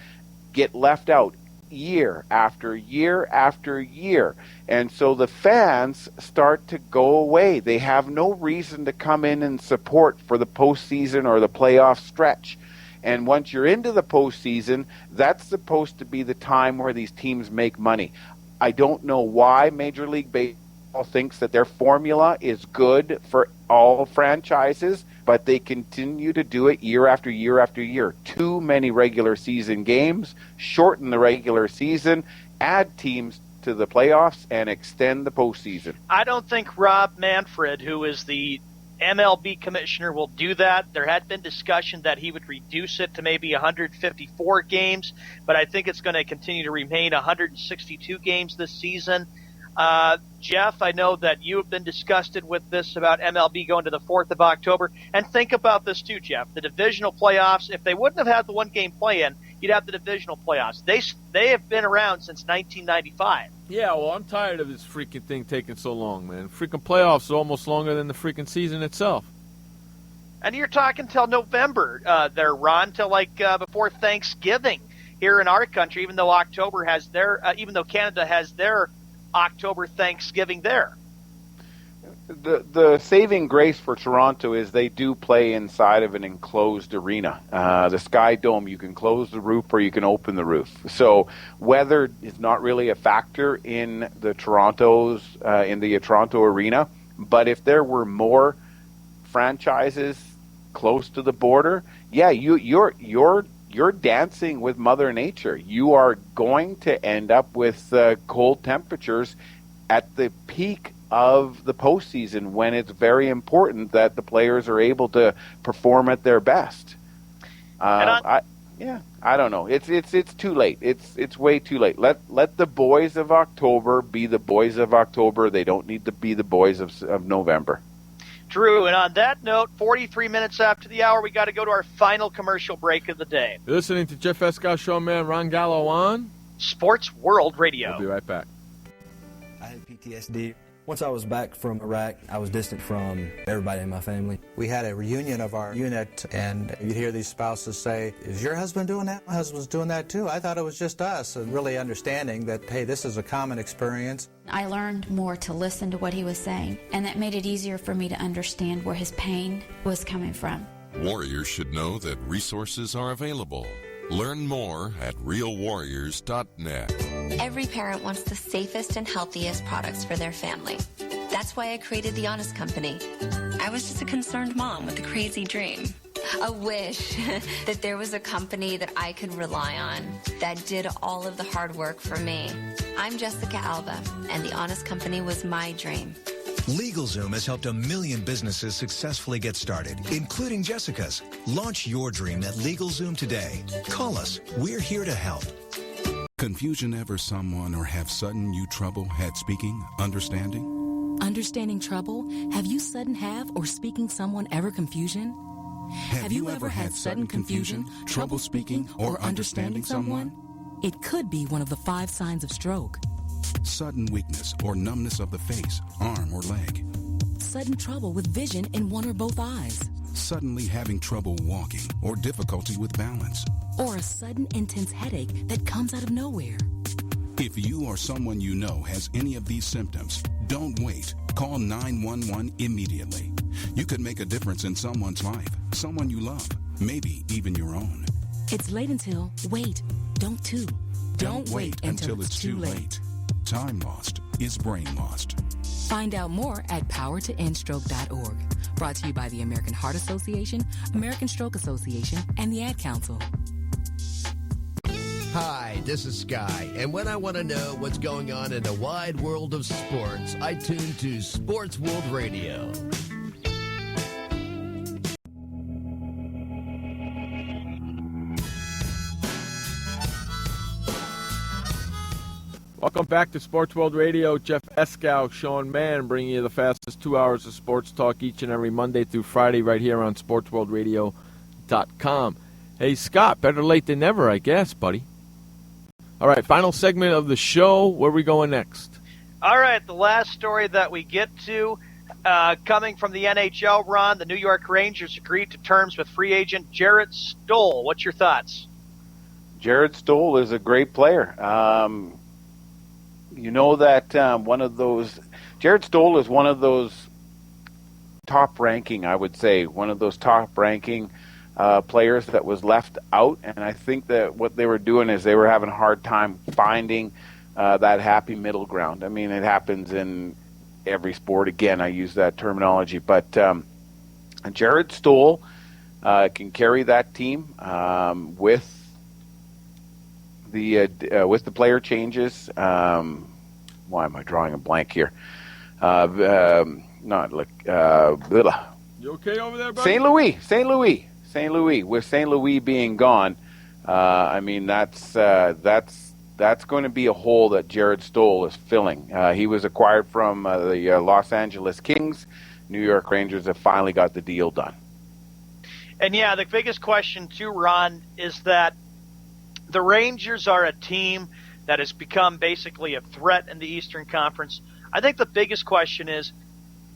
[SPEAKER 2] get left out year after year after year. And so the fans start to go away. They have no reason to come in and support for the postseason or the playoff stretch. And once you're into the postseason, that's supposed to be the time where these teams make money. I don't know why Major League Baseball thinks that their formula is good for all franchises, but they continue to do it year after year after year. Too many regular season games, shorten the regular season, add teams to the playoffs, and extend the postseason.
[SPEAKER 6] I don't think Rob Manfred, who is the MLB commissioner, will do that. There had been discussion that he would reduce it to maybe 154 games, but I think it's going to continue to remain 162 games this season. Jeff, I know that you have been disgusted with this about MLB going to the 4th of October. And think about this too, Jeff. The divisional playoffs, if they wouldn't have had the one-game play-in, you'd have the divisional playoffs. They have been around since 1995.
[SPEAKER 3] Yeah, well, I'm tired of this freaking thing taking so long, man. Freaking playoffs are almost longer than the freaking season itself.
[SPEAKER 6] And you're talking till November there, Ron, till before Thanksgiving here in our country, even though October has even though Canada has their October Thanksgiving there.
[SPEAKER 2] The saving grace for Toronto is they do play inside of an enclosed arena. The Sky Dome, you can close the roof or you can open the roof. So weather is not really a factor in the Toronto arena. But if there were more franchises close to the border, yeah, you're dancing with Mother Nature. You are going to end up with cold temperatures at the peak of the postseason when it's very important that the players are able to perform at their best. I don't know. It's too late. It's way too late. Let the boys of October be the boys of October. They don't need to be the boys of November.
[SPEAKER 6] True, and on that note, 43 minutes after the hour, we got to go to our final commercial break of the day.
[SPEAKER 3] You're listening to Jeff Escow, Showman Ron Gallo on
[SPEAKER 6] Sports World Radio.
[SPEAKER 3] We'll be right back.
[SPEAKER 18] I had PTSD. Once I was back from Iraq, I was distant from everybody in my family.
[SPEAKER 19] We had a reunion of our unit, and you'd hear these spouses say, is your husband doing that? My husband's doing that too. I thought it was just us. And really understanding that, hey, this is a common experience.
[SPEAKER 20] I learned more to listen to what he was saying, and that made it easier for me to understand where his pain was coming from.
[SPEAKER 11] Warriors should know that resources are available. Learn more at realwarriors.net.
[SPEAKER 22] Every parent wants the safest and healthiest products for their family. That's why I created The Honest Company. I was just a concerned mom with a crazy dream. A wish that there was a company that I could rely on that did all of the hard work for me. I'm Jessica Alba, and The Honest Company was my dream.
[SPEAKER 23] LegalZoom has helped 1 million businesses successfully get started, including Jessica's. Launch your dream at LegalZoom today. Call us. We're here to help.
[SPEAKER 24] Confusion ever someone or have sudden you trouble had speaking, understanding?
[SPEAKER 25] Understanding trouble? Have you sudden have or speaking someone ever confusion?
[SPEAKER 24] Have you ever had sudden confusion, trouble speaking, or understanding someone?
[SPEAKER 25] It could be one of the 5 signs of stroke.
[SPEAKER 24] Sudden weakness or numbness of the face, arm, or leg.
[SPEAKER 25] Sudden trouble with vision in one or both eyes.
[SPEAKER 24] Suddenly having trouble walking or difficulty with balance.
[SPEAKER 25] Or a sudden intense headache that comes out of nowhere.
[SPEAKER 24] If you or someone you know has any of these symptoms, don't wait. Call 911 immediately. You could make a difference in someone's life, someone you love, maybe even your own.
[SPEAKER 25] It's late until, wait, don't too. Don't wait until it's too late.
[SPEAKER 24] Time lost is brain lost.
[SPEAKER 25] Find out more at powertoendstroke.org. Brought to you by the American Heart Association, American Stroke Association, and the Ad Council.
[SPEAKER 1] Hi, this is Sky, and when I want to know what's going on in the wide world of sports, I tune to Sports World Radio.
[SPEAKER 3] Welcome back to Sports World Radio. Jeff Escow, Sean Mann, bringing you the fastest 2 hours of sports talk each and every Monday through Friday right here on SportsWorldRadio.com. Hey, Scott, better late than never, I guess, buddy. All right, final segment of the show. Where are we going next?
[SPEAKER 6] All right, the last story that we get to, coming from the NHL, Ron, the New York Rangers agreed to terms with free agent Jarrett Stoll. What's your thoughts?
[SPEAKER 2] Jarrett Stoll is a great player. You know that Jarrett Stoll is one of those top-ranking, I would say, one of those top-ranking players that was left out, and I think that what they were doing is they were having a hard time finding that happy middle ground. I mean, it happens in every sport. Again, I use that terminology, but Jarrett Stoll can carry that team with the player changes. Why am I drawing a blank here? Not like
[SPEAKER 3] You okay over there, buddy?
[SPEAKER 2] St. Louis. With St. Louis being gone, I mean that's That's going to be a hole that Jared Stoll is filling. He was acquired from the Los Angeles Kings. New York Rangers have finally got the deal done.
[SPEAKER 6] And yeah, the biggest question too, Ron, is that the Rangers are a team that has become basically a threat in the Eastern Conference. I think the biggest question is,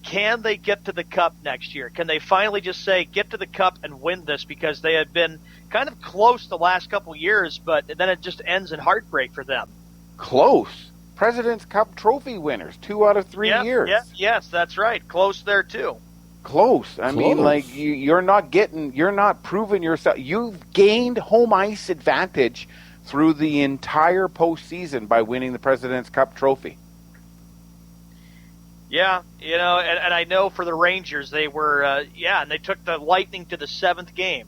[SPEAKER 6] can they get to the Cup next year? Can they finally just say, get to the Cup and win this? Because they have been kind of close the last couple years, but then it just ends in heartbreak for them.
[SPEAKER 2] Close. President's Cup trophy winners, 2 out of 3 years.
[SPEAKER 6] Yes, that's right. Close there too.
[SPEAKER 2] Close. I mean, like, you're not proving yourself. You've gained home ice advantage through the entire postseason by winning the President's Cup trophy.
[SPEAKER 6] Yeah, and I know for the Rangers, they were, and they took the Lightning to the 7th game.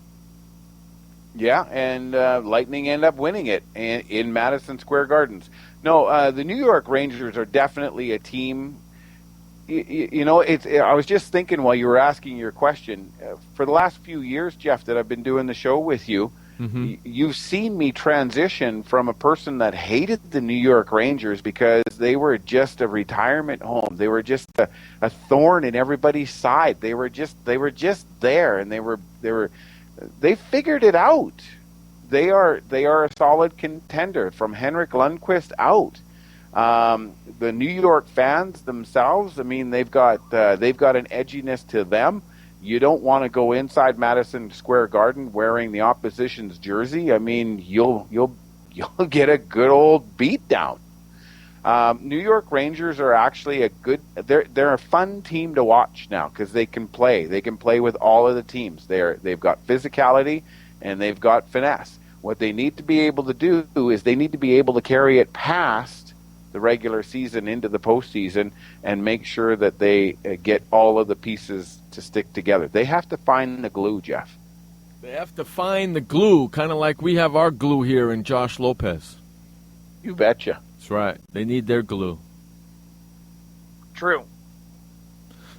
[SPEAKER 2] Yeah, and Lightning ended up winning it in Madison Square Gardens. No, the New York Rangers are definitely a team. I was just thinking while you were asking your question, for the last few years, Jeff, that I've been doing the show with you, you've seen me transition from a person that hated the New York Rangers because they were just a retirement home. They were just a thorn in everybody's side. They were just there, and they figured it out. They are a solid contender from Henrik Lundqvist out. The New York fans themselves, I mean, they've got an edginess to them. You don't want to go inside Madison Square Garden wearing the opposition's jersey. I mean, you'll get a good old beat down. New York Rangers are actually they're a fun team to watch now because they can play. They can play with all of the teams. They've got physicality and they've got finesse. What they need to be able to do is they need to be able to carry it past the regular season into the postseason and make sure that they get all of the pieces to stick together. They have to find the glue, Jeff.
[SPEAKER 3] They have to find the glue, kind of like we have our glue here in Josh Lopez.
[SPEAKER 2] You betcha.
[SPEAKER 3] That's right. They need their glue.
[SPEAKER 6] True.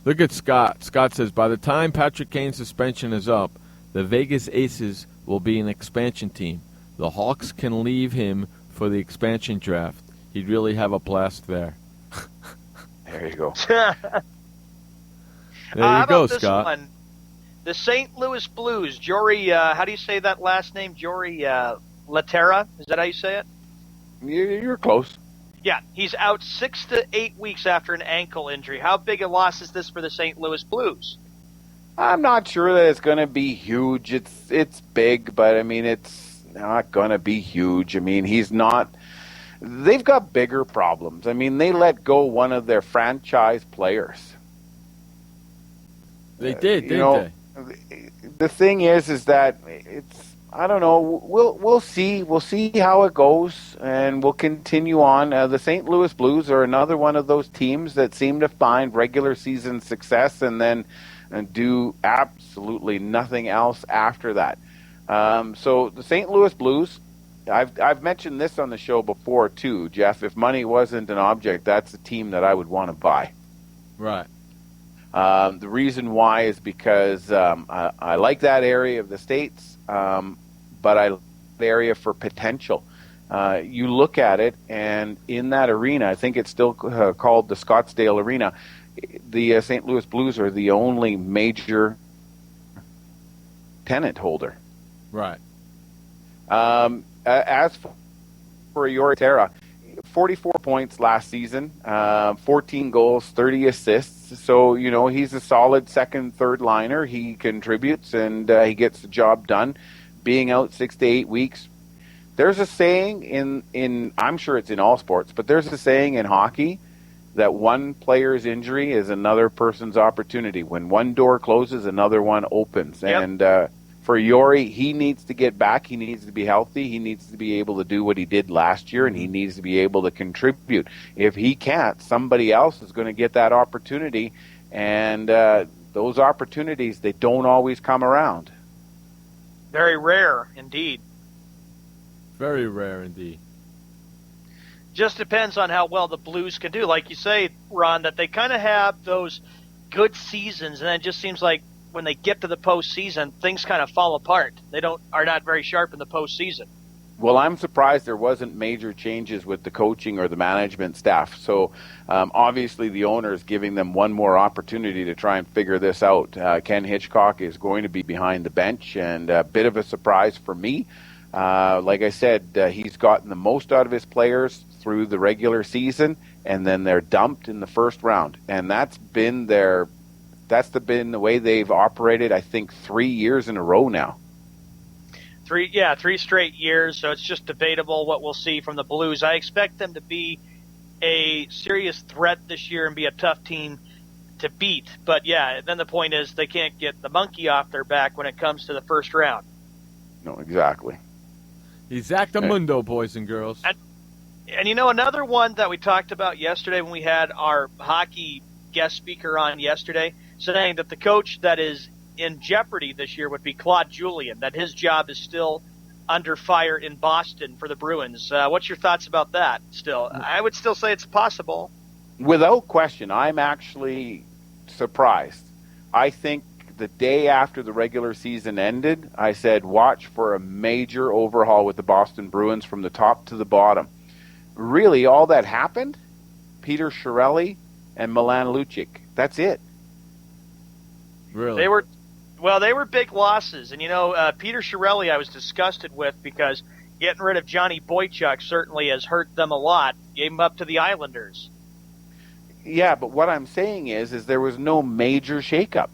[SPEAKER 3] Look at Scott. Scott says, by the time Patrick Kane's suspension is up, the Vegas Aces will be an expansion team. The Hawks can leave him for the expansion draft. He'd really have a blast there.
[SPEAKER 2] There you go.
[SPEAKER 3] There you go,
[SPEAKER 6] this
[SPEAKER 3] Scott.
[SPEAKER 6] One? The St. Louis Blues, Jory, how do you say that last name? Jory Laterra? Is that how you say it?
[SPEAKER 2] You're close.
[SPEAKER 6] Yeah, he's out 6 to 8 weeks after an ankle injury. How big a loss is this for the St. Louis Blues?
[SPEAKER 2] I'm not sure that it's going to be huge. It's big, but I mean, it's not going to be huge. I mean, he's not. They've got bigger problems. I mean, they let go one of their franchise players.
[SPEAKER 3] They did, didn't
[SPEAKER 2] they? The thing is that it's. I don't know. We'll see. We'll see how it goes, and we'll continue on. The St. Louis Blues are another one of those teams that seem to find regular season success and then do absolutely nothing else after that. So the St. Louis Blues. I've mentioned this on the show before too, Jeff. If money wasn't an object, that's a team that I would want to buy.
[SPEAKER 3] Right.
[SPEAKER 2] The reason why is because I like that area of the States, but I like the area for potential. You look at it, and in that arena, I think it's still called the Scottsdale Arena, the St. Louis Blues are the only major tenant holder.
[SPEAKER 3] Right.
[SPEAKER 2] As for Jori Terra, 44 points last season, 14 goals, 30 assists. So, he's a solid second, third liner. He contributes and he gets the job done. Being out 6 to 8 weeks. There's a saying in I'm sure it's in all sports, but there's a saying in hockey that one player's injury is another person's opportunity. When one door closes, another one opens. Yep. And for Jori, he needs to get back. He needs to be healthy. He needs to be able to do what he did last year, and he needs to be able to contribute. If he can't, somebody else is going to get that opportunity, and those opportunities, they don't always come around.
[SPEAKER 6] Very rare, indeed.
[SPEAKER 3] Very rare, indeed.
[SPEAKER 6] Just depends on how well the Blues can do. Like you say, Ron, that they kind of have those good seasons, and then it just seems like when they get to the postseason, things kind of fall apart. They are not very sharp in the postseason.
[SPEAKER 2] Well, I'm surprised there wasn't major changes with the coaching or the management staff. So obviously the owner is giving them one more opportunity to try and figure this out. Ken Hitchcock is going to be behind the bench, and a bit of a surprise for me. Like I said, he's gotten the most out of his players through the regular season, and then they're dumped in the first round. And that's been the way they've operated, I think, 3 years in a row now.
[SPEAKER 6] 3 straight years, so it's just debatable what we'll see from the Blues. I expect them to be a serious threat this year and be a tough team to beat. But, yeah, then the point is they can't get the monkey off their back when it comes to the first round.
[SPEAKER 2] No, exactly.
[SPEAKER 3] Exactamundo, boys and girls.
[SPEAKER 6] And, another one that we talked about yesterday when we had our hockey guest speaker on yesterday, saying that the coach that is in jeopardy this year would be Claude Julien, that his job is still under fire in Boston for the Bruins. What's your thoughts about that still? I would still say it's possible.
[SPEAKER 2] Without question, I'm actually surprised. I think the day after the regular season ended, I said, watch for a major overhaul with the Boston Bruins from the top to the bottom. Really, all that happened, Peter Chiarelli and Milan Lucic. That's it.
[SPEAKER 3] Really?
[SPEAKER 6] They were big losses. And, Peter Chiarelli I was disgusted with because getting rid of Johnny Boychuk certainly has hurt them a lot. Gave him up to the Islanders.
[SPEAKER 2] Yeah, but what I'm saying is there was no major shakeup.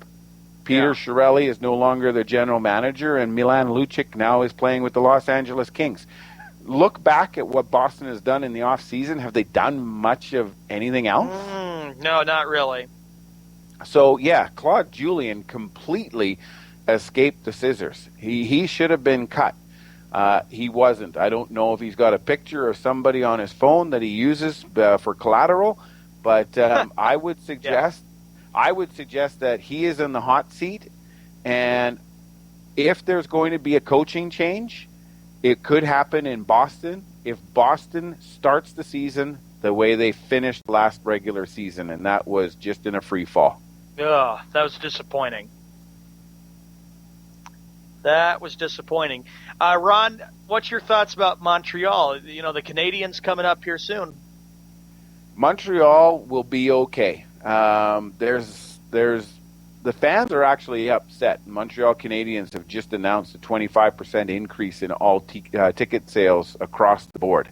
[SPEAKER 2] Peter Chiarelli is no longer the general manager, and Milan Lucic now is playing with the Los Angeles Kings. Look back at what Boston has done in the offseason. Have they done much of anything else?
[SPEAKER 6] No, not really.
[SPEAKER 2] So, yeah, Claude Julien completely escaped the scissors. He should have been cut. He wasn't. I don't know if he's got a picture of somebody on his phone that he uses for collateral, but I would suggest that he is in the hot seat, and if there's going to be a coaching change, it could happen in Boston if Boston starts the season the way they finished last regular season, and that was just in a free fall.
[SPEAKER 6] Ugh, that was disappointing. Ron, what's your thoughts about Montreal? The Canadiens coming up here soon.
[SPEAKER 2] Montreal will be okay. The fans are actually upset. Montreal Canadiens have just announced a 25% increase in all ticket sales across the board.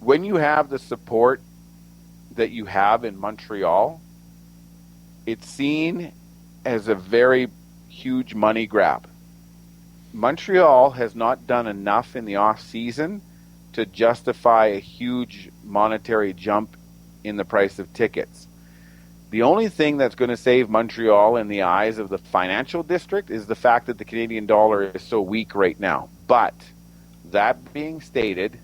[SPEAKER 2] When you have the support that you have in Montreal, it's seen as a very huge money grab. Montreal has not done enough in the off-season to justify a huge monetary jump in the price of tickets. The only thing that's going to save Montreal in the eyes of the financial district is the fact that the Canadian dollar is so weak right now. But that being stated,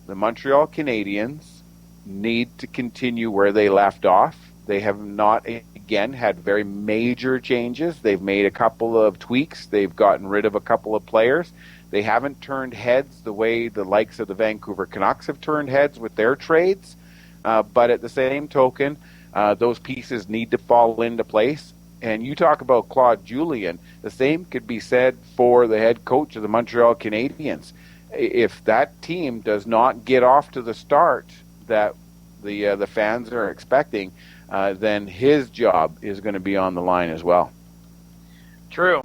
[SPEAKER 2] the Montreal Canadiens need to continue where they left off. They have not, again, had very major changes. They've made a couple of tweaks. They've gotten rid of a couple of players. They haven't turned heads the way the likes of the Vancouver Canucks have turned heads with their trades. But at the same token, those pieces need to fall into place. And you talk about Claude Julien, the same could be said for the head coach of the Montreal Canadiens. If that team does not get off to the start that the fans are expecting, then his job is going to be on the line as well.
[SPEAKER 6] True.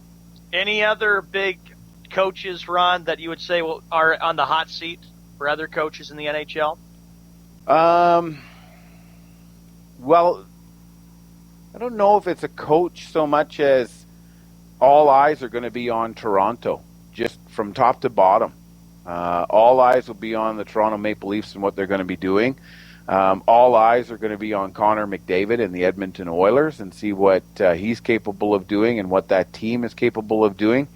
[SPEAKER 6] Any other big coaches, Ron, that you would say are on the hot seat for other coaches in the NHL?
[SPEAKER 2] Well, I don't know if it's a coach so much as all eyes are going to be on Toronto, just from top to bottom. All eyes will be on the Toronto Maple Leafs and what they're going to be doing. All eyes are going to be on Connor McDavid and the Edmonton Oilers and see what he's capable of doing and what that team is capable of doing.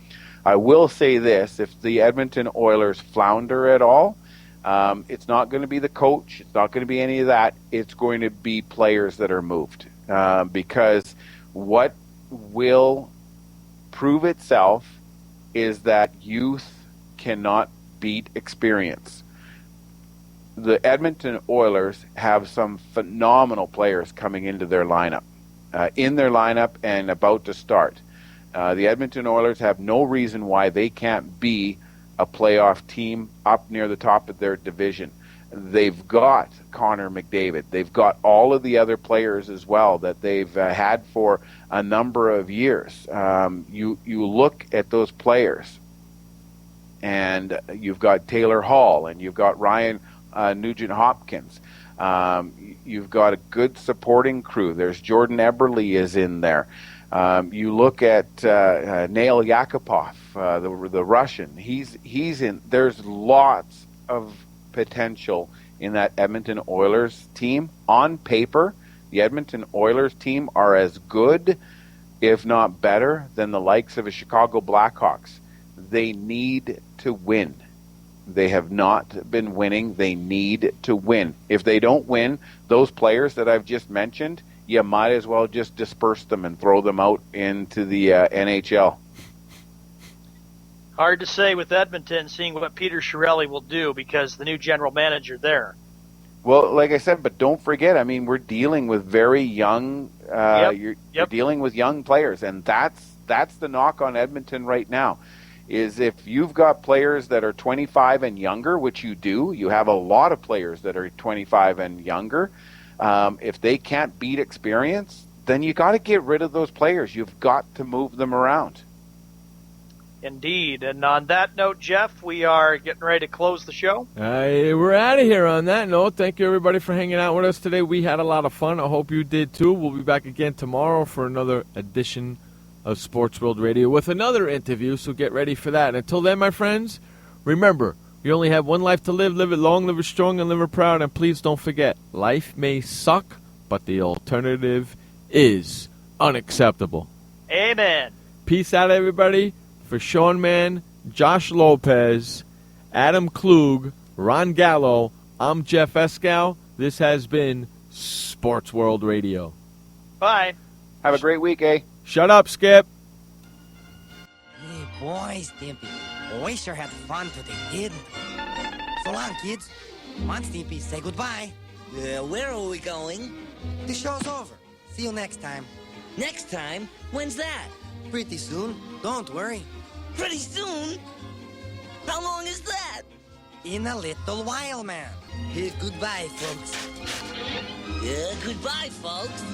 [SPEAKER 2] I will say this, if the Edmonton Oilers flounder at all, it's not going to be the coach. It's not going to be any of that. It's going to be players that are moved. Because what will prove itself is that youth cannot beat experience. The Edmonton Oilers have some phenomenal players coming into their lineup, and about to start. The Edmonton Oilers have no reason why they can't be a playoff team up near the top of their division. They've got Connor McDavid. They've got all of the other players as well that they've had for a number of years. You look at those players, and you've got Taylor Hall, and you've got Ryan Nugent-Hopkins. You've got a good supporting crew. There's Jordan Eberle is in there. You look at Nail Yakupov, the Russian. He's in. There's lots of potential in that Edmonton Oilers team. On paper, the Edmonton Oilers team are as good, if not better, than the likes of the Chicago Blackhawks. They need to win. They have not been winning. They need to win. If they don't win, those players that I've just mentioned, you might as well just disperse them and throw them out into the NHL.
[SPEAKER 6] Hard to say with Edmonton, seeing what Peter Chiarelli will do because the new general manager there.
[SPEAKER 2] Well, like I said, but don't forget, I mean, we're dealing with very young, you're dealing with young players, and that's the knock on Edmonton right now, is if you've got players that are 25 and younger, which you do, you have a lot of players that are 25 and younger, if they can't beat experience, then you got to get rid of those players. You've got to move them around.
[SPEAKER 6] Indeed. And on that note, Jeff, we are getting ready to close the show.
[SPEAKER 3] We're out of here on that note. Thank you, everybody, for hanging out with us today. We had a lot of fun. I hope you did, too. We'll be back again tomorrow for another edition of Sports World Radio with another interview, so get ready for that. And until then, my friends, remember, you only have one life to live. Live it long, live it strong, and live it proud. And please don't forget, life may suck, but the alternative is unacceptable.
[SPEAKER 6] Amen.
[SPEAKER 3] Peace out, everybody. For Sean Mann, Josh Lopez, Adam Klug, Ron Gallo, I'm Jeff Escal. This has been Sports World Radio.
[SPEAKER 6] Bye.
[SPEAKER 2] Have a great week, eh?
[SPEAKER 3] Shut up, Skip.
[SPEAKER 5] Hey, boys, Stimpy. We sure had fun today, kid. So long, kids. Come on, Stimpy, say goodbye.
[SPEAKER 10] Where are we going?
[SPEAKER 5] The show's over. See you next time.
[SPEAKER 10] Next time? When's that?
[SPEAKER 5] Pretty soon. Don't worry.
[SPEAKER 10] Pretty soon? How long is that?
[SPEAKER 5] In a little while, man.
[SPEAKER 10] Goodbye, folks. Goodbye, folks.